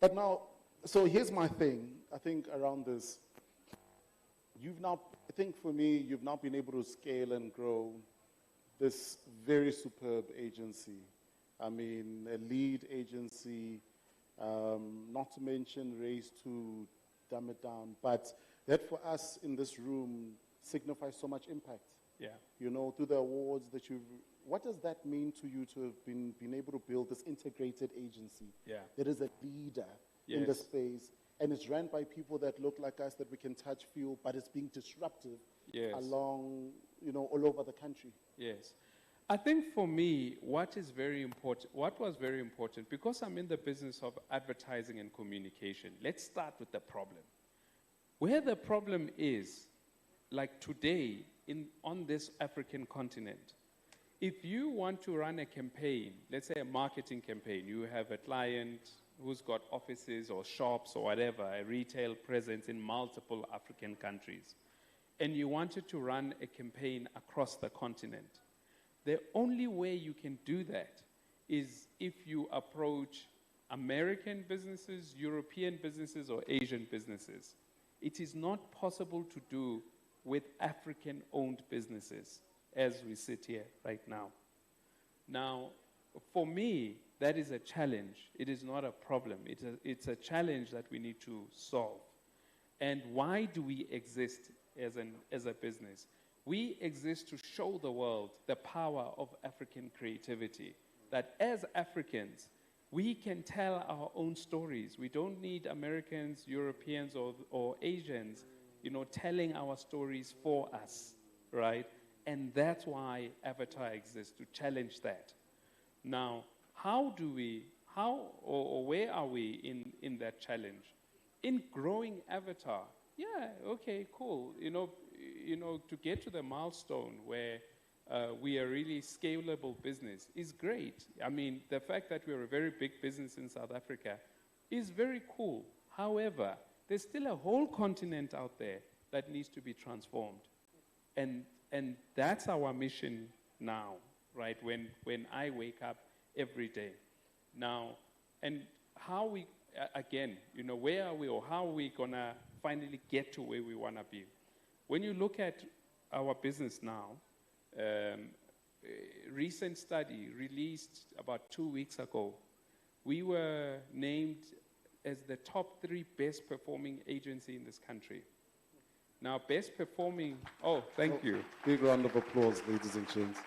But now, so here's my thing, I think, around this. I think for me, you've now been able to scale and grow this very superb agency. I mean, a lead agency, not to mention raised to dumb it down. But that for us in this room signifies so much impact. Yeah. You know, through the awards that you've, what does that mean to you to have been able to build this integrated agency? Yeah. That is a leader in the Yes. space, and it's run by people that look like us, that we can touch, feel, but it's being disruptive Yes. along, you know, all over the country. Yes. I think for me, what was very important, because I'm in the business of advertising and communication, let's start with the problem. Where the problem is, like today, on this African continent, if you want to run a campaign, let's say a marketing campaign, you have a client who's got offices or shops or whatever, a retail presence in multiple African countries, and you wanted to run a campaign across the continent, the only way you can do that is if you approach American businesses, European businesses, or Asian businesses. It is not possible to do with African-owned businesses as we sit here right now. Now, for me, that is a challenge. It is not a problem. It's a challenge that we need to solve. And why do we exist as a business? We exist to show the world the power of African creativity, that as Africans, we can tell our own stories. We don't need Americans, Europeans, or Asians, you know, telling our stories for us, right? And that's why Avatar exists, to challenge that. Now, where are we in that challenge? In growing Avatar, yeah, okay, cool. You know, to get to the milestone where we are really scalable business is great. I mean, the fact that we're a very big business in South Africa is very cool. However, there's still a whole continent out there that needs to be transformed. And that's our mission now, right? When I wake up every day. Now, and how we, again, you know, where are we, or how are we gonna finally get to where we wanna be? When you look at our business now, a recent study released about 2 weeks ago, we were named as the top 3 best performing agency in this country. Now, best performing, oh, thank you. Big round of applause, ladies and gents.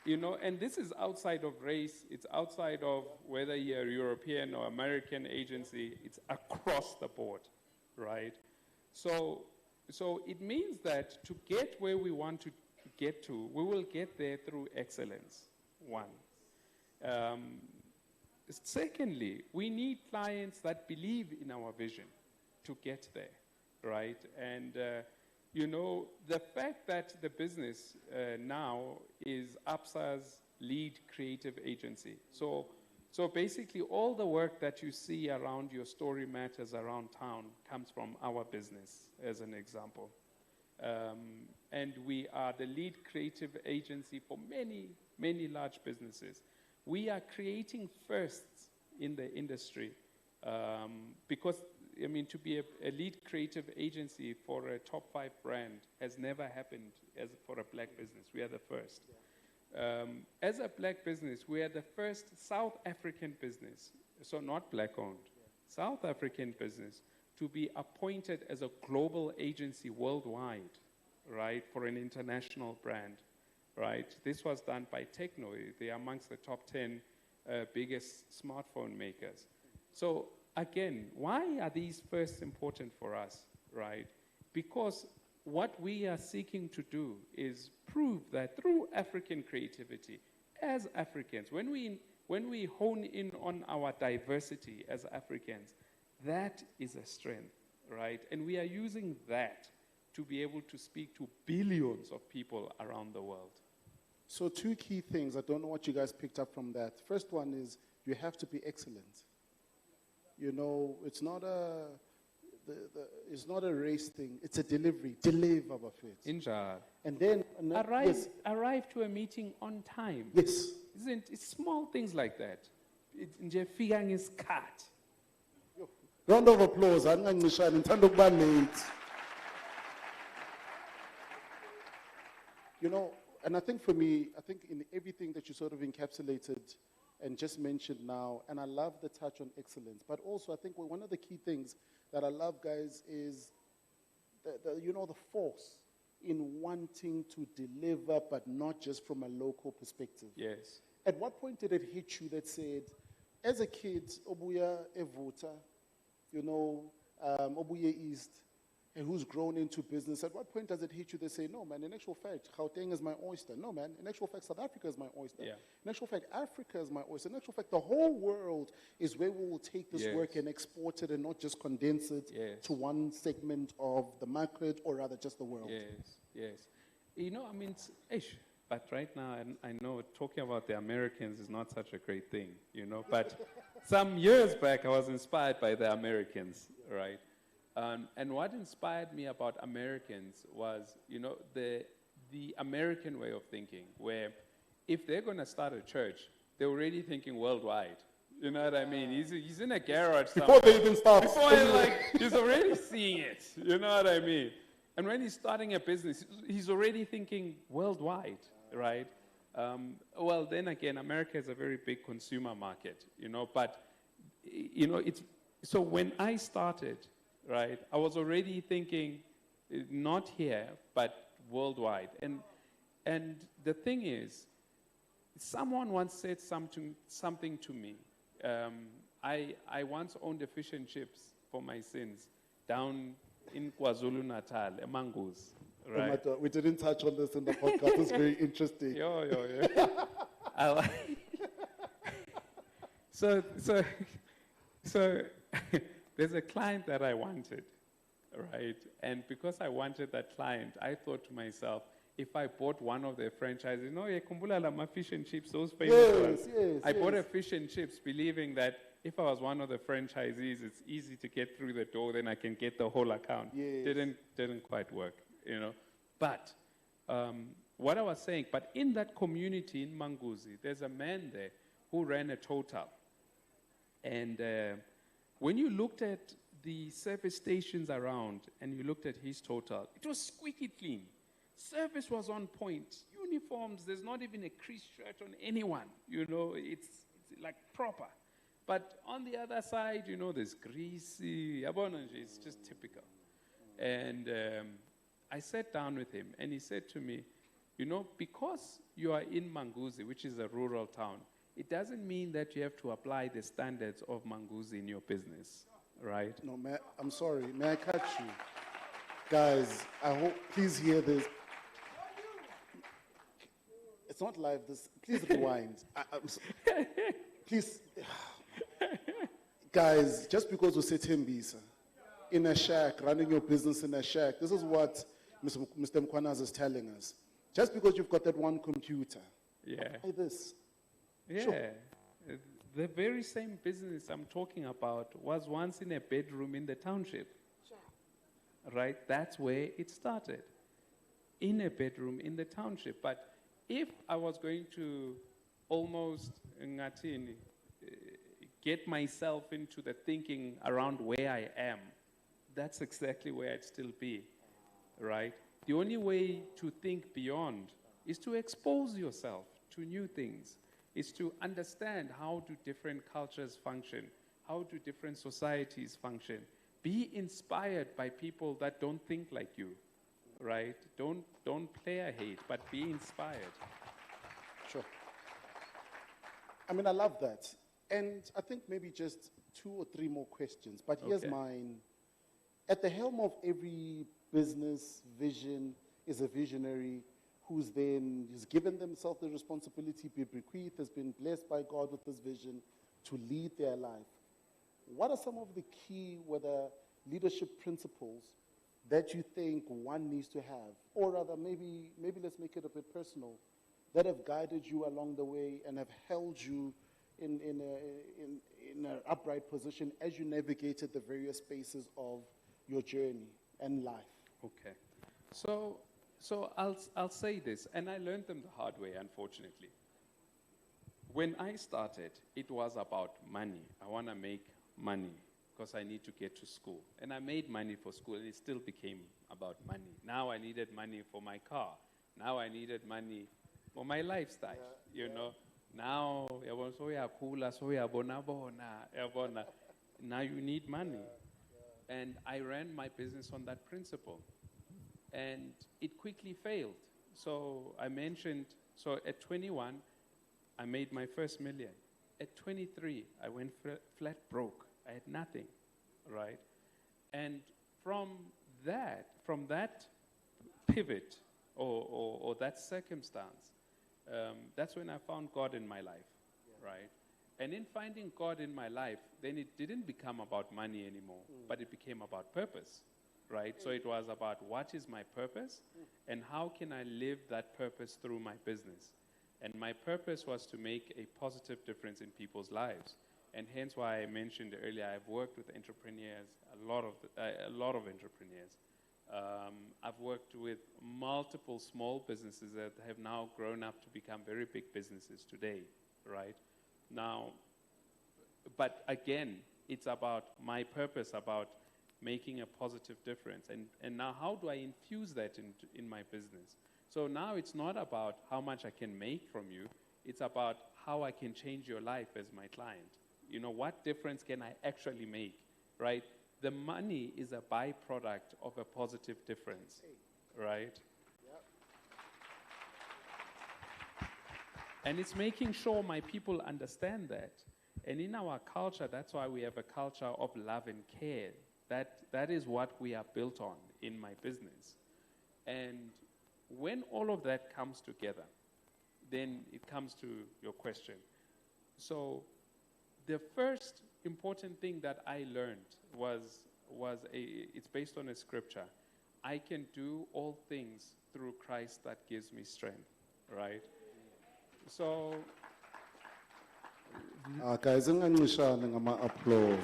You know, and this is outside of race, it's outside of whether you're a European or American agency, it's across the board, right? So it means that to get where we want to get to, we will get there through excellence, one. Secondly, we need clients that believe in our vision to get there, right? And, you know, the fact that the business now is ABSA's lead creative agency. So basically all the work that you see around your story matters around town comes from our business, as an example. And we are the lead creative agency for many, many large businesses. We are creating firsts in the industry because, I mean, to be a lead creative agency for a top 5 brand has never happened for a black business. We are the first. As a black business, we are the first South African business, so not black-owned, South African business to be appointed as a global agency worldwide, right, for an international brand, right? This was done by Techno. They are amongst the top 10 biggest smartphone makers. So again, why are these first important for us, right? Because what we are seeking to do is prove that through African creativity, as Africans, when we hone in on our diversity as Africans, that is a strength, right? And we are using that to be able to speak to billions of people around the world. So 2 key things, I don't know what you guys picked up from that. First one is you have to be excellent. You know, it's not a race thing, it's a delivery. Deliver, Bafet. Inja. And then arrive to a meeting on time. Yes. It's small things like that. Nje fika ngesikhathi. Round of applause. Angancishani ngithanda ukuba late. You know, and I think for me, I think in everything that you sort of encapsulated and just mentioned now, and I love the touch on excellence, but also I think one of the key things that I love, guys, is the force in wanting to deliver, but not just from a local perspective. Yes. At what point did it hit you that said, as a kid, Obuya Evuta, Obuya East, and who's grown into business, at what point does it hit you that say, no, man, in actual fact, Gauteng is my oyster. No, man, in actual fact, South Africa is my oyster. Yeah. In actual fact, Africa is my oyster. In actual fact, the whole world is where we will take this Yes. work and export it and not just condense it Yes. to one segment of the market or rather just the world. Yes, yes. But right now, I know talking about the Americans is not such a great thing, but some years back, I was inspired by the Americans, right? And what inspired me about Americans was, the American way of thinking, where if they're going to start a church, they're already thinking worldwide. You know what I mean? He's in a garage Before somewhere. they even start. Before he's already seeing it. You know what I mean? And when he's starting a business, he's already thinking worldwide, right? Well, then again, America is a very big consumer market, but, so when I started, right, I was already thinking not here, but worldwide. And the thing is, someone once said something to me. I once owned a fish and chips for my sins down in KwaZulu-Natal, Mangoes, right? We didn't touch on this in the podcast. It's very interesting. So there's a client that I wanted, right? And because I wanted that client, I thought to myself, if I bought one of their franchises, Kumbula Lama fish and chips, those famous ones. Yes, I bought a fish and chips believing that if I was one of the franchisees, it's easy to get through the door, then I can get the whole account. Yes. Didn't quite work, But what I was saying, but in that community in Manguzi, there's a man there who ran a Total. And when you looked at the service stations around and you looked at his Total, it was squeaky clean. Service was on point. Uniforms, there's not even a creased shirt on anyone. It's like proper. But on the other side, there's greasy. It's just typical. And I sat down with him, and he said to me, because you are in Manguzi, which is a rural town, it doesn't mean that you have to apply the standards of Manguzi in your business, right? No, I'm sorry. May I catch you? Guys, I hope, please hear this. It's not live. Please rewind. Please. Guys, just because we say Tembisa, in a shack, running your business in a shack, this is what Mr. Mkwanas is telling us. Just because you've got that one computer, apply this. Yeah. Sure. The very same business I'm talking about was once in a bedroom in the township. Right? That's where it started. In a bedroom in the township. But if I was going to almost get myself into the thinking around where I am, that's exactly where I'd still be. Right? The only way to think beyond is to expose yourself to new things. Is to understand how do different cultures function, how do different societies function. Be inspired by people that don't think like you, right? Don't player hate, but be inspired. Sure. I love that. And I think maybe just 2 or 3 more questions, but here's mine. At the helm of every business vision is a visionary who's given themselves the responsibility, be bequeathed, has been blessed by God with this vision to lead their life. What are some of the key, whether leadership principles, that you think one needs to have? Or rather, maybe let's make it a bit personal, that have guided you along the way and have held you in an upright position as you navigated the various spaces of your journey and life? Okay. So I'll say this, and I learned them the hard way, unfortunately. When I started, it was about money. I want to make money because I need to get to school. And I made money for school, and it still became about money. Now I needed money for my car. Now I needed money for my lifestyle, Now, yabona, so uyakhula, so uyabona-bona, yabona. Now you need money. And I ran my business on that principle. And it quickly failed. So I mentioned, so at 21, I made my first million. At 23, I went flat broke. I had nothing, right? And from that pivot or that circumstance, that's when I found God in my life, right? And in finding God in my life, then it didn't become about money anymore, but it became about purpose, right? So it was about what is my purpose and how can I live that purpose through my business. And my purpose was to make a positive difference in people's lives. And hence why I mentioned earlier, I've worked with entrepreneurs, a lot of entrepreneurs. I've worked with multiple small businesses that have now grown up to become very big businesses today, right? Now, but again, it's about my purpose, about making a positive difference. And now how do I infuse that in my business? So now it's not about how much I can make from you. It's about how I can change your life as my client. You know, what difference can I actually make, right? The money is a byproduct of a positive difference, right? And it's making sure my people understand that. And in our culture, that's why we have a culture of love and care. That is what we are built on in my business. And when all of that comes together, then it comes to your question. So the first important thing that I learned it's based on a scripture. I can do all things through Christ that gives me strength, right? So Guys, applause.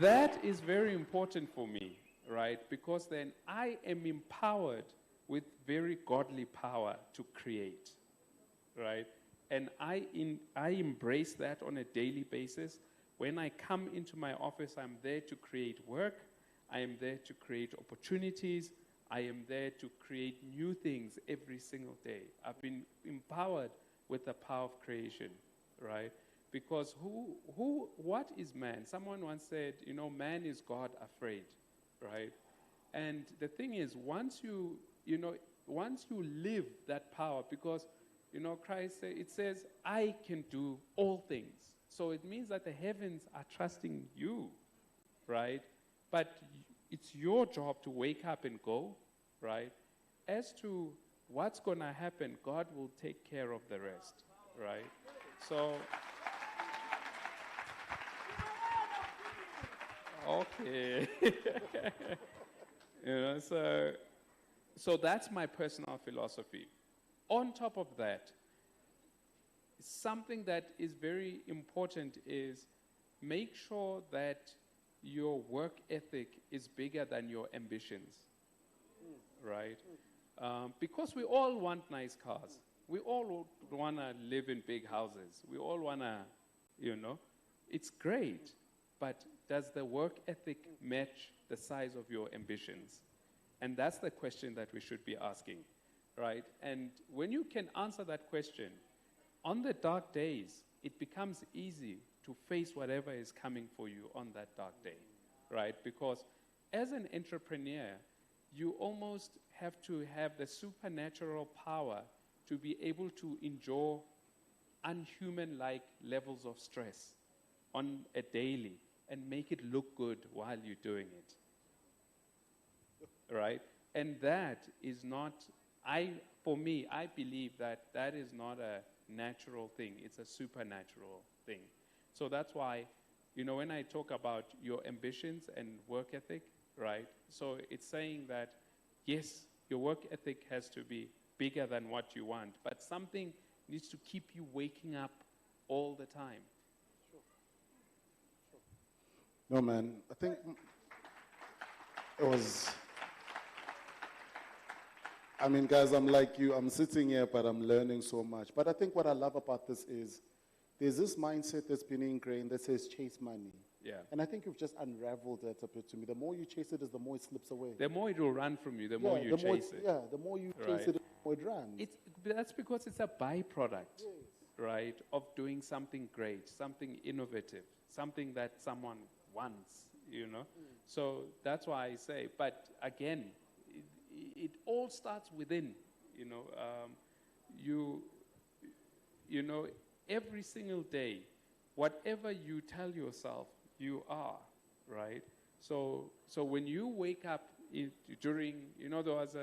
that is very important for me, right? Because then I am empowered with very godly power to create, right? And I embrace that on a daily basis. When I come into my office, I'm there to create work. I am there to create opportunities. I am there to create new things every single day. I've been empowered with the power of creation, right? Because what is man? Someone once said, you know, man is God afraid, right? And the thing is, once you live that power, because, you know, Christ, it says, I can do all things. So it means that the heavens are trusting you, right? But it's your job to wake up and go, right? As to what's going to happen, God will take care of the rest, right? So, okay. You know, so that's my personal philosophy. On top of that, something that is very important is make sure that your work ethic is bigger than your ambitions, right? Because we all want nice cars. We all want to live in big houses. We all want to, you know, it's great. But does the work ethic match the size of your ambitions? And that's the question that we should be asking, right? And when you can answer that question, on the dark days, it becomes easy to face whatever is coming for you on that dark day, right? Because as an entrepreneur, you almost have to have the supernatural power to be able to endure unhuman-like levels of stress on a daily and make it look good while you're doing it, right? And that is not, for me, I believe that is not a natural thing. It's a supernatural thing. So that's why, you know, when I talk about your ambitions and work ethic, right? So it's saying that, yes, your work ethic has to be bigger than what you want, but something needs to keep you waking up all the time. No, man, I think it was, I mean, guys, I'm like you. I'm sitting here, but I'm learning so much. But I think what I love about this is there's this mindset that's been ingrained that says chase money. Yeah. And I think you've just unraveled that a bit to me. The more you chase it, the more it slips away. The more it will run from you, the more you chase it. Yeah, the more you chase Right. it. That's because it's a byproduct, right, of doing something great, something innovative, something that someone wants, you know. So that's why I say, but again, it all starts within, you know. You know, every single day, whatever you tell yourself, you are, right? So when you wake up during, you know, there was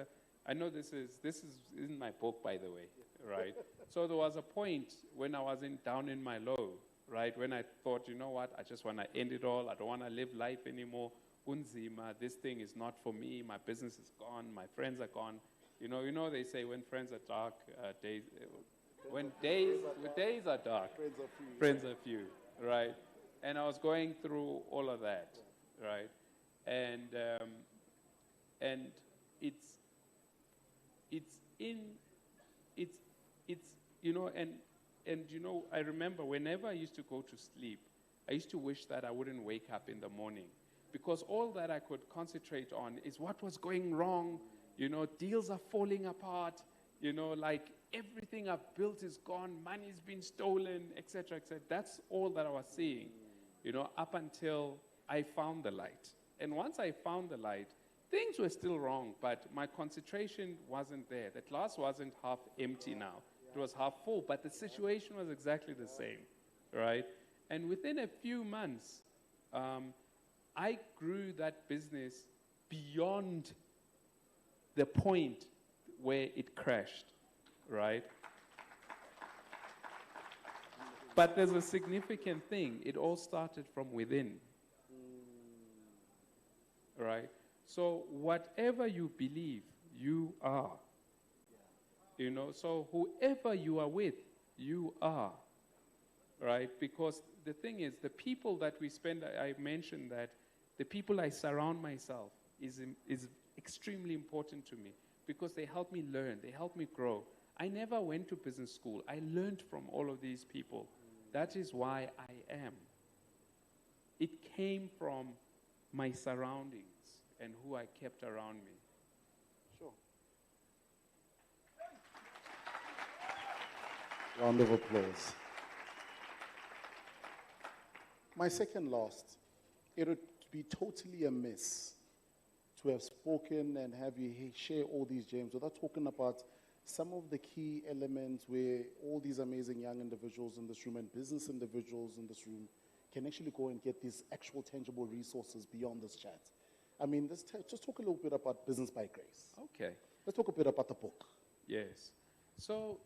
I know this is in my book, by the way, right? So there was a point when I was down in my low, right? When I thought, you know what, I just want to end it all. I don't want to live life anymore. Unzima, this thing is not for me. My business is gone. My friends are gone. You know, they say when friends are dark, days are dark, friends are few, right? And I was going through all of that, right? And it's you know, and you know, I remember whenever I used to go to sleep, I used to wish that I wouldn't wake up in the morning, because all that I could concentrate on is what was going wrong. You know, deals are falling apart. You know, like everything I've built is gone, money's been stolen, etc., etc. That's all that I was seeing, you know, up until I found the light. And once I found the light, things were still wrong, but my concentration wasn't there. The glass wasn't half empty now. It was half full, but the situation was exactly the same, right? And within a few months, I grew that business beyond the point where it crashed, right? But there's a significant thing. It all started from within, right? So whatever you believe, you are. You know, so whoever you are with, you are, right? Because the thing is, the people that we spend, I mentioned that the people I surround myself is extremely important to me, because they help me learn, they help me grow. I never went to business school. I learned from all of these people. That is why I am. It came from my surroundings and who I kept around me. Sure. Round of applause. My second last, it would be totally amiss to have spoken and have you share all these gems without talking about some of the key elements where all these amazing young individuals in this room and business individuals in this room can actually go and get these actual tangible resources beyond this chat. I mean, let's just talk a little bit about Business by Grace. Okay. Let's talk a bit about the book. Yes. So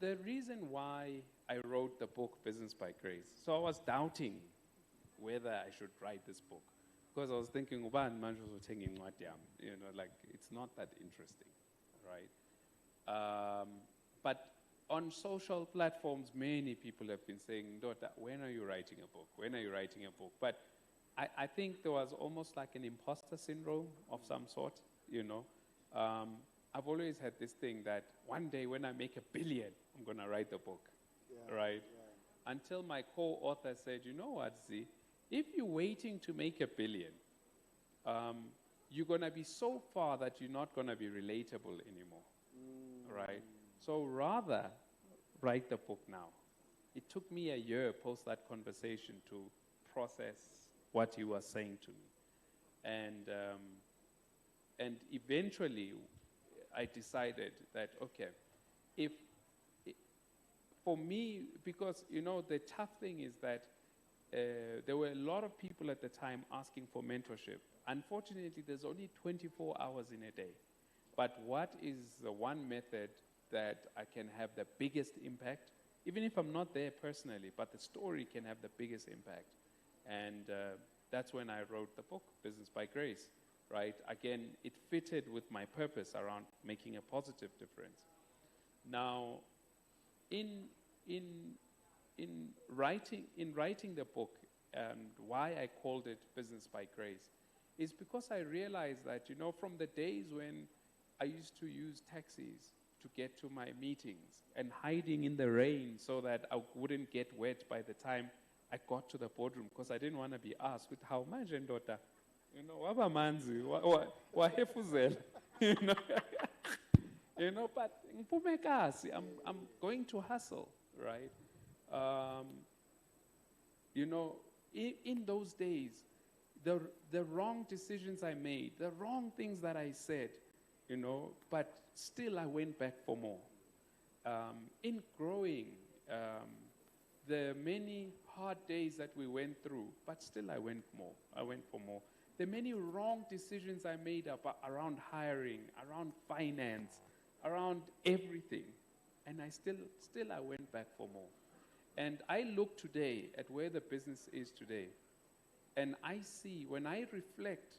the reason why I wrote the book Business by Grace, so I was doubting whether I should write this book, because I was thinking, you know, like it's not that interesting, right? But on social platforms, many people have been saying, Dota, when are you writing a book? When are you writing a book? But I think there was almost like an imposter syndrome of some sort, you know. I've always had this thing that one day when I make $1 billion, I'm going to write the book, right? Yeah. Until my co-author said, you know what, Z, if you're waiting to make $1 billion, you're going to be so far that you're not going to be relatable anymore, right? So rather write the book now. It took me a year post that conversation to process what he was saying to me. And eventually I decided that, okay, for me, because, you know, the tough thing is that there were a lot of people at the time asking for mentorship. Unfortunately, there's only 24 hours in a day. But what is the one method that I can have the biggest impact, even if I'm not there personally, but the story can have the biggest impact? And that's when I wrote the book, Business by Grace, right? Again, it fitted with my purpose around making a positive difference. Now, in writing the book, and why I called it Business by Grace, is because I realized that, you know, from the days when I used to use taxis to get to my meetings and hiding in the rain so that I wouldn't get wet by the time I got to the boardroom, because I didn't want to be asked with how much, and daughter, you know, wabamanzi, wahefuzela, you know. You know, but ngiphume kasi, I'm going to hustle, right? You know, in those days, the wrong decisions I made, the wrong things that I said, you know, but still I went back for more. In growing, the many hard days that we went through, but still I went for more. The many wrong decisions I made around hiring, around finance, around everything, and I still I went back for more. And I look today at where the business is today, and I see, when I reflect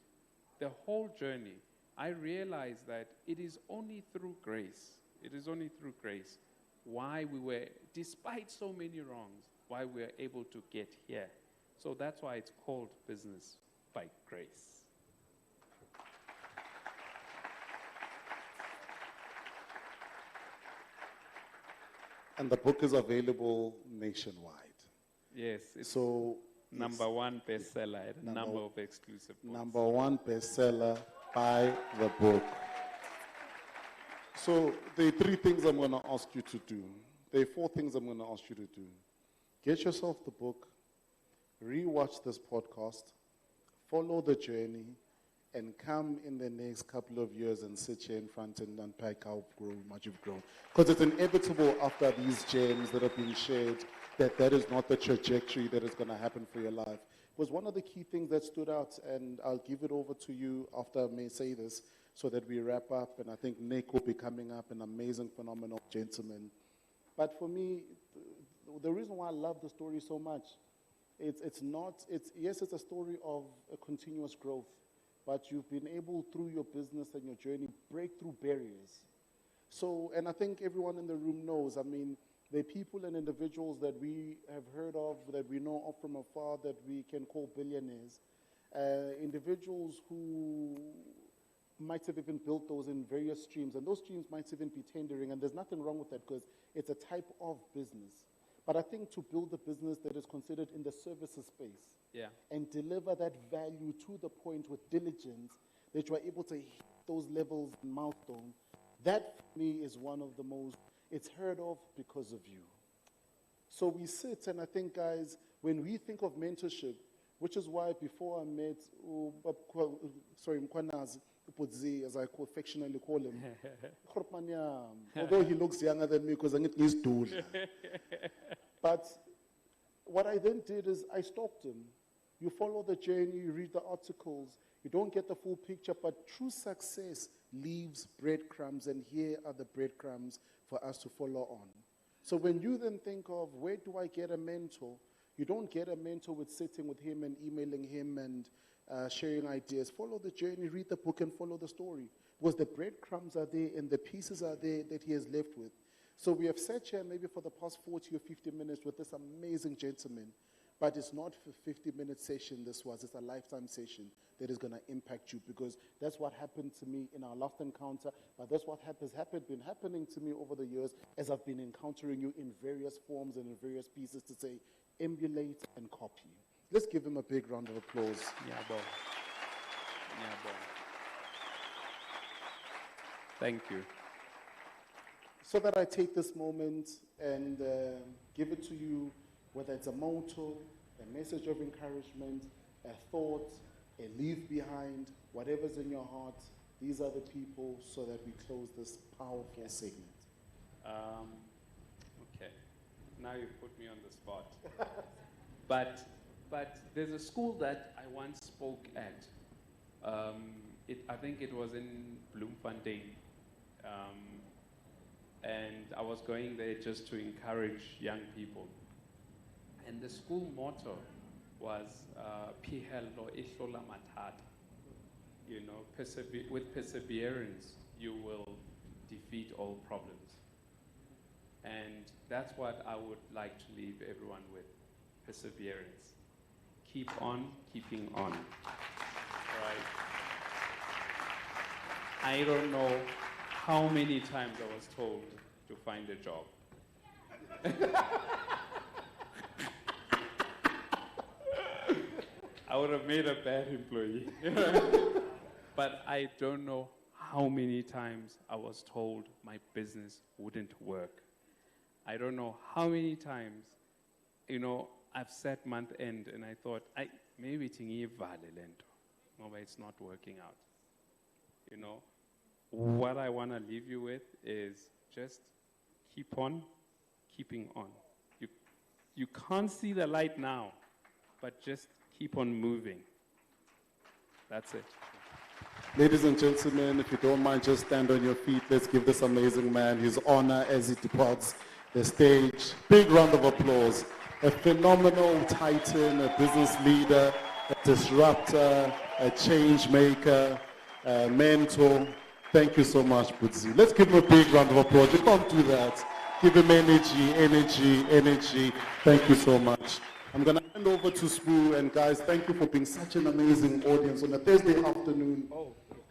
the whole journey, I realize that it is only through grace. It is only through grace why we were, despite so many wrongs, why we are able to get here. So that's why it's called business by grace. And the book is available nationwide. Yes, it's so number one bestseller, number of exclusive books. Number one bestseller, buy the book. So there are 3 things I'm going to ask you to do. There are 4 things I'm going to ask you to do. Get yourself the book, re-watch this podcast, follow the journey, and come in the next couple of years and sit here in front and unpack how much you've grown. Because it's inevitable after these gems that have been shared that is not the trajectory that is going to happen for your life. It was one of the key things that stood out, and I'll give it over to you after I may say this so that we wrap up, and I think Nick will be coming up, an amazing, phenomenal gentleman. But for me, the reason why I love the story so much, yes, it's a story of a continuous growth, but you've been able, through your business and your journey, break through barriers. So, and I think everyone in the room knows, I mean, there are people and individuals that we have heard of, that we know of from afar, that we can call billionaires. Individuals who might have even built those in various streams, and those streams might even be tendering, and there's nothing wrong with that because it's a type of business. But I think to build a business that is considered in the services space, and deliver that value to the point with diligence, that you are able to hit those levels and milestones, that for me is one of the most, it's heard of because of you. So we sit, and I think, guys, when we think of mentorship, which is why before I met, Mkwanazi, as I affectionately call him, although he looks younger than me because I need his tool. But what I then did is I stalked him. You follow the journey, you read the articles, you don't get the full picture, but true success leaves breadcrumbs, and here are the breadcrumbs for us to follow on. So when you then think of, where do I get a mentor? You don't get a mentor with sitting with him and emailing him and sharing ideas. Follow the journey, read the book, and follow the story. Because the breadcrumbs are there and the pieces are there that he has left with. So we have sat here maybe for the past 40 or 50 minutes with this amazing gentleman. But it's not a 50-minute session this was. It's a lifetime session that is going to impact you, because that's what happened to me in our last encounter. But that's what been happening to me over the years as I've been encountering you in various forms and in various pieces to say, emulate and copy. Let's give him a big round of applause. Yeah, boy. Thank you. So that I take this moment and give it to you, whether it's a motto, a message of encouragement, a thought, a leave behind, whatever's in your heart, these are the people so that we close this powerful segment. Okay, now you've put me on the spot. But there's a school that I once spoke at. I think it was in Bloemfontein. And I was going there just to encourage young people. And the school motto was Pihelo Ihlola Mathata. You know, with perseverance, you will defeat all problems. And that's what I would like to leave everyone with, perseverance. Keep on keeping on, right? I don't know how many times I was told to find a job. I would have made a bad employee. But I don't know how many times I was told my business wouldn't work. I don't know how many times, I've sat month end and I thought, maybe tingivale lento, but it's not working out. What I want to leave you with is just keep on keeping on. You can't see the light now, but just keep on moving. That's it. Ladies and gentlemen, if you don't mind, just stand on your feet. Let's give this amazing man his honor as he departs the stage. Big round of applause. A phenomenal titan, a business leader, a disruptor, a change maker, a mentor. Thank you so much, Butzi. Let's give him a big round of applause. You can't do that. Give him energy, energy, energy. Thank you so much. I'm going to hand over to Spoo, and guys, thank you for being such an amazing audience on a Thursday afternoon.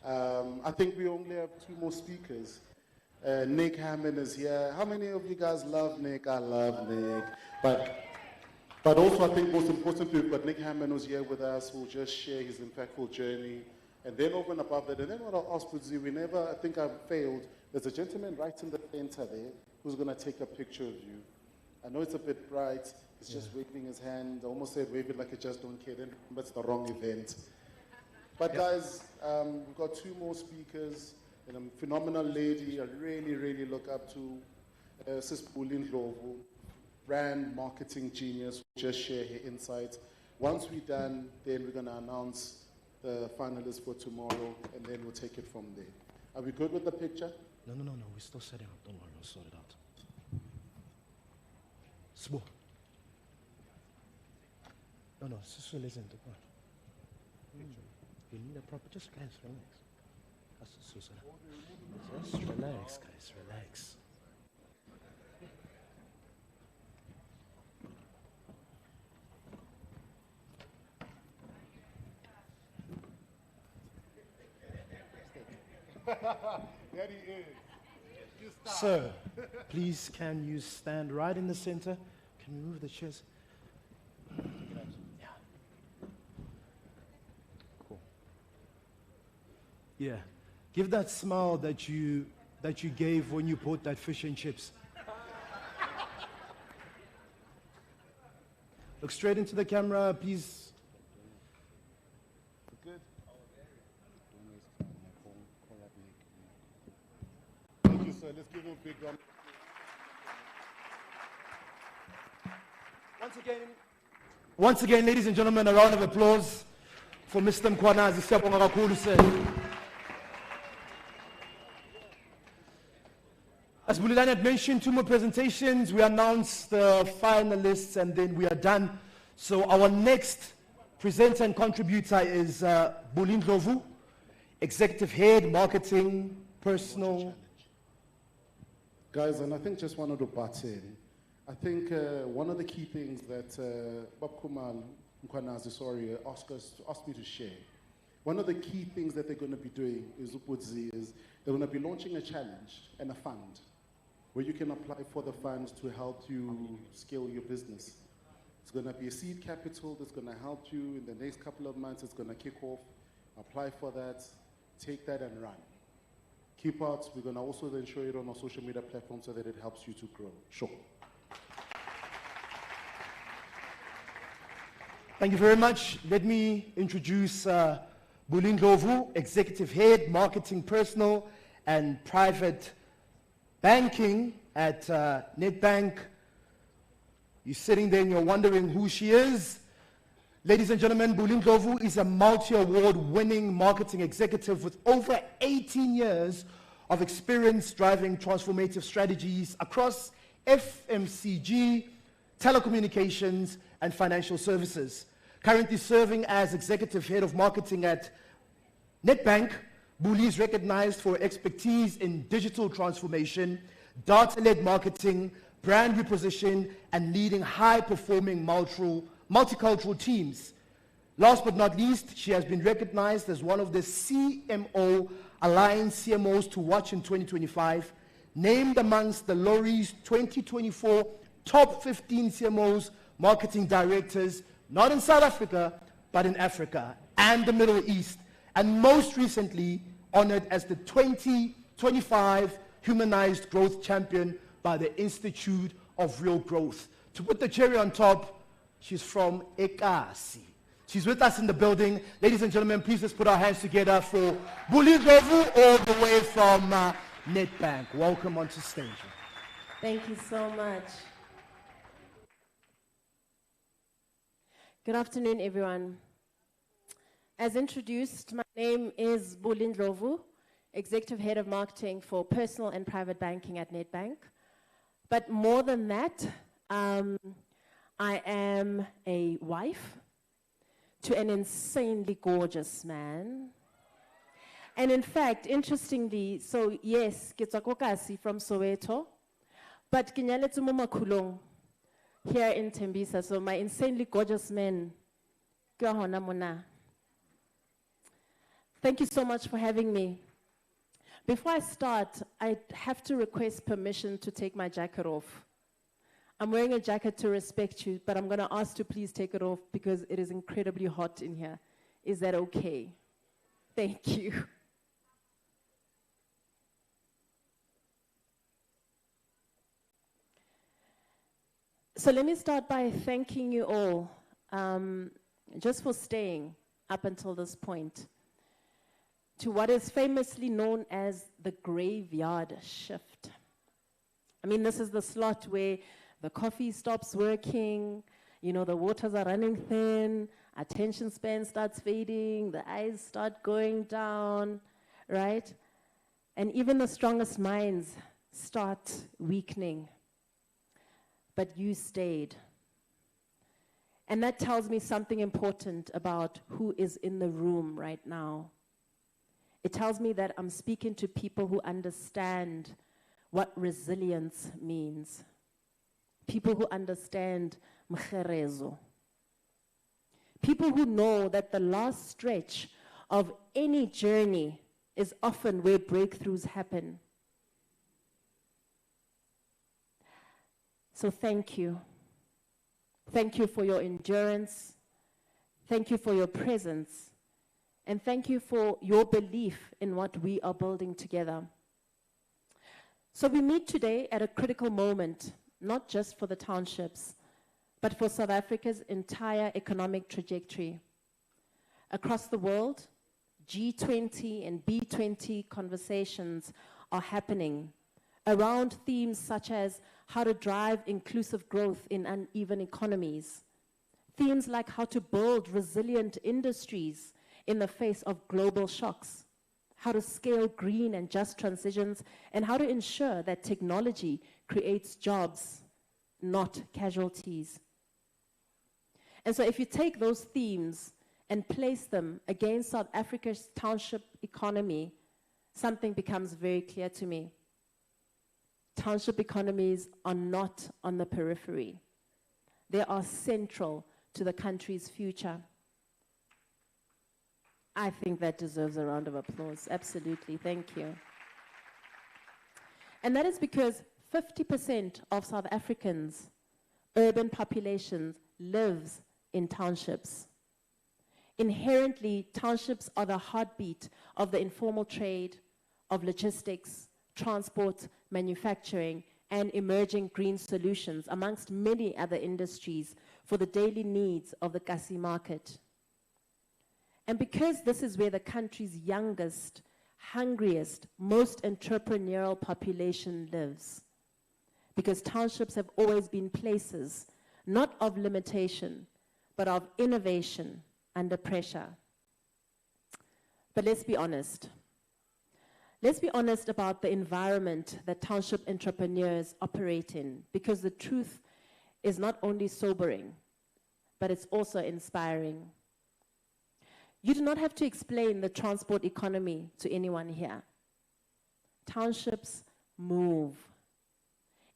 I think we only have 2 more speakers. Nick Hammond is here. How many of you guys love Nick? I love Nick. But also, I think most importantly, we've got Nick Hammond who's here with us, who will just share his impactful journey. And then over and above that, and then what I'll ask Butzi, I think I've failed. There's a gentleman right in the center there who's going to take a picture of you. I know it's a bit bright. He's just waving his hand. I almost said wave it like you just don't care. Then that's the wrong event. But guys, we've got 2 more speakers. And a phenomenal lady I really, really look up to. Sis Bulindlovu, brand marketing genius, will just share her insights. Once we're done, then we're going to announce the finalists for tomorrow, and then we'll take it from there. Are we good with the picture? No. We're still setting up. Don't worry, we'll sort it out. Sbo. No, just listen to God. You need a proper, just guys, relax. Just relax, guys, relax. There he is. Sir, please can you stand right in the center? Can we move the chairs? Yeah. Cool. Yeah. Give that smile that you gave when you bought that fish and chips. Look straight into the camera, please. Good. Thank you, sir. Let's give him a big round. Once again, ladies and gentlemen, a round of applause for Mr. Mkhwanazi. Siyabonga kakhulu, sir. As Bulelani had mentioned, 2 more presentations. We announce the finalists and then we are done. So our next presenter and contributor is Bulindlovu, Executive Head, Marketing, Personal. Guys, and I think just one of the butts in. I think one of the key things that Babkumal Mkhwanazi, asked me to share. One of the key things that they're going to be doing is they're going to be launching a challenge and a fund where you can apply for the funds to help you scale your business. It's going to be a seed capital that's going to help you in the next couple of months. It's going to kick off. Apply for that, take that and run. Keep out. We're going to also then show it on our social media platforms so that it helps you to grow. Sure. Thank you very much. Let me introduce Bulindlovu, Executive Head, Marketing, Personal, and Private Banking at Nedbank. You're sitting there and you're wondering who she is. Ladies and gentlemen, Bulindlovu is a multi-award winning marketing executive with over 18 years of experience driving transformative strategies across FMCG, telecommunications, and financial services. Currently serving as Executive Head of Marketing at Nedbank, Buli is recognized for expertise in digital transformation, data-led marketing, brand reposition, and leading high-performing multicultural teams. Last but not least, she has been recognized as one of the CMO Alliance CMOs to watch in 2025, named amongst the Lorry's 2024 top 15 CMOs marketing directors, not in South Africa, but in Africa and the Middle East, and most recently honored as the 2025 Humanized Growth Champion by the Institute of Real Growth. To put the cherry on top, she's from Ekasi. She's with us in the building. Ladies and gentlemen, please let's put our hands together for Bulindlovu, all the way from Nedbank. Welcome onto stage. Thank you so much. Good afternoon, everyone. As introduced, my name is Bulindlovu, Executive Head of Marketing for Personal and Private Banking at Nedbank. But more than that, I am a wife to an insanely gorgeous man. And in fact, interestingly, so yes, Kitsakokasi from Soweto, but Kinyaletu Mumakulong here in Tembisa. So my insanely gorgeous man, Kyahona Mona. Thank you so much for having me. Before I start, I have to request permission to take my jacket off. I'm wearing a jacket to respect you, but I'm going to ask to please take it off because it is incredibly hot in here. Is that okay? Thank you. So let me start by thanking you all just for staying up until this point to what is famously known as the graveyard shift. I mean, this is the slot where the coffee stops working, you know, the waters are running thin, attention span starts fading, the eyes start going down, right? And even the strongest minds start weakening. But you stayed. And that tells me something important about who is in the room right now. It tells me that I'm speaking to people who understand what resilience means. People who understand mkherezo. People who know that the last stretch of any journey is often where breakthroughs happen. So thank you. Thank you for your endurance. Thank you for your presence. And thank you for your belief in what we are building together. So we meet today at a critical moment, not just for the townships, but for South Africa's entire economic trajectory. Across the world, G20 and B20 conversations are happening around themes such as how to drive inclusive growth in uneven economies, themes like how to build resilient industries in the face of global shocks, how to scale green and just transitions, and how to ensure that technology creates jobs, not casualties. And so if you take those themes and place them against South Africa's township economy, something becomes very clear to me. Township economies are not on the periphery. They are central to the country's future. I think that deserves a round of applause. Absolutely. Thank you. And that is because 50% of South Africans' urban populations lives in townships. Inherently, townships are the heartbeat of the informal trade, of logistics, transport, manufacturing, and emerging green solutions, amongst many other industries, for the daily needs of the Kasi market. And because this is where the country's youngest, hungriest, most entrepreneurial population lives, because townships have always been places, not of limitation, but of innovation under pressure. But let's be honest. Let's be honest about the environment that township entrepreneurs operate in, because the truth is not only sobering, but it's also inspiring. You do not have to explain the transport economy to anyone here. Townships move.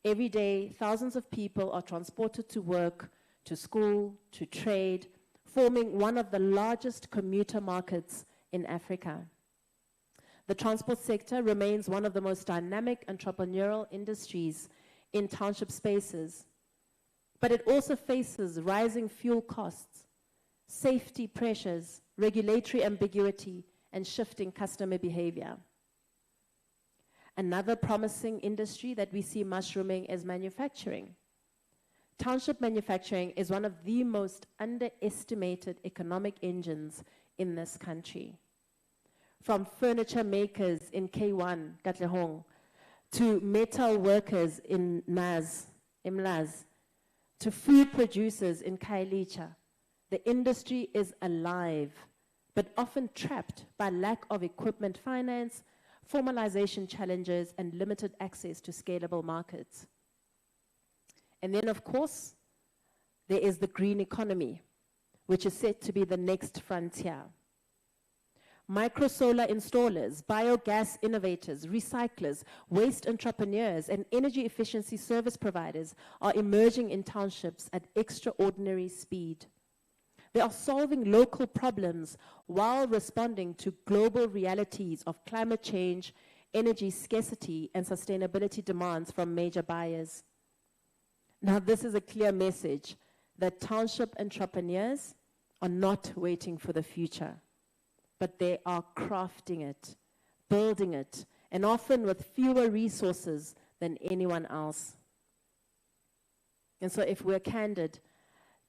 Every day, thousands of people are transported to work, to school, to trade, forming one of the largest commuter markets in Africa. The transport sector remains one of the most dynamic entrepreneurial industries in township spaces, but it also faces rising fuel costs, safety pressures, regulatory ambiguity, and shifting customer behavior. Another promising industry that we see mushrooming is manufacturing. Township manufacturing is one of the most underestimated economic engines in this country. From furniture makers in K1, Katlehong, to metal workers in Imlaz, to food producers in Khayelitsha, the industry is alive, but often trapped by lack of equipment finance, formalization challenges, and limited access to scalable markets. And then, of course, there is the green economy, which is set to be the next frontier. Micro-solar installers, biogas innovators, recyclers, waste entrepreneurs, and energy efficiency service providers are emerging in townships at extraordinary speed. They are solving local problems while responding to global realities of climate change, energy scarcity, and sustainability demands from major buyers. Now, this is a clear message that township entrepreneurs are not waiting for the future, but they are crafting it, building it, and often with fewer resources than anyone else. And so if we're candid,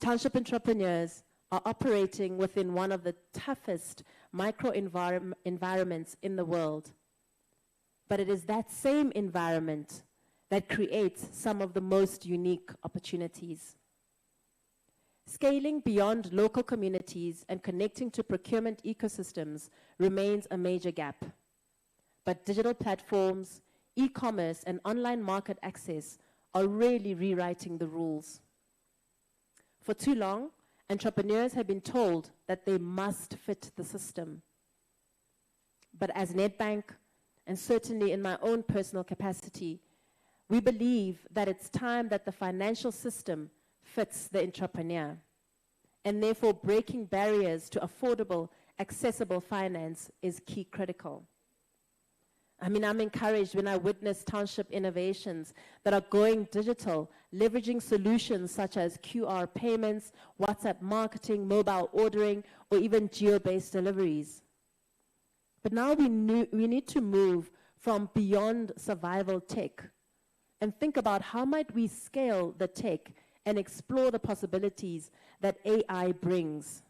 township entrepreneurs are operating within one of the toughest micro-environments in the world. But it is that same environment that creates some of the most unique opportunities. Scaling beyond local communities and connecting to procurement ecosystems remains a major gap. But digital platforms, e-commerce, and online market access are really rewriting the rules. For too long, entrepreneurs have been told that they must fit the system. But as Nedbank, and certainly in my own personal capacity, we believe that it's time that the financial system fits the entrepreneur, and therefore breaking barriers to affordable, accessible finance is key critical. I mean, I'm encouraged when I witness township innovations that are going digital, leveraging solutions such as QR payments, WhatsApp marketing, mobile ordering, or even geo-based deliveries. But now we need to move from beyond survival tech and think about how might we scale the tech and explore the possibilities that AI brings.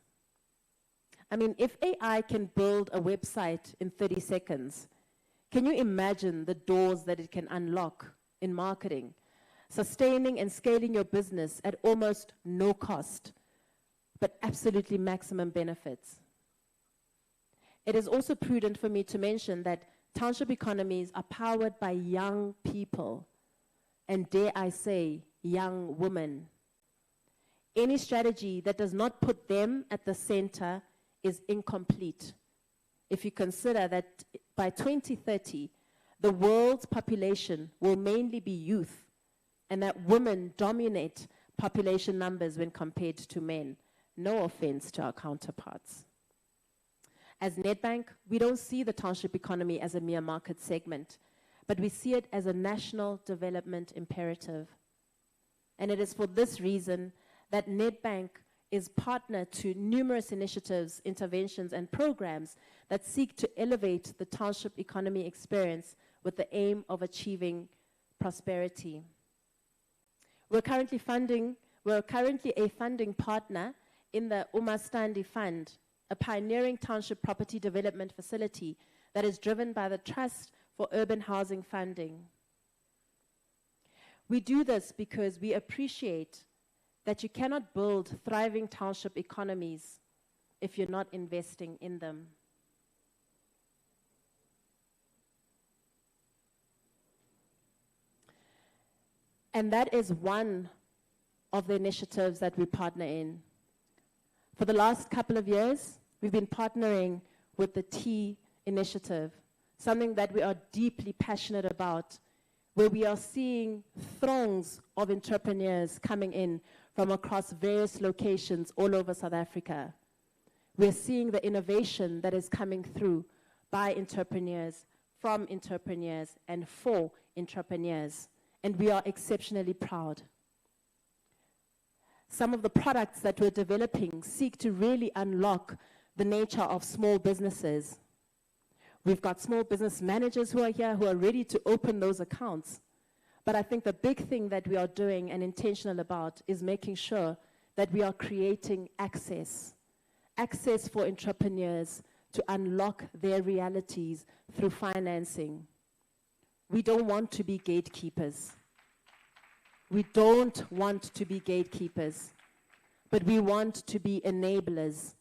I mean, if AI can build a website in 30 seconds, can you imagine the doors that it can unlock in marketing, sustaining and scaling your business at almost no cost, but absolutely maximum benefits? It is also prudent for me to mention that township economies are powered by young people, and dare I say, young women. Any strategy that does not put them at the center is incomplete. If you consider that by 2030, the world's population will mainly be youth, and that women dominate population numbers when compared to men. No offense to our counterparts. As Nedbank, we don't see the township economy as a mere market segment, but we see it as a national development imperative. And it is for this reason that Nedbank is partner to numerous initiatives, interventions, and programs that seek to elevate the township economy experience with the aim of achieving prosperity. We're currently a funding partner in the Umastandi Fund, a pioneering township property development facility that is driven by the Trust for Urban Housing Funding. We do this because we appreciate that you cannot build thriving township economies if you're not investing in them. And that is one of the initiatives that we partner in. For the last couple of years, we've been partnering with the T initiative, something that we are deeply passionate about, where we are seeing throngs of entrepreneurs coming in from across various locations all over South Africa. We're seeing the innovation that is coming through by entrepreneurs, from entrepreneurs, and for entrepreneurs. And we are exceptionally proud. Some of the products that we're developing seek to really unlock the nature of small businesses. We've got small business managers who are here who are ready to open those accounts. But I think the big thing that we are doing and intentional about is making sure that we are creating access for entrepreneurs to unlock their realities through financing. We don't want to be gatekeepers. We don't want to be gatekeepers, but we want to be enablers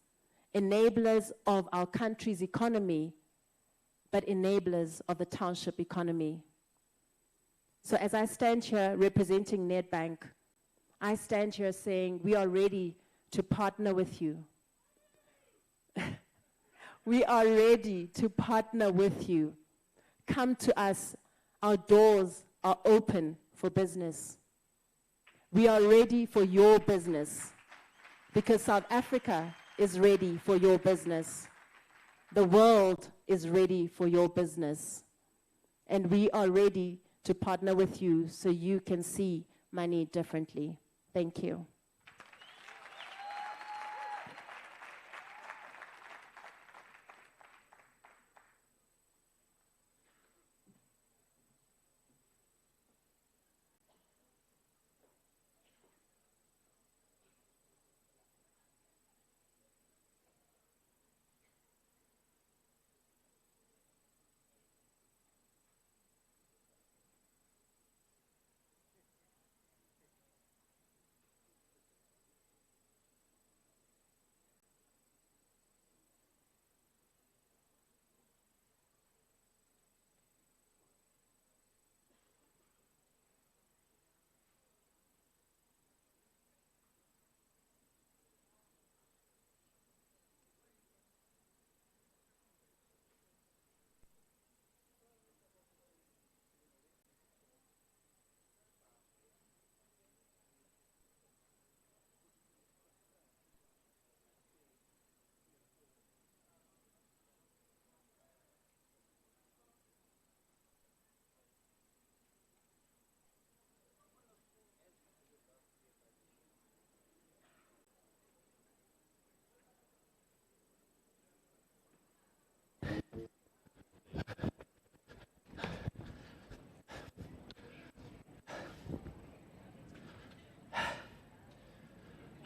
of our country's economy, but enablers of the township economy. So as I stand here representing Nedbank, I stand here saying we are ready to partner with you. We are ready to partner with you. Come to us. Our doors are open for business. We are ready for your business because South Africa is ready for your business. The world is ready for your business. And we are ready to partner with you so you can see money differently. Thank you.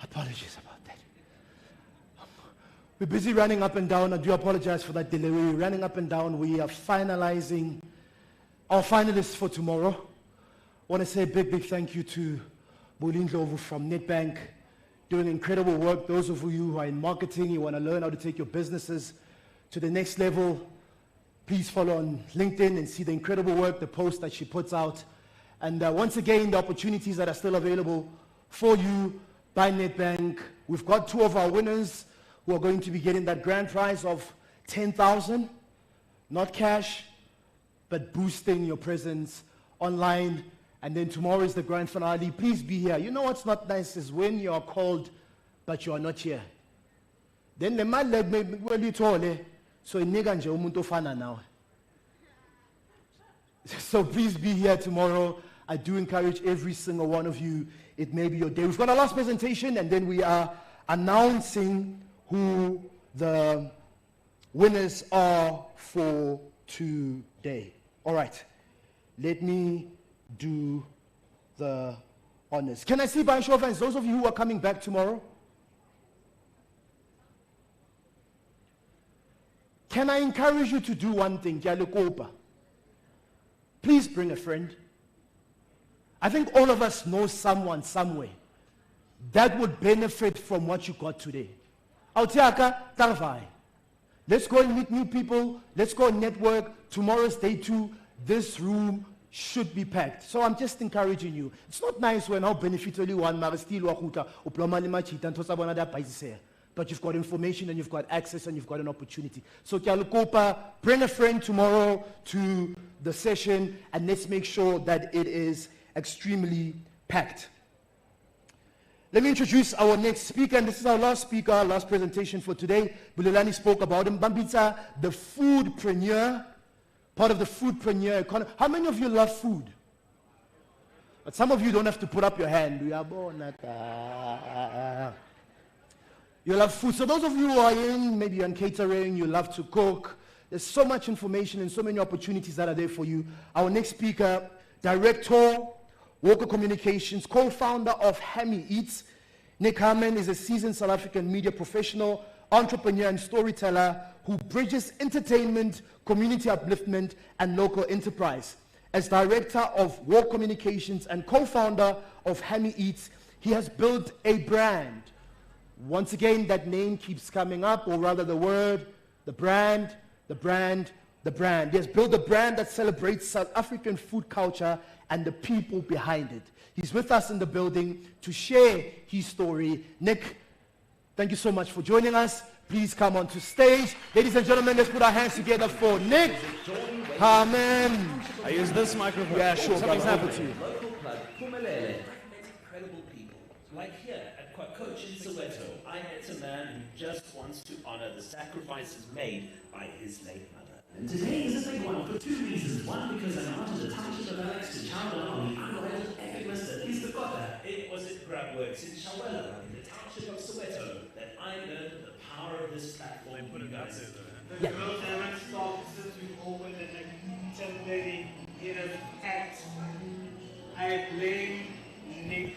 Apologies about that. We're busy running up and down. I do apologize for that delay. We're running up and down. We are finalizing our finalists for tomorrow. I want to say a big thank you to Bolindlovu from Nedbank, doing incredible work. Those of you who are in marketing, you want to learn how to take your businesses to the next level, please follow on LinkedIn and see the incredible work, the post that she puts out. And once again, the opportunities that are still available for you by Nedbank. We've got 2 of our winners who are going to be getting that grand prize of 10,000, not cash, but boosting your presence online. And then tomorrow is the grand finale. Please be here. You know what's not nice is when you are called, but you are not here. Then the man leg may be told, so now. So please be here tomorrow. I do encourage every single one of you. It may be your day. We've got our last presentation, and then we are announcing who the winners are for today. All right. Let me do the honors. Can I see by show of hands those of you who are coming back tomorrow? Can I encourage you to do one thing? Please bring a friend. I think all of us know someone somewhere that would benefit from what you got today. Let's go and meet new people. Let's go and network. Tomorrow's day 2. This room should be packed. So I'm just encouraging you. It's not nice when our benefit only one, but you've got information and you've got access and you've got an opportunity. So bring a friend tomorrow to the session, and let's make sure that it is extremely packed. Let me introduce our next speaker, and this is our last speaker, our last presentation for today. Bulelani spoke about him. Bambitsa, the foodpreneur, part of the foodpreneur economy. How many of you love food? But some of you don't have to put up your hand. We are born at you love food. So those of you who are in, maybe you're in catering, you love to cook, There's so much information and so many opportunities that are there for you. Our next speaker, Director, Walker Communications, co-founder of Hammy Eats. Nick Harman is a seasoned South African media professional, entrepreneur and storyteller who bridges entertainment, community upliftment, and local enterprise. As director of Walker Communications and co-founder of Hammy Eats, he has built a brand. Once again, that name keeps coming up, or rather the word, the brand, the brand, the brand. He has built a brand that celebrates South African food culture and the people behind it. He's with us in the building to share his story. Nick, thank you so much for joining us. Please come onto stage. Ladies and gentlemen, let's put our hands together for Nick Harman. I use this microphone. Yeah, sure. Something's happened to you. Local plug, Pumelele. Incredible people. Like here at Coach in Soweto, I met a man who just wants to honor the sacrifices made by his late mother. And today is a big one for two reasons. One, because I wanted the township of Alex to chow down on the unrivaled epicness that is the Kota. It was at Grabworks in Shawela, in the township of Soweto, that I learned the power of this platform. They put it out there. The growth and stock since we've opened and the 10:30 it has packed. I blame Nick.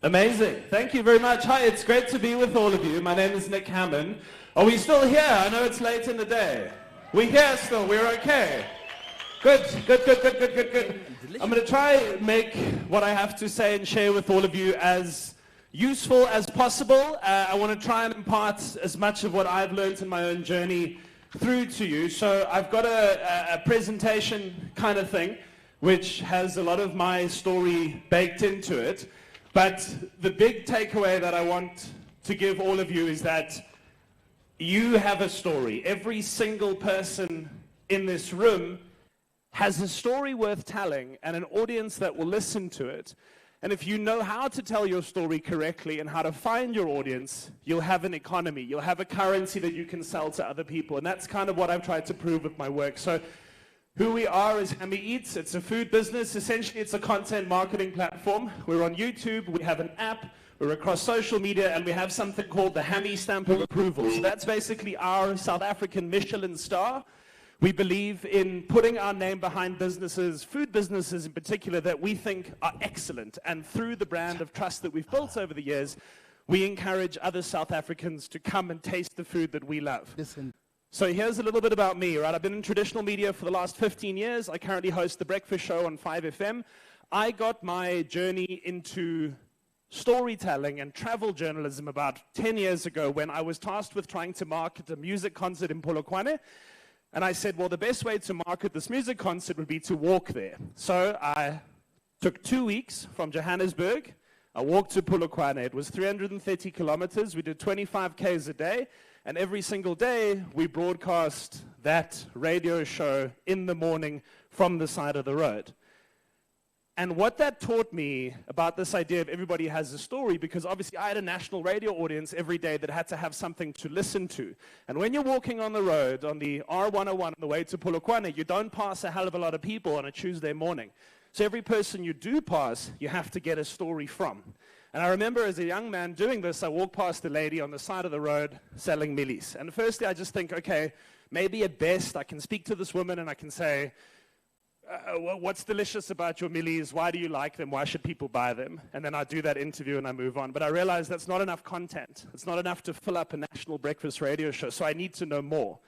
Amazing. Thank you very much. Hi, it's great to be with all of you. My name is Nick Hammond. Are we still here? I know it's late in the day. We're here still. We're okay. Good. I'm going to try and make what I have to say and share with all of you as useful as possible. I want to try and impart as much of what I've learned in my own journey through to you. So I've got a presentation kind of thing, which has a lot of my story baked into it. But the big takeaway that I want to give all of you is that you have a story. Every single person in this room has a story worth telling and an audience that will listen to it. And if you know how to tell your story correctly and how to find your audience, you'll have an economy. You'll have a currency that you can sell to other people. And that's kind of what I've tried to prove with my work. So who we are is Hammy Eats. It's a food business. Essentially, it's a content marketing platform. We're on YouTube. We have an app. We're across social media. And we have something called the Hammy Stamp of Approval. So that's basically our South African Michelin star. We believe in putting our name behind businesses, food businesses in particular, that we think are excellent. And through the brand of trust that we've built over the years, we encourage other South Africans to come and taste the food that we love. Listen. So here's a little bit about me, right? I've been in traditional media for the last 15 years. I currently host The Breakfast Show on 5FM. I got my journey into storytelling and travel journalism about 10 years ago when I was tasked with trying to market a music concert in Polokwane. And I said, well, the best way to market this music concert would be to walk there. So I took 2 weeks from Johannesburg. I walked to Polokwane. It was 330 kilometers. We did 25 Ks a day. And every single day, we broadcast that radio show in the morning from the side of the road. And what that taught me about this idea of everybody has a story, because obviously I had a national radio audience every day that had to have something to listen to. And when you're walking on the road, on the R101 on the way to Polokwane, you don't pass a hell of a lot of people on a Tuesday morning. So every person you do pass, you have to get a story from. And I remember as a young man doing this, I walked past a lady on the side of the road selling millies. And firstly, I just think, okay, maybe at best I can speak to this woman and I can say, what's delicious about your millies? Why do you like them? Why should people buy them? And then I do that interview and I move on. But I realize that's not enough content. It's not enough to fill up a national breakfast radio show. So I need to know more.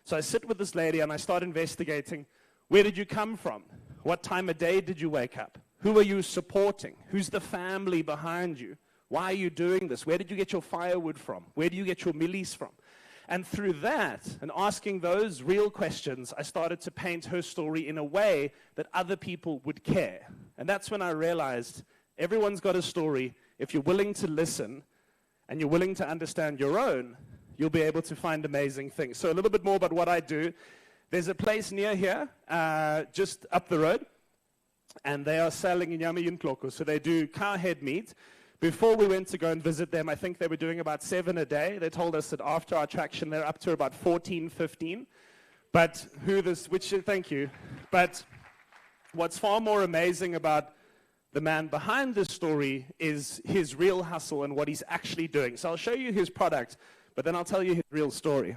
So I sit with this lady and I start investigating. Where did you come from? What time of day did you wake up? Who are you supporting? Who's the family behind you? Why are you doing this? Where did you get your firewood from? Where do you get your millies from? And through that, and asking those real questions, I started to paint her story in a way that other people would care. And that's when I realized everyone's got a story. If you're willing to listen and you're willing to understand your own, you'll be able to find amazing things. So a little bit more about what I do. There's a place near here, just up the road, and they are selling inyama yinhloko. So they do cow head meat. Before we went to go and visit them, I think they were doing about 7 a day. They told us that after our traction, they're up to about 14, 15. But thank you. But what's far more amazing about the man behind this story is his real hustle and what he's actually doing. So I'll show you his product, but then I'll tell you his real story.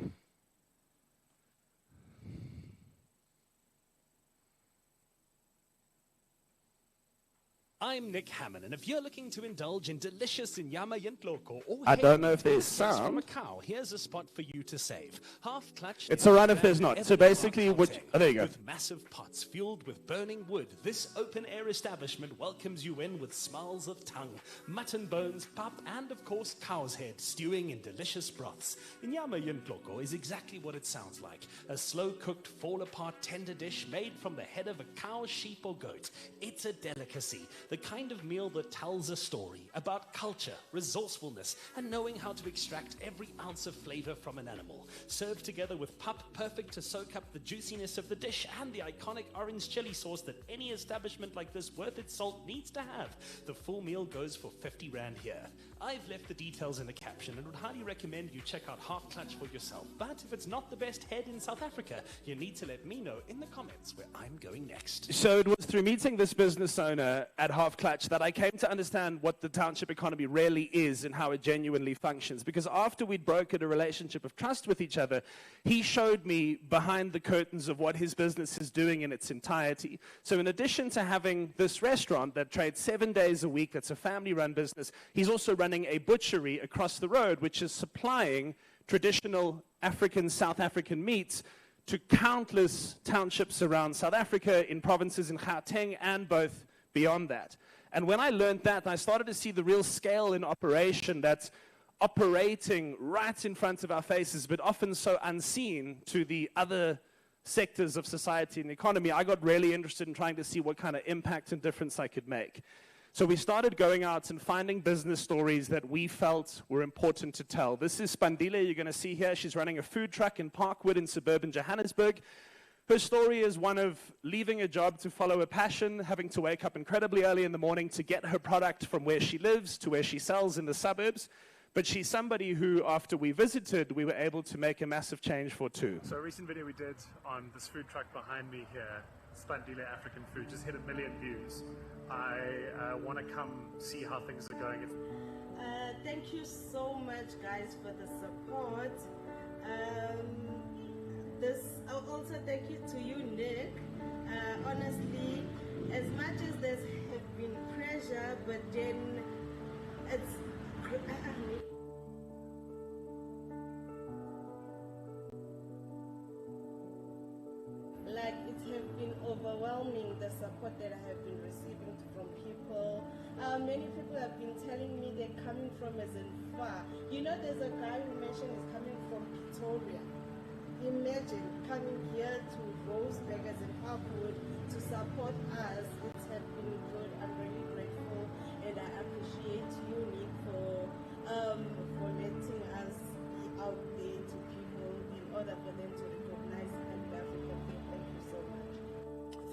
I'm Nick Hammond, and if you're looking to indulge in delicious inyama yentloko or I don't know if there's from a sound. cow, here's a spot for you to save. Half clutch. It's all right if there's not. So basically, oh, there you go. With massive pots fueled with burning wood, this open-air establishment welcomes you in with smells of tongue, mutton bones, pap, and of course cow's head stewing in delicious broths. Inyama yentloko is exactly what it sounds like: a slow-cooked, fall-apart, tender dish made from the head of a cow, sheep, or goat. It's a delicacy. The kind of meal that tells a story about culture, resourcefulness, and knowing how to extract every ounce of flavor from an animal. Served together with pap, perfect to soak up the juiciness of the dish and the iconic orange chili sauce that any establishment like this worth its salt needs to have. The full meal goes for 50 Rand here. I've left the details in the caption and would highly recommend you check out Half Clutch for yourself. But if it's not the best head in South Africa, you need to let me know in the comments where I'm going next. So it was through meeting this business owner at Half Clutch that I came to understand what the township economy really is and how it genuinely functions. Because after we'd brokered a relationship of trust with each other, he showed me behind the curtains of what his business is doing in its entirety. So in addition to having this restaurant that trades 7 days a week, it's a family-run business, he's also running a butchery across the road, which is supplying traditional African, South African meats to countless townships around South Africa, in provinces in Gauteng and both beyond that. And when I learned that, I started to see the real scale in operation that's operating right in front of our faces, but often so unseen to the other sectors of society and economy. I got really interested in trying to see what kind of impact and difference I could make. So we started going out and finding business stories that we felt were important to tell. This is Spandile, you're going to see here. She's running a food truck in Parkwood in suburban Johannesburg. Her story is one of leaving a job to follow a passion, having to wake up incredibly early in the morning to get her product from where she lives to where she sells in the suburbs. But she's somebody who, after we visited, we were able to make a massive change for too. So a recent video we did on this food truck behind me here, Spandile African Food, just hit 1 million views. I want to come see how things are going. Thank you so much, guys, for the support. Also thank you to you, Nick. Honestly, as much as there's have been pressure, but then it's like it has been overwhelming, the support that I have been receiving from people. Many people have been telling me they're coming from as in far. You know, there's a guy who mentioned he's coming from Pretoria. Imagine coming here to Roseburg as in Parkwood to support us. It has been good. I'm really grateful, and I appreciate you, Nick, for letting us be out there to people in order for them to recognize Spandile African Food. Thank you so much.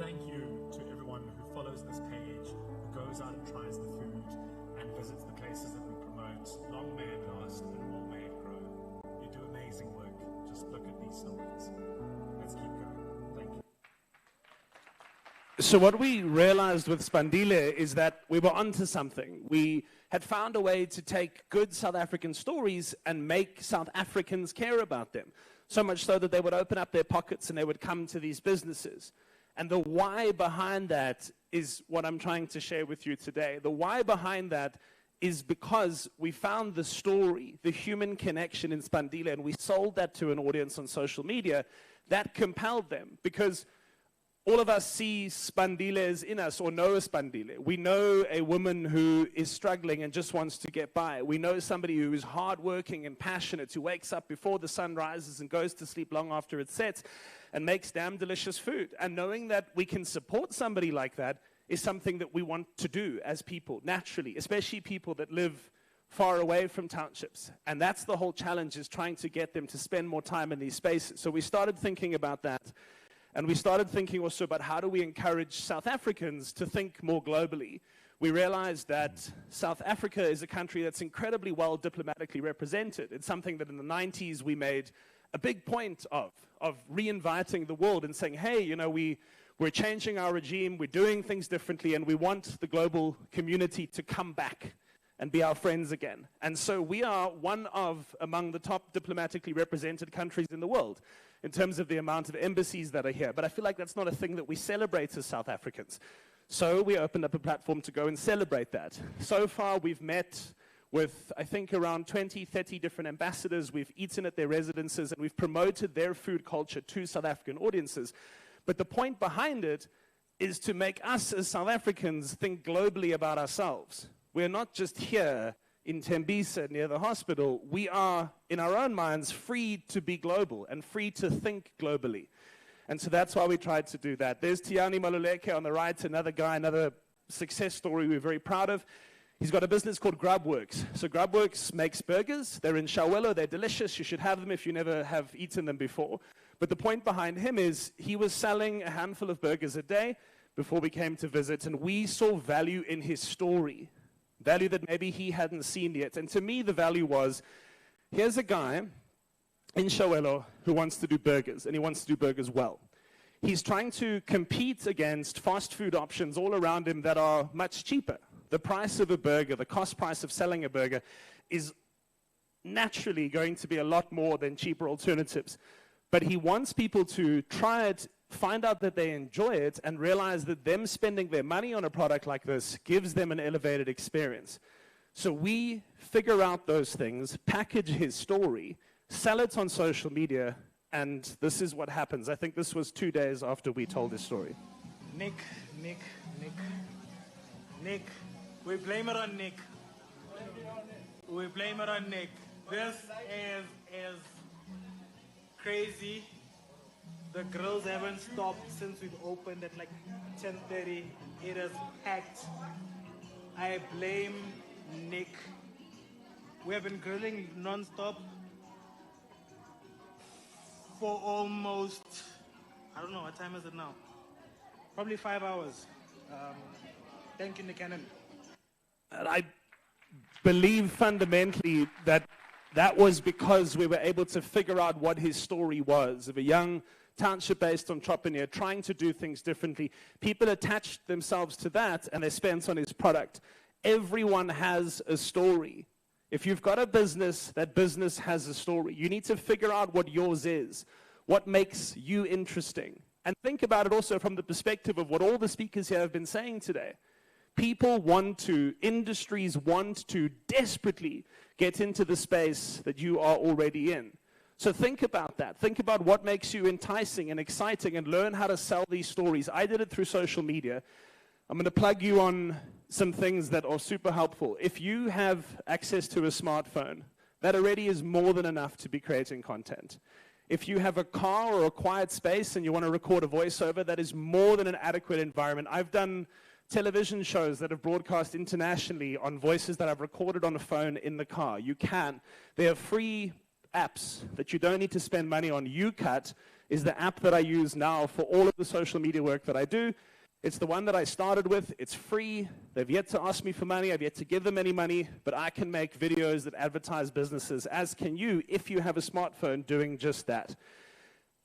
Thank you to everyone who follows this page, who goes out and tries the food and visits the places that we promote. Long may it last and more may it grow. You do amazing work. Just look at these stories. Let's keep going. Thank you. So what we realized with Spandile is that we were onto something. We had found a way to take good South African stories and make South Africans care about them. So much so that they would open up their pockets and they would come to these businesses. And the why behind that is what I'm trying to share with you today. The why behind that is because we found the story, the human connection in Spandile, and we sold that to an audience on social media that compelled them. Because all of us see Spandiles in us, or know a Spandile. We know a woman who is struggling and just wants to get by. We know somebody who is hardworking and passionate, who wakes up before the sun rises and goes to sleep long after it sets and makes damn delicious food. And knowing that we can support somebody like that is something that we want to do as people, naturally, especially people that live far away from townships. And that's the whole challenge, is trying to get them to spend more time in these spaces. So we started thinking about that. And we started thinking also about how do we encourage South Africans to think more globally. We realized that South Africa is a country that's incredibly well diplomatically represented. It's something that in the 90s we made a big point of re-inviting the world and saying, hey, you know, we're changing our regime, we're doing things differently, and we want the global community to come back and be our friends again. And so we are one of among the top diplomatically represented countries in the world in terms of the amount of embassies that are here. But I feel like that's not a thing that we celebrate as South Africans. So we opened up a platform to go and celebrate that. So far, we've met with, I think, around 20, 30 different ambassadors. We've eaten at their residences, and we've promoted their food culture to South African audiences. But the point behind it is to make us as South Africans think globally about ourselves. We're not just here in Tembisa near the hospital. We are, in our own minds, free to be global and free to think globally. And so that's why we tried to do that. There's Tiani Maluleke on the right, another guy, another success story we're very proud of. He's got a business called Grubworks. So Grubworks makes burgers. They're in Shawelo. They're delicious. You should have them if you never have eaten them before. But the point behind him is he was selling a handful of burgers a day before we came to visit, and we saw value in his story, value that maybe he hadn't seen yet. And to me, the value was, here's a guy in Shawelo who wants to do burgers, and he wants to do burgers well. He's trying to compete against fast food options all around him that are much cheaper. The price of a burger, the cost price of selling a burger is naturally going to be a lot more than cheaper alternatives. But he wants people to try it, find out that they enjoy it, and realize that them spending their money on a product like this gives them an elevated experience. So we figure out those things, package his story, sell it on social media, and this is what happens. I think this was 2 days after we told his story. Nick, we blame it on Nick. We blame it on Nick. This is crazy. The grills haven't stopped since we've opened at like 10:30. It is packed. I blame Nick. We have been grilling non-stop for almost, I don't know, what time is it now? Probably 5 hours. Thank you, Nick Cannon. And I believe fundamentally that that was because we were able to figure out what his story was, of a young township-based entrepreneur trying to do things differently. People attached themselves to that, and they spent on his product. Everyone has a story. If you've got a business, that business has a story. You need to figure out what yours is, what makes you interesting. And think about it also from the perspective of what all the speakers here have been saying today. People want to, industries want to desperately get into the space that you are already in. So think about that. Think about what makes you enticing and exciting, and learn how to sell these stories. I did it through social media. I'm going to plug you on some things that are super helpful. If you have access to a smartphone, that already is more than enough to be creating content. If you have a car or a quiet space and you want to record a voiceover, that is more than an adequate environment. I've done television shows that have broadcast internationally on voices that I've recorded on a phone in the car. You can. There are free apps that you don't need to spend money on. UCut is the app that I use now for all of the social media work that I do. It's the one that I started with. It's free. They've yet to ask me for money. I've yet to give them any money, but I can make videos that advertise businesses, as can you if you have a smartphone doing just that.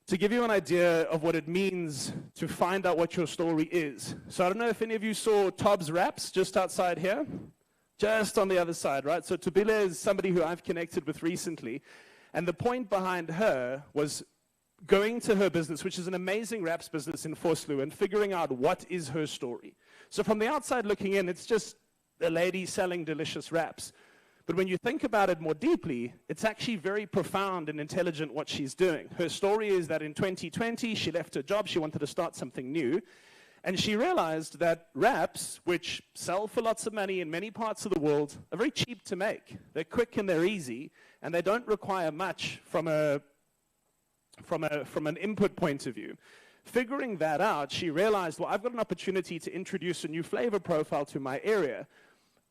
To give you an idea of what it means to find out what your story is. So I don't know if any of you saw Tob's Wraps just outside here, just on the other side, right? So Tobile is somebody who I've connected with recently, and the point behind her was going to her business, which is an amazing wraps business in Vosloo, and figuring out what is her story. So from the outside looking in, it's just a lady selling delicious wraps. But when you think about it more deeply, it's actually very profound and intelligent what she's doing. Her story is that in 2020, she left her job, she wanted to start something new, and she realized that wraps, which sell for lots of money in many parts of the world, are very cheap to make. They're quick and they're easy, and they don't require much from an input point of view. Figuring that out, she realized, well, I've got an opportunity to introduce a new flavor profile to my area.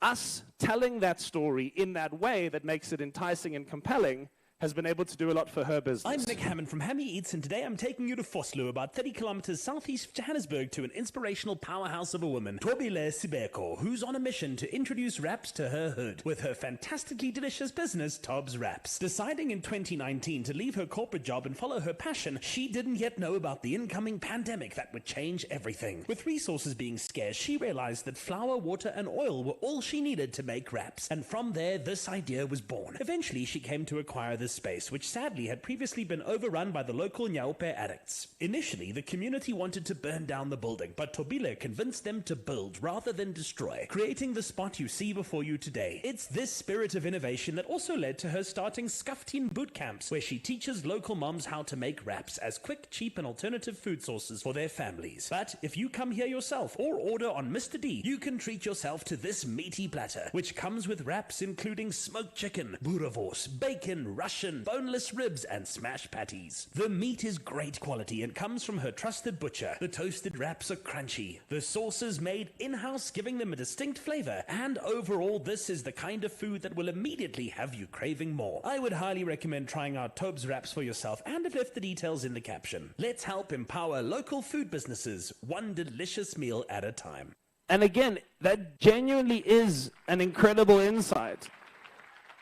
Us telling that story in that way that makes it enticing and compelling has been able to do a lot for her business. I'm Nick Hammond from Hammy Eats, and today I'm taking you to Vosloo, about 30 kilometers southeast of Johannesburg, to an inspirational powerhouse of a woman, Tobile Sibeko, who's on a mission to introduce wraps to her hood with her fantastically delicious business, Tob's Wraps. Deciding in 2019 to leave her corporate job and follow her passion, she didn't yet know about the incoming pandemic that would change everything. With resources being scarce, she realized that flour, water, and oil were all she needed to make wraps, and from there, this idea was born. Eventually, she came to acquire this space, which sadly had previously been overrun by the local Nyaupe addicts. Initially, the community wanted to burn down the building, but Tobile convinced them to build rather than destroy, creating the spot you see before you today. It's this spirit of innovation that also led to her starting Skaftin boot camps, where she teaches local moms how to make wraps as quick, cheap and alternative food sources for their families. But if you come here yourself or order on Mr. D, you can treat yourself to this meaty platter, which comes with wraps including smoked chicken, boerewors, bacon, Russian, boneless ribs and smash patties. The meat is great quality and comes from her trusted butcher. The toasted wraps are crunchy. The sauces made in-house, giving them a distinct flavor. And overall, this is the kind of food that will immediately have you craving more. I would highly recommend trying out Tobe's wraps for yourself, and I've left the details in the caption. Let's help empower local food businesses, one delicious meal at a time. And again, that genuinely is an incredible insight.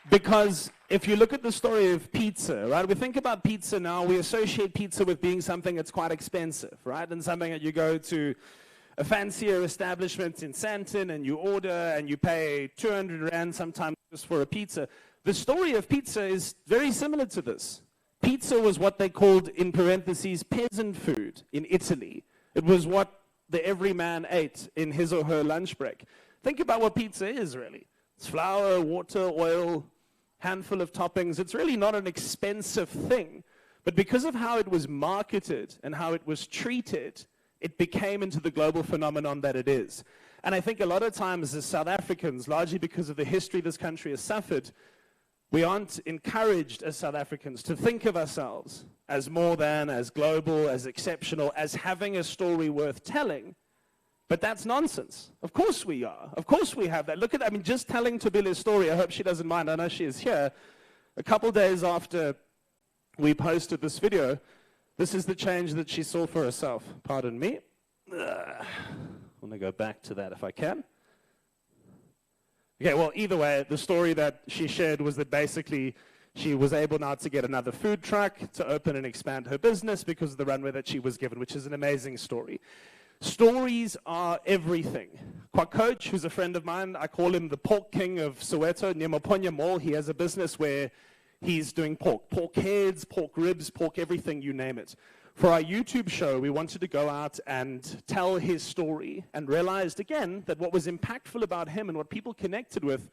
Because if you look at the story of pizza, right? We think about pizza now, we associate pizza with being something that's quite expensive, right? And something that you go to a fancier establishment in Sandton and you order and you pay 200 Rand sometimes just for a pizza. The story of pizza is very similar to this. Pizza was what they called, in parentheses, peasant food in Italy. It was what the everyman ate in his or her lunch break. Think about what pizza is, really. It's flour, water, oil, handful of toppings. It's really not an expensive thing. But because of how it was marketed and how it was treated, it became into the global phenomenon that it is. And I think a lot of times as South Africans, largely because of the history this country has suffered, we aren't encouraged as South Africans to think of ourselves as more than, as global, as exceptional, as having a story worth telling. But that's nonsense. Of course we are. Of course we have that. Look at, I mean, just telling Tobile's story, I hope she doesn't mind, I know she is here. A couple days after we posted this video, this is the change that she saw for herself. Pardon me. I want to go back to that if I can. Okay, well, either way, the story that she shared was that basically she was able now to get another food truck to open and expand her business because of the runway that she was given, which is an amazing story. Stories are everything. Coach, who's a friend of mine, I call him the pork king of Soweto, near Moponya Mall. He has a business where he's doing pork heads, pork ribs, pork everything, you name it. For our YouTube show, we wanted to go out and tell his story and realized again that what was impactful about him and what people connected with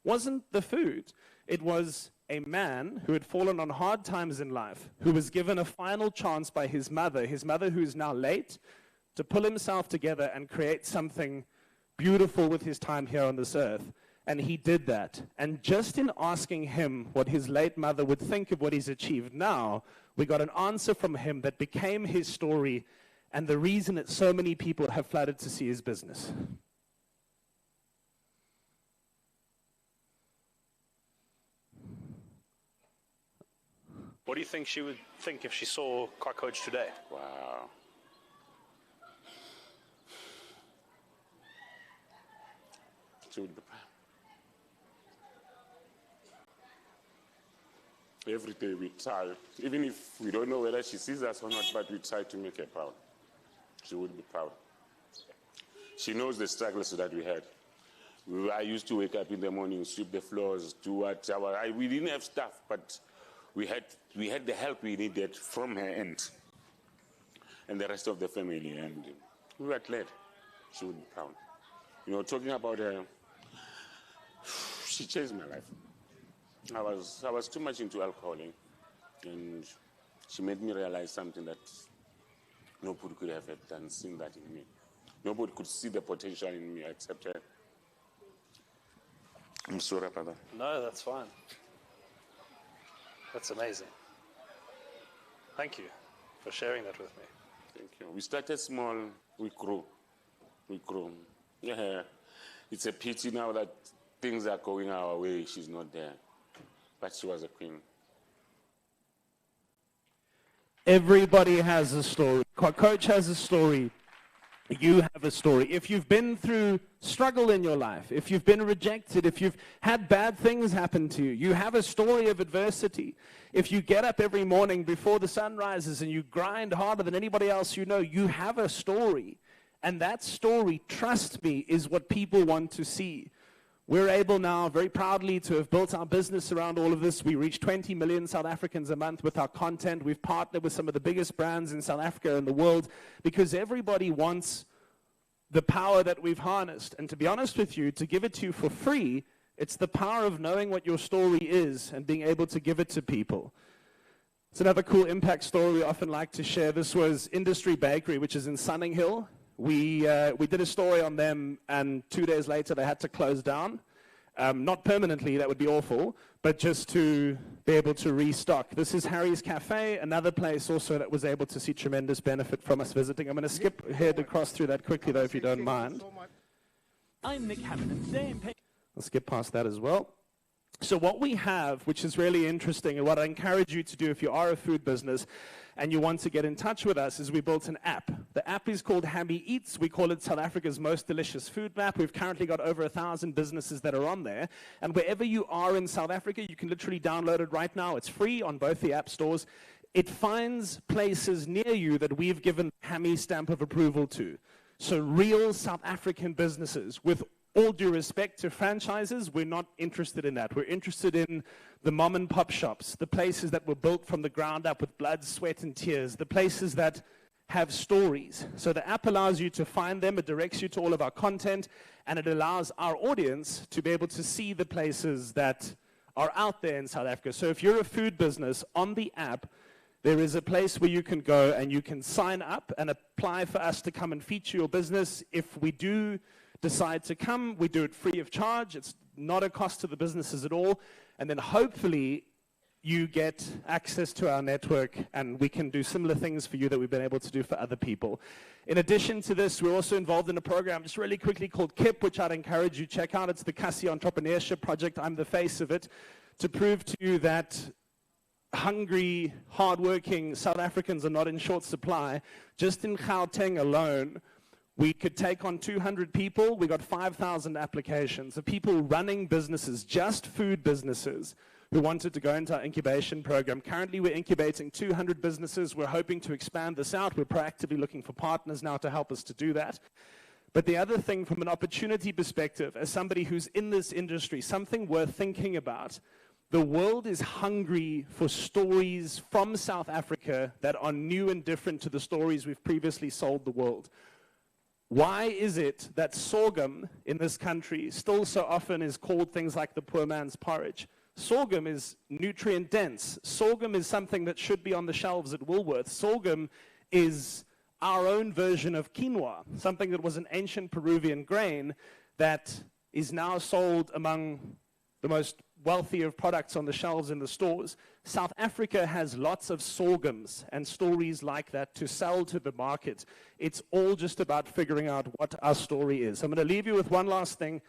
wasn't the food. It was a man who had fallen on hard times in life, who was given a final chance by his mother who is now late, to pull himself together and create something beautiful with his time here on this earth. And he did that. And just in asking him what his late mother would think of what he's achieved now, we got an answer from him that became his story and the reason that so many people have flooded to see his business. What do you think she would think if she saw Coach today? Wow. She would be proud. Every day we try, even if we don't know whether she sees us or not, but we try to make her proud. She would be proud. She knows the struggles that we had. I used to wake up in the morning, sweep the floors, do what we didn't have staff, but we had the help we needed from her end and the rest of the family, and we were glad. She would be proud. You know, talking about her, she changed my life. I was too much into alcoholing, and she made me realize something that nobody could have done, seen that in me. Nobody could see the potential in me except her. I'm sorry about that. No, that's fine. That's amazing. Thank you for sharing that with me. Thank you. We started small, we grew. Yeah, it's a pity now that things are going our way, she's not there. But she was a queen. Everybody has a story. Coach has a story. You have a story. If you've been through struggle in your life, if you've been rejected, if you've had bad things happen to you, you have a story of adversity. If you get up every morning before the sun rises and you grind harder than anybody else you know, you have a story. And that story, trust me, is what people want to see. We're able now, very proudly, to have built our business around all of this. We reach 20 million South Africans a month with our content. We've partnered with some of the biggest brands in South Africa and the world because everybody wants the power that we've harnessed. And to be honest with you, to give it to you for free, it's the power of knowing what your story is and being able to give it to people. It's another cool impact story we often like to share. This was Industry Bakery, which is in Sunninghill. We did a story on them, and 2 days later they had to close down. Not permanently, that would be awful, but just to be able to restock. This is Harry's Cafe, another place also that was able to see tremendous benefit from us visiting. I'm going to skip ahead across through that quickly, though, if you don't mind. I'm Nick Hammond, and today I'm I'll skip past that as well. So what we have, which is really interesting, and what I encourage you to do if you are a food business and you want to get in touch with us, is we built an app. The app is called Hammy Eats. We call it South Africa's most delicious food map. We've currently got over 1,000 businesses that are on there. And wherever you are in South Africa, you can literally download it right now. It's free on both the app stores. It finds places near you that we've given Hammy stamp of approval to. So real South African businesses. With all due respect to franchises, we're not interested in that. We're interested in the mom and pop shops, the places that were built from the ground up with blood, sweat, and tears, the places that have stories. So the app allows you to find them, it directs you to all of our content, and it allows our audience to be able to see the places that are out there in South Africa. So if you're a food business, on the app, there is a place where you can go and you can sign up and apply for us to come and feature your business. If we do decide to come, we do it free of charge. It's not a cost to the businesses at all. And then hopefully you get access to our network and we can do similar things for you that we've been able to do for other people. In addition to this, we're also involved in a program just really quickly called KIP, which I'd encourage you to check out. It's the Kasi Entrepreneurship Project. I'm the face of it, to prove to you that hungry, hardworking South Africans are not in short supply. Just in Gauteng alone, we could take on 200 people. We got 5,000 applications of people running businesses, just food businesses, who wanted to go into our incubation program. Currently, we're incubating 200 businesses. We're hoping to expand this out. We're proactively looking for partners now to help us to do that. But the other thing, from an opportunity perspective, as somebody who's in this industry, something worth thinking about, the world is hungry for stories from South Africa that are new and different to the stories we've previously sold the world. Why is it that sorghum in this country still so often is called things like the poor man's porridge? Sorghum is nutrient dense. Sorghum is something that should be on the shelves at Woolworths. Sorghum is our own version of quinoa, something that was an ancient Peruvian grain that is now sold among the most wealthy of products on the shelves in the stores. South Africa has lots of sorghums and stories like that to sell to the market. It's all just about figuring out what our story is. I'm going to leave you with one last thing.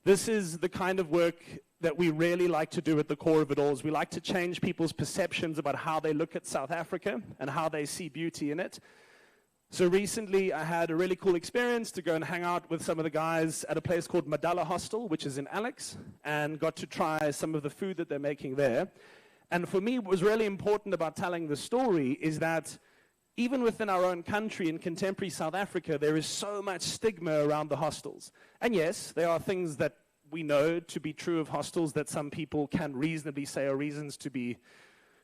This is the kind of work that we really like to do at the core of it all. Is we like to change people's perceptions about how they look at South Africa and how they see beauty in it. So recently, I had a really cool experience to go and hang out with some of the guys at a place called Madala Hostel, which is in Alex, and got to try some of the food that they're making there. And for me, what was really important about telling the story is that even within our own country, in contemporary South Africa, there is so much stigma around the hostels. And yes, there are things that we know to be true of hostels that some people can reasonably say are reasons to be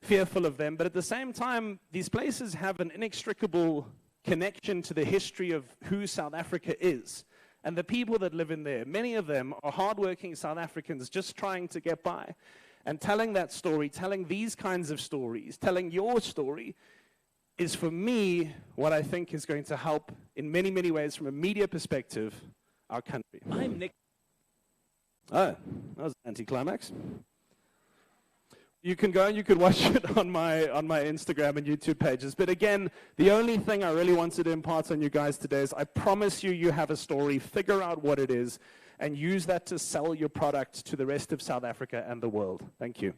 fearful of them. But at the same time, these places have an inextricable connection to the history of who South Africa is and the people that live in there. Many of them are hardworking South Africans just trying to get by. And telling that story, telling these kinds of stories, telling your story is, for me, what I think is going to help in many, many ways from a media perspective, our country. I'm Nick. Oh, that was an anticlimax. You can go and you can watch it on my Instagram and YouTube pages. But again, the only thing I really wanted to impart on you guys today is I promise you, you have a story. Figure out what it is and use that to sell your product to the rest of South Africa and the world. Thank you.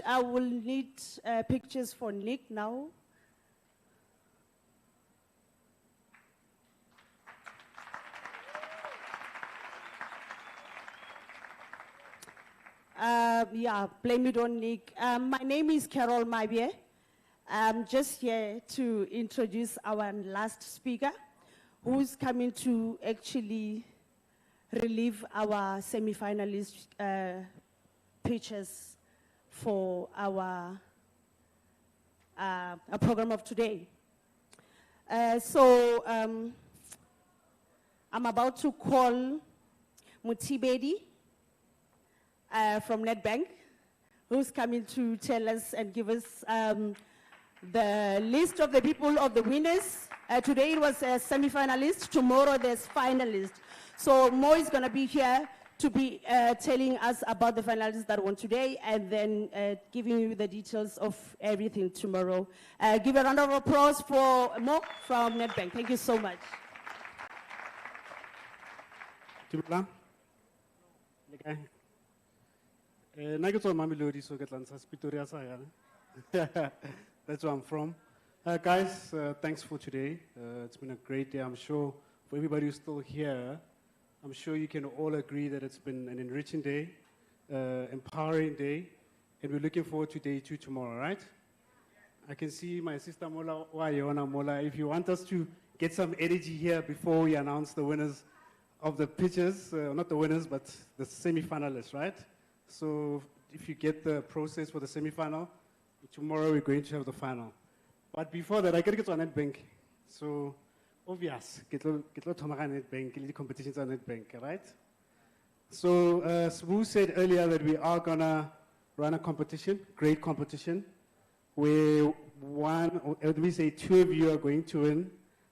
I will need pictures for Nick now. Yeah, blame it on Nick. My name is Carol Mabie. I'm just here to introduce our last speaker, who's coming to actually relieve our semi-finalist pitches for our program of today. I'm about to call Mutibedi from Nedbank, who's coming to tell us and give us the list of the people of the winners. Today it was a semi-finalist, tomorrow there's finalists. So Mo is going to be here to be telling us about the finalists that won today and then giving you the details of everything tomorrow. Give a round of applause for Mo from Nedbank. Thank you so much. That's where I'm from. Guys, thanks for today. It's been a great day, I'm sure. For everybody who's still here, I'm sure you can all agree that it's been an enriching day, empowering day, and we're looking forward to day 2 tomorrow, right? I can see my sister Mola, Mola. If you want us to get some energy here before we announce the winners of the pitches, not the winners, but the semi-finalists, right? So if you get the process for the semi-final, tomorrow we're going to have the final. But before that, I got to get to Nedbank. So obvious, get to Nedbank, the competitions on Nedbank, right? So Sbu said earlier that we are gonna run a competition, great competition, where one, or let me say 2 of you are going to win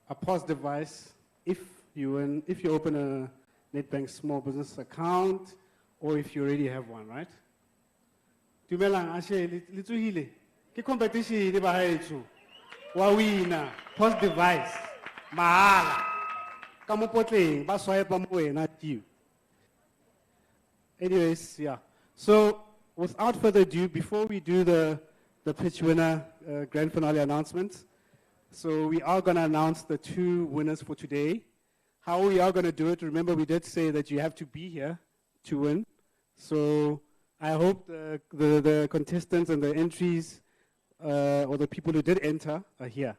a POS device if you open a Nedbank small business account, or if you already have one, right? Dumelang, ashe, litsuhile. Ke competition ba haetso. Wa winner, POS device. Mahala. Ka mo potleng, ba swipe mo wena you. Anyways, yeah. So, without further ado, before we do the pitch winner grand finale announcements, so we are going to announce the 2 winners for today. How we are going to do it, remember we did say that you have to be here to win. So I hope the contestants and the entries, or the people who did enter, are here.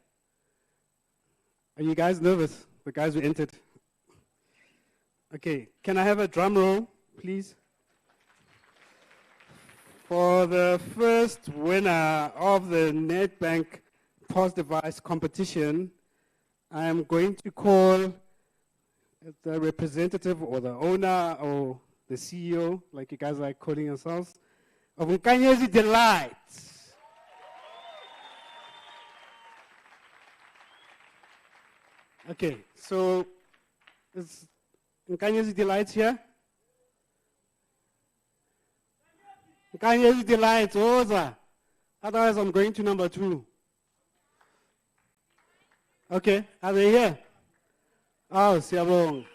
Are you guys nervous? The guys who entered? Okay, can I have a drum roll, please? For the first winner of the Nedbank POS device competition, I am going to call the representative or the owner or the CEO, like you guys like calling yourselves, of Nkanyezi Delight. Okay, so is Nkanyezi Delight here? Nkanyezi Delight, Oza. Otherwise, I'm going to number 2. Okay, are they here? Oh, siyabonga.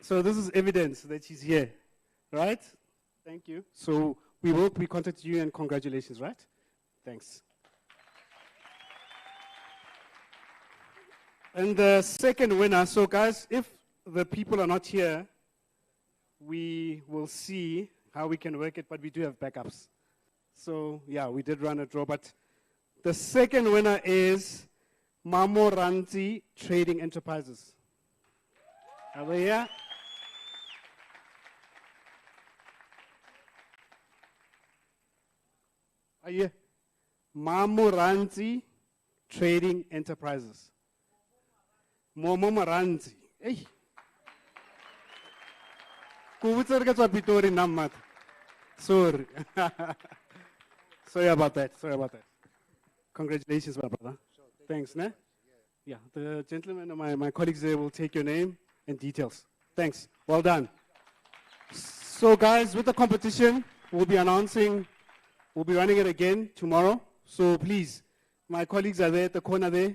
So this is evidence that she's here, right? Thank you. So we contact you and congratulations, right? Thanks. And the second winner, so guys, if the people are not here, we will see how we can work it, but we do have backups. So yeah, we did run a draw, but the second winner is Mamoranti Trading Enterprises. Are they here? Are you? Mamoranti Trading Enterprises. Momoranti. Hey. Sorry. Sorry about that. Sorry about that. Congratulations, my brother. Thanks, ne? Yeah, the gentleman and my colleagues there will take your name and details. Thanks. Well done. So, guys, with the competition, we'll be running it again tomorrow. So, please, my colleagues are there at the corner there.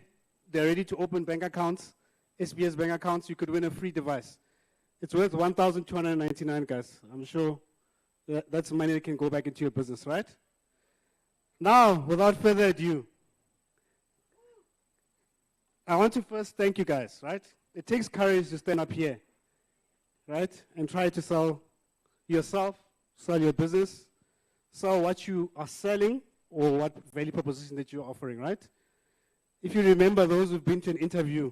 They're ready to open bank accounts, SBS bank accounts. You could win a free device. It's worth 1,299, guys. I'm sure that's money that can go back into your business, right? Now, without further ado, I want to first thank you guys, right? it takes courage to stand up here, right? And try to sell yourself, sell your business, sell what you are selling or what value proposition that you're offering, right? If you remember those who've been to an interview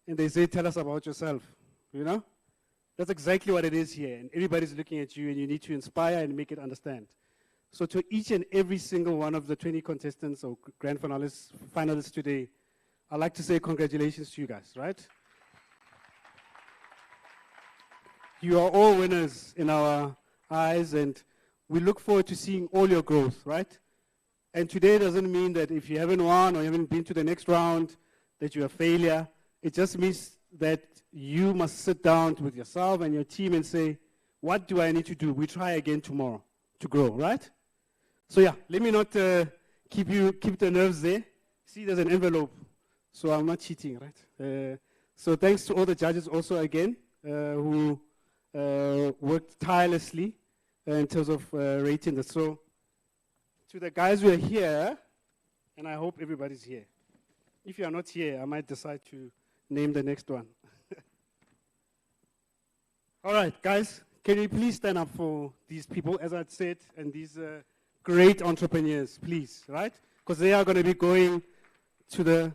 and they say, tell us about yourself, you know? That's exactly what it is here. And everybody's looking at you and you need to inspire and make it understand. So to each and every single one of the 20 contestants or grand finalists today, I'd like to say congratulations to you guys, right? You are all winners in our eyes, and we look forward to seeing all your growth, right? And today doesn't mean that if you haven't won or you haven't been to the next round, that you're a failure. It just means that you must sit down with yourself and your team and say, what do I need to do? We try again tomorrow to grow, right? So yeah, let me not keep the nerves there. See, there's an envelope, so I'm not cheating, right? So thanks to all the judges also again who worked tirelessly in terms of rating this. So to the guys who are here, and I hope everybody's here. If you are not here, I might decide to name the next one. All right, guys, can you please stand up for these people, as I said, and these great entrepreneurs, please, right? Because they are going to be going to the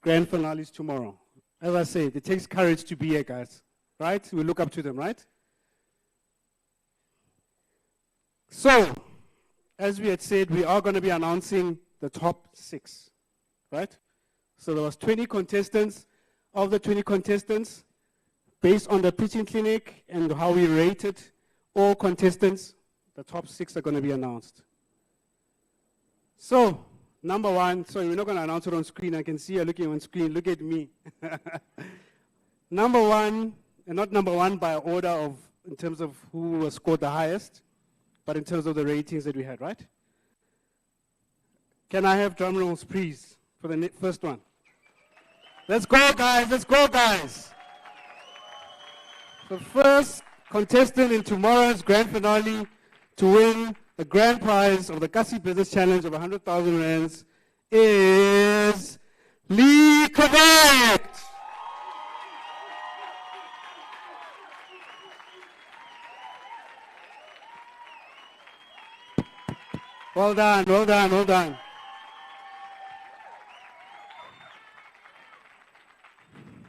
grand finales tomorrow. As I said, it takes courage to be here, guys, right? We look up to them, right? So, as we had said, we are going to be announcing the top 6, right? So there was 20 contestants. Of the 20 contestants, based on the pitching clinic and how we rated all contestants, the top 6 are going to be announced. So, number 1, sorry, we're not going to announce it on screen. I can see you looking on screen. Look at me. Number 1, and not number 1 by order of, in terms of who was scored the highest, but in terms of the ratings that we had, right? Can I have drum rolls, please, for the first one? Let's go, guys. Let's go, guys. The first contestant in tomorrow's grand finale to win the grand prize of the Kasi Business Challenge of 100,000 rands is Lee Correct. Well done, well done, well done.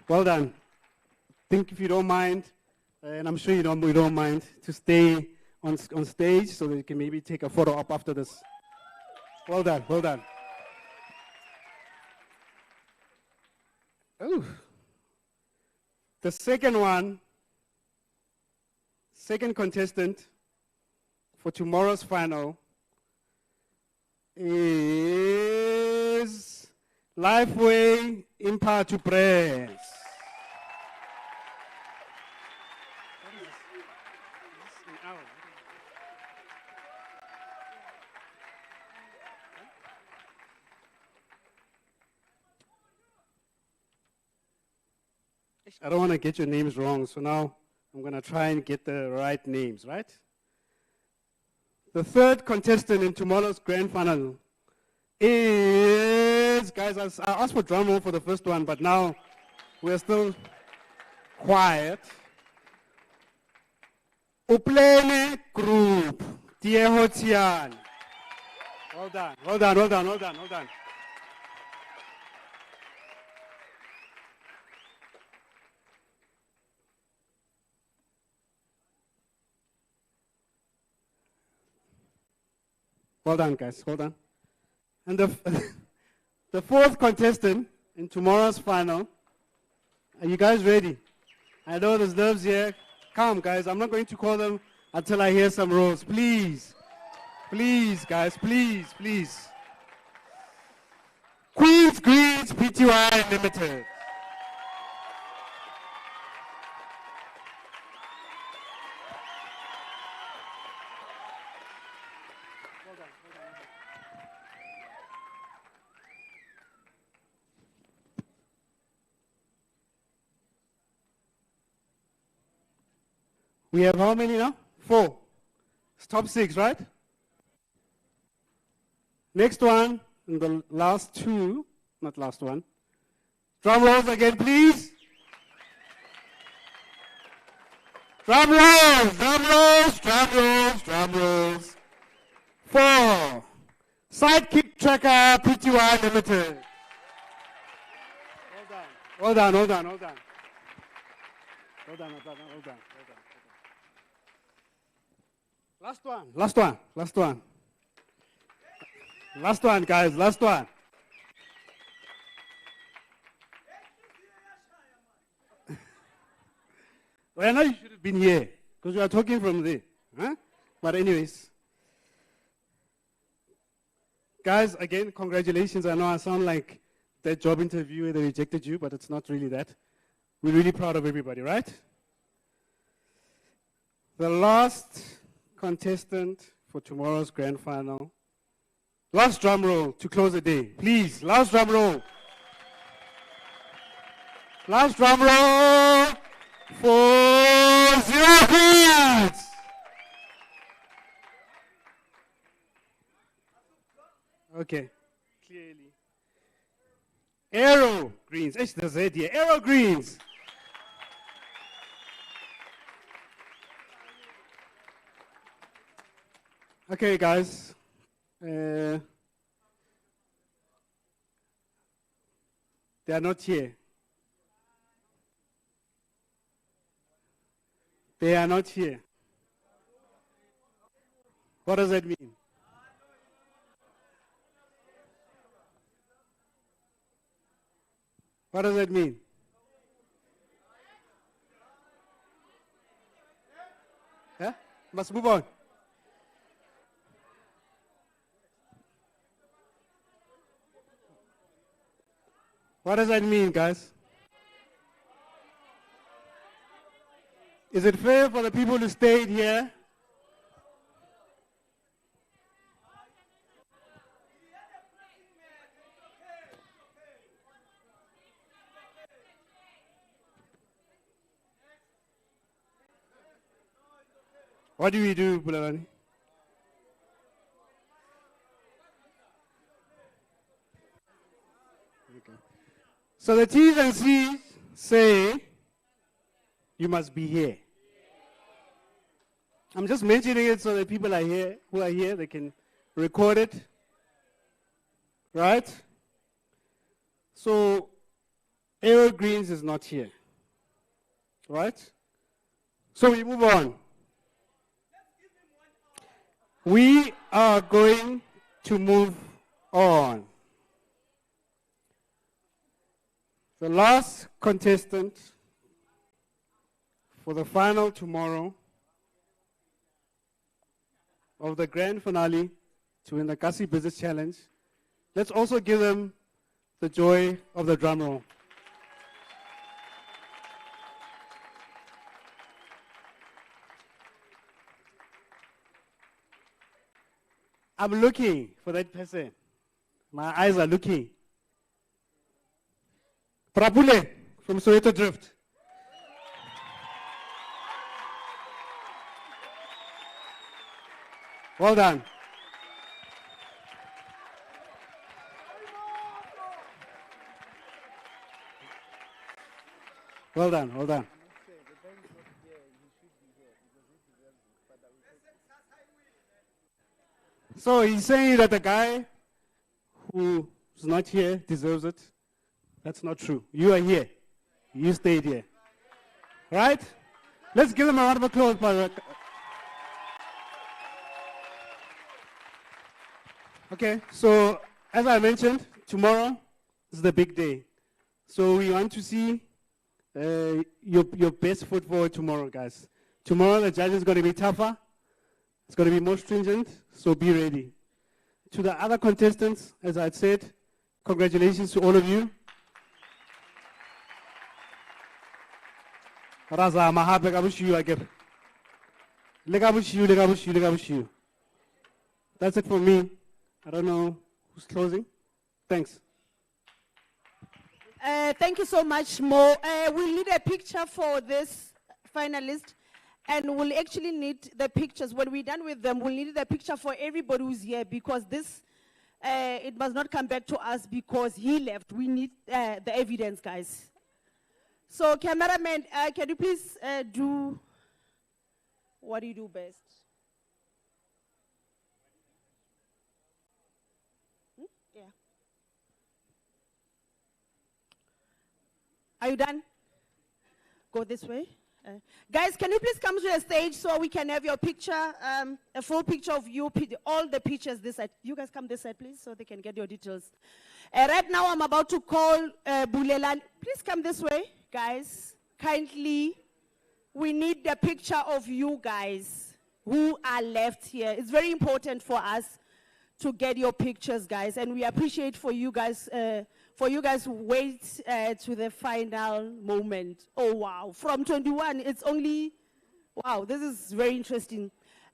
Well done. Think if you don't mind, and I'm sure you don't mind, to stay on stage so that you can maybe take a photo up after this. Well done, well done. Ooh. The second contestant for tomorrow's final is Lifeway Impatu Press. I don't want to get your names wrong, so now I'm going to try and get the right names, right? The third contestant in tomorrow's grand final is, guys, I asked for drum roll for the first one, but now we're still quiet. Uplene Group, Tiehotian. Well done, well done, well done, well done, well done. Well done, guys. Well done. And the fourth contestant in tomorrow's final. Are you guys ready? I know there's nerves here. Come, guys. I'm not going to call them until I hear some rolls. Please. Please, guys. Please, please. Queen's Greens Pty Limited. We have how many now? 4. It's top 6, right? Next one, and the last 2, not last one. Drum rolls again, please. Drum rolls, drum rolls, drum rolls, drum rolls. For Sidekick Tracker Pty Limited. Hold on. Hold on. Last one, guys, last one. Well, I know you should have been here, because we are talking from there. Huh? But anyways. Guys, again, congratulations. I know I sound like that job interview where they rejected you, but it's not really that. We're really proud of everybody, right? The last contestant for tomorrow's grand final. Last drum roll to close the day. Please, last drum roll. Last drum roll for 0 Greens. Okay, clearly. Aero Greens. There's the idea. Aero Greens. Okay, guys. They are not here. They are not here. What does that mean? What does that mean? Yeah? Must move on. What does that mean, guys? Is it fair for the people who stayed here? What do we do, Bulelani? Okay. So the T's and C's say you must be here. I'm just mentioning it so that people are here, who are here, they can record it. Right? So Aero Greens is not here. Right? So we move on. We are going to move on. The last contestant for the final tomorrow of the grand finale to win the Kasi Business Challenge. Let's also give them the joy of the drum roll. I'm looking for that person. My eyes are looking. Prapule from Soweto Drift. Well done. Well done, well done. So he's saying that the guy who is not here deserves it. That's not true. You are here. You stayed here. Right? Let's give them a round of applause. Okay, so as I mentioned, tomorrow is the big day. So we want to see your best foot forward tomorrow, guys. Tomorrow the judge is going to be tougher. It's going to be more stringent, so be ready. To the other contestants, as I said, congratulations to all of you. Raza, mahab, legabush you again. Legabush you, legabush you, legabush you. That's it for me. I don't know who's closing. Thanks. Thank you so much, Mo. We'll need a picture for this finalist, and we'll actually need the pictures. When we're done with them, we'll need the picture for everybody who's here, because this, it must not come back to us because he left. We need the evidence, guys. So cameraman, can you please do What do you do best? Yeah. Are you done? Go this way. Guys, can you please come to the stage so we can have your picture, a full picture of you, all the pictures this side. You guys come this side, please, so they can get your details. Right now, I'm about to call Bulelani. Please come this way, guys. Kindly, we need the picture of you guys who are left here. It's very important for us to get your pictures, guys, and we appreciate for you guys wait to the final moment. Oh, wow. From 21, it's only, wow, this is very interesting.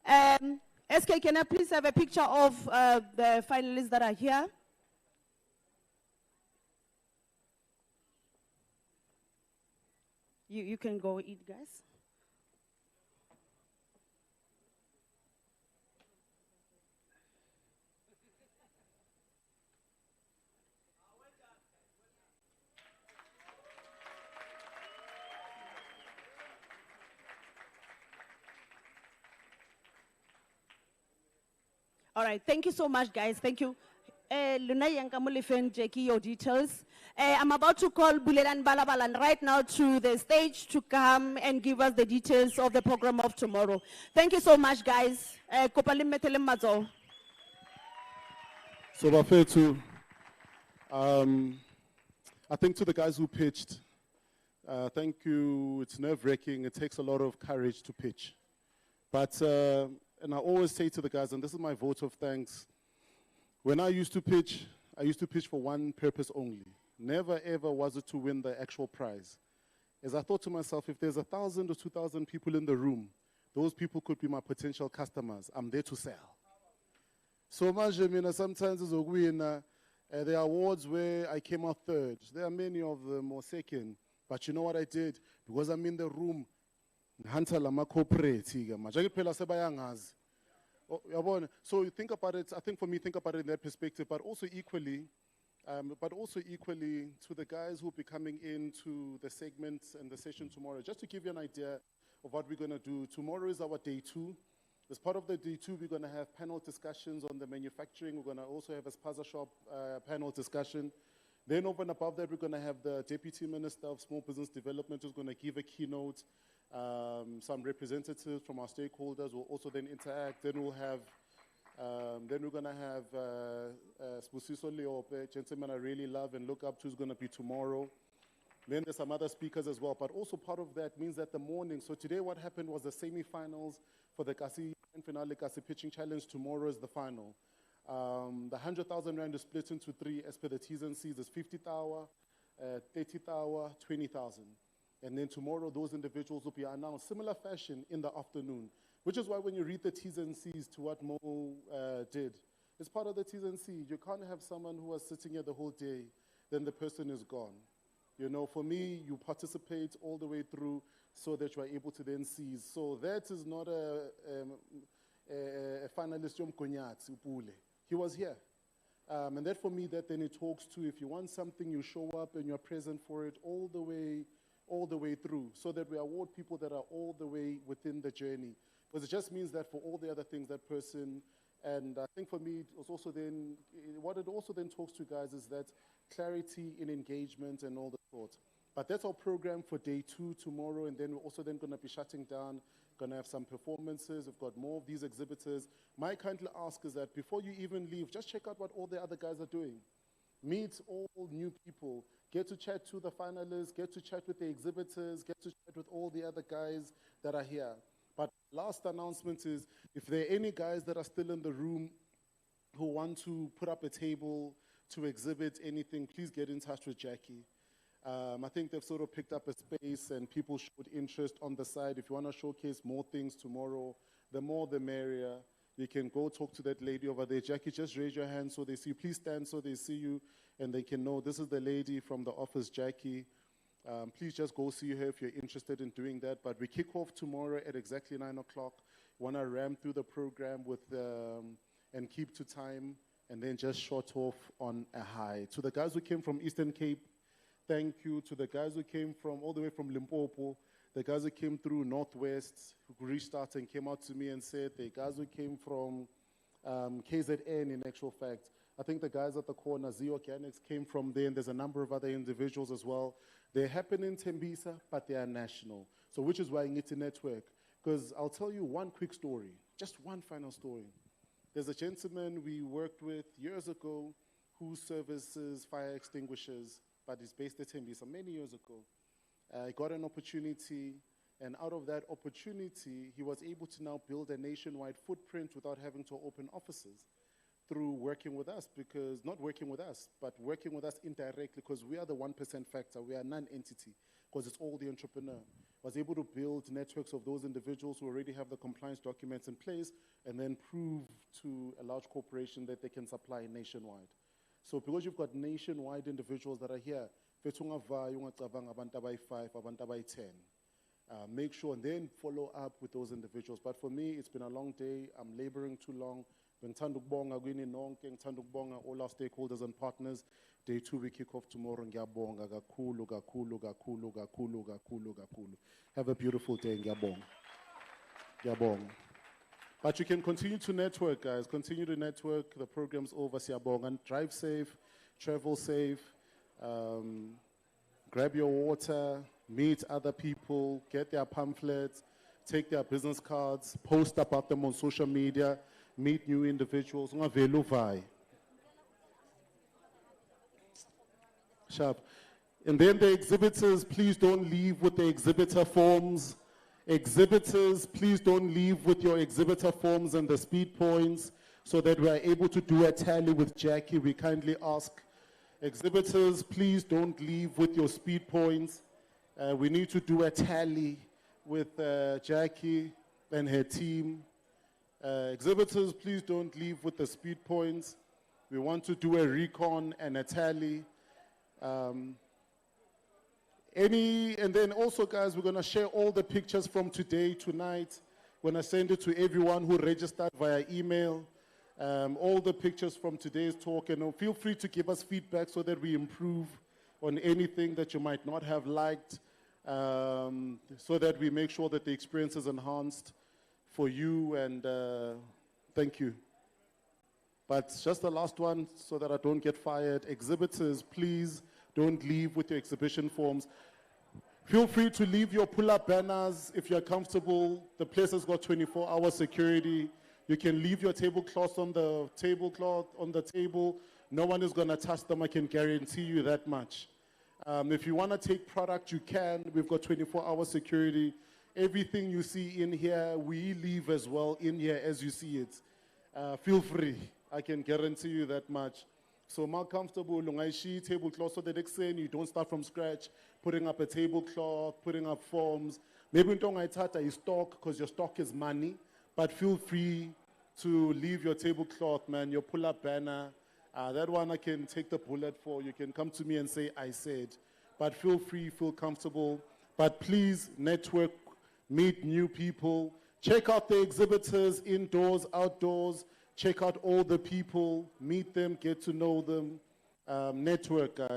SK, can I please have a picture of the finalists that are here? You can go eat, guys. All right, thank you so much, guys. Thank you. Luna Yankamulifen, Jackie, your details. I'm about to call Bulelani Balabalan right now to the stage to come and give us the details of the program of tomorrow. Thank you so much, guys. So, Bafetu, I think to the guys who pitched, thank you. It's nerve-wracking. It takes a lot of courage to pitch. But, and I always say to the guys, and this is my vote of thanks, when I used to pitch for one purpose only. Never, ever was it to win the actual prize. As I thought to myself, if there's 1,000 or 2,000 people in the room, those people could be my potential customers. I'm there to sell. So much, I mean, sometimes it's a win. There are awards where I came out third. There are many of them or second. But you know what I did? Because I'm in the room, so you think about it, I think for me, think about it in that perspective, but also equally to the guys who will be coming into the segments and the session tomorrow. Just to give you an idea of what we're going to do, tomorrow is our day 2. As part of the day 2, we're going to have panel discussions on the manufacturing. We're going to also have a spaza shop panel discussion. Then over and above that, we're going to have the Deputy Minister of Small Business Development who's going to give a keynote. Some representatives from our stakeholders will also then interact. Then we'll have, then we're going to have Spusiso Leope, gentleman I really love and look up to, who's going to be tomorrow. Then there's some other speakers as well. But also part of that means that the morning, so today what happened was the semi-finals for the Kasi and finale Kasi Pitching Challenge. Tomorrow is the final. The 100,000 rand is split into 3 as per the T's and C's. There's 50,000, 30,000, 20,000. And then tomorrow, those individuals will be announced similar fashion in the afternoon, which is why when you read the T's and C's to what Mo did, it's part of the T's and C's. You can't have someone who was sitting here the whole day, then the person is gone. You know, for me, you participate all the way through so that you are able to then seize. So that is not a finalist, he was here. And that for me, that then it talks to, if you want something, you show up and you're present for it all the way through, so that we award people that are all the way within the journey. Because it just means that for all the other things, that person, and I think for me, it was also then, what it also then talks to, guys, is that clarity in engagement and all the thought. But that's our program for day 2 tomorrow, and then we're also then going to be shutting down, going to have some performances. We've got more of these exhibitors. My kindly ask is that before you even leave, just check out what all the other guys are doing. Meet all new people. Get to chat to the finalists, get to chat with the exhibitors, get to chat with all the other guys that are here. But last announcement is, if there are any guys that are still in the room who want to put up a table to exhibit anything, please get in touch with Jackie. I think they've sort of picked up a space and people showed interest on the side. If you want to showcase more things tomorrow, the more the merrier. You can go talk to that lady over there. Jackie, just raise your hand so they see you. Please stand so they see you and they can know this is the lady from the office, Jackie. Please just go see her if you're interested in doing that. But we kick off tomorrow at exactly 9 o'clock. Want to ram through the program with and keep to time and then just short off on a high. To the guys who came from Eastern Cape, thank you. To the guys who came from all the way from Limpopo, the guys who came through Northwest, who reached out and came out to me and said, the guys who came from KZN, in actual fact. I think the guys at the corner, Z Organics, came from there, and there's a number of other individuals as well. They happen in Tembisa, but they are national. So which is why I need to network. Because I'll tell you one quick story, just one final story. There's a gentleman we worked with years ago who services fire extinguishers, but he's based at Tembisa many years ago. He got an opportunity, and out of that opportunity, he was able to now build a nationwide footprint without having to open offices through working with us, because, not working with us, but working with us indirectly, because we are the 1% factor, we are non-entity, because it's all the entrepreneur. Was able to build networks of those individuals who already have the compliance documents in place, and then prove to a large corporation that they can supply nationwide. So because you've got nationwide individuals that are here, make sure and then follow up with those individuals. But for me, it's been a long day. I'm laboring too long. Ngithanda ukubonga kwini nonke, ngithanda ukubonga all our stakeholders and partners. Day 2 we kick off tomorrow. Ngiyabonga kakhulu, kakhulu, kakhulu, kakhulu, kakhulu, kakhulu. Have a beautiful day. Ngiyabonga. Ngiyabonga. But you can continue to network, guys. Continue to network. The program's over. Siyabonga. And drive safe, travel safe, grab your water, meet other people, get their pamphlets, take their business cards, post about them on social media, meet new individuals. Sharp. And then the exhibitors, please don't leave with the exhibitor forms. Exhibitors, please don't leave with your exhibitor forms and the speed points, so that we are able to do a tally with Jackie. We kindly ask. Exhibitors, please don't leave with your speed points. We need to do a tally with Jackie and her team. Exhibitors, please don't leave with the speed points. We want to do a recon and a tally. And then also, guys, we're going to share all the pictures from today, tonight. We're going to send it to everyone who registered via email. All the pictures from today's talk, and feel free to give us feedback so that we improve on anything that you might not have liked, so that we make sure that the experience is enhanced for you, and thank you. But just the last one, so that I don't get fired. Exhibitors, please don't leave with your exhibition forms. Feel free to leave your pull-up banners if you're comfortable. The place has got 24-hour security. You can leave your tablecloths on the table. No one is going to touch them, I can guarantee you that much. If you want to take product, you can. We've got 24-hour security. Everything you see in here, we leave as well in here as you see it. Feel free. I can guarantee you that much. So more comfortable, Lungaishi tablecloth, so that next thing you don't start from scratch, putting up a tablecloth, putting up forms. Maybe you stock, because your stock is money, but feel free to leave your tablecloth, man, your pull-up banner. That one I can take the bullet for. You can come to me and say, I said. But feel free, feel comfortable. But please network, meet new people. Check out the exhibitors, indoors, outdoors. Check out all the people, meet them, get to know them, network, guys.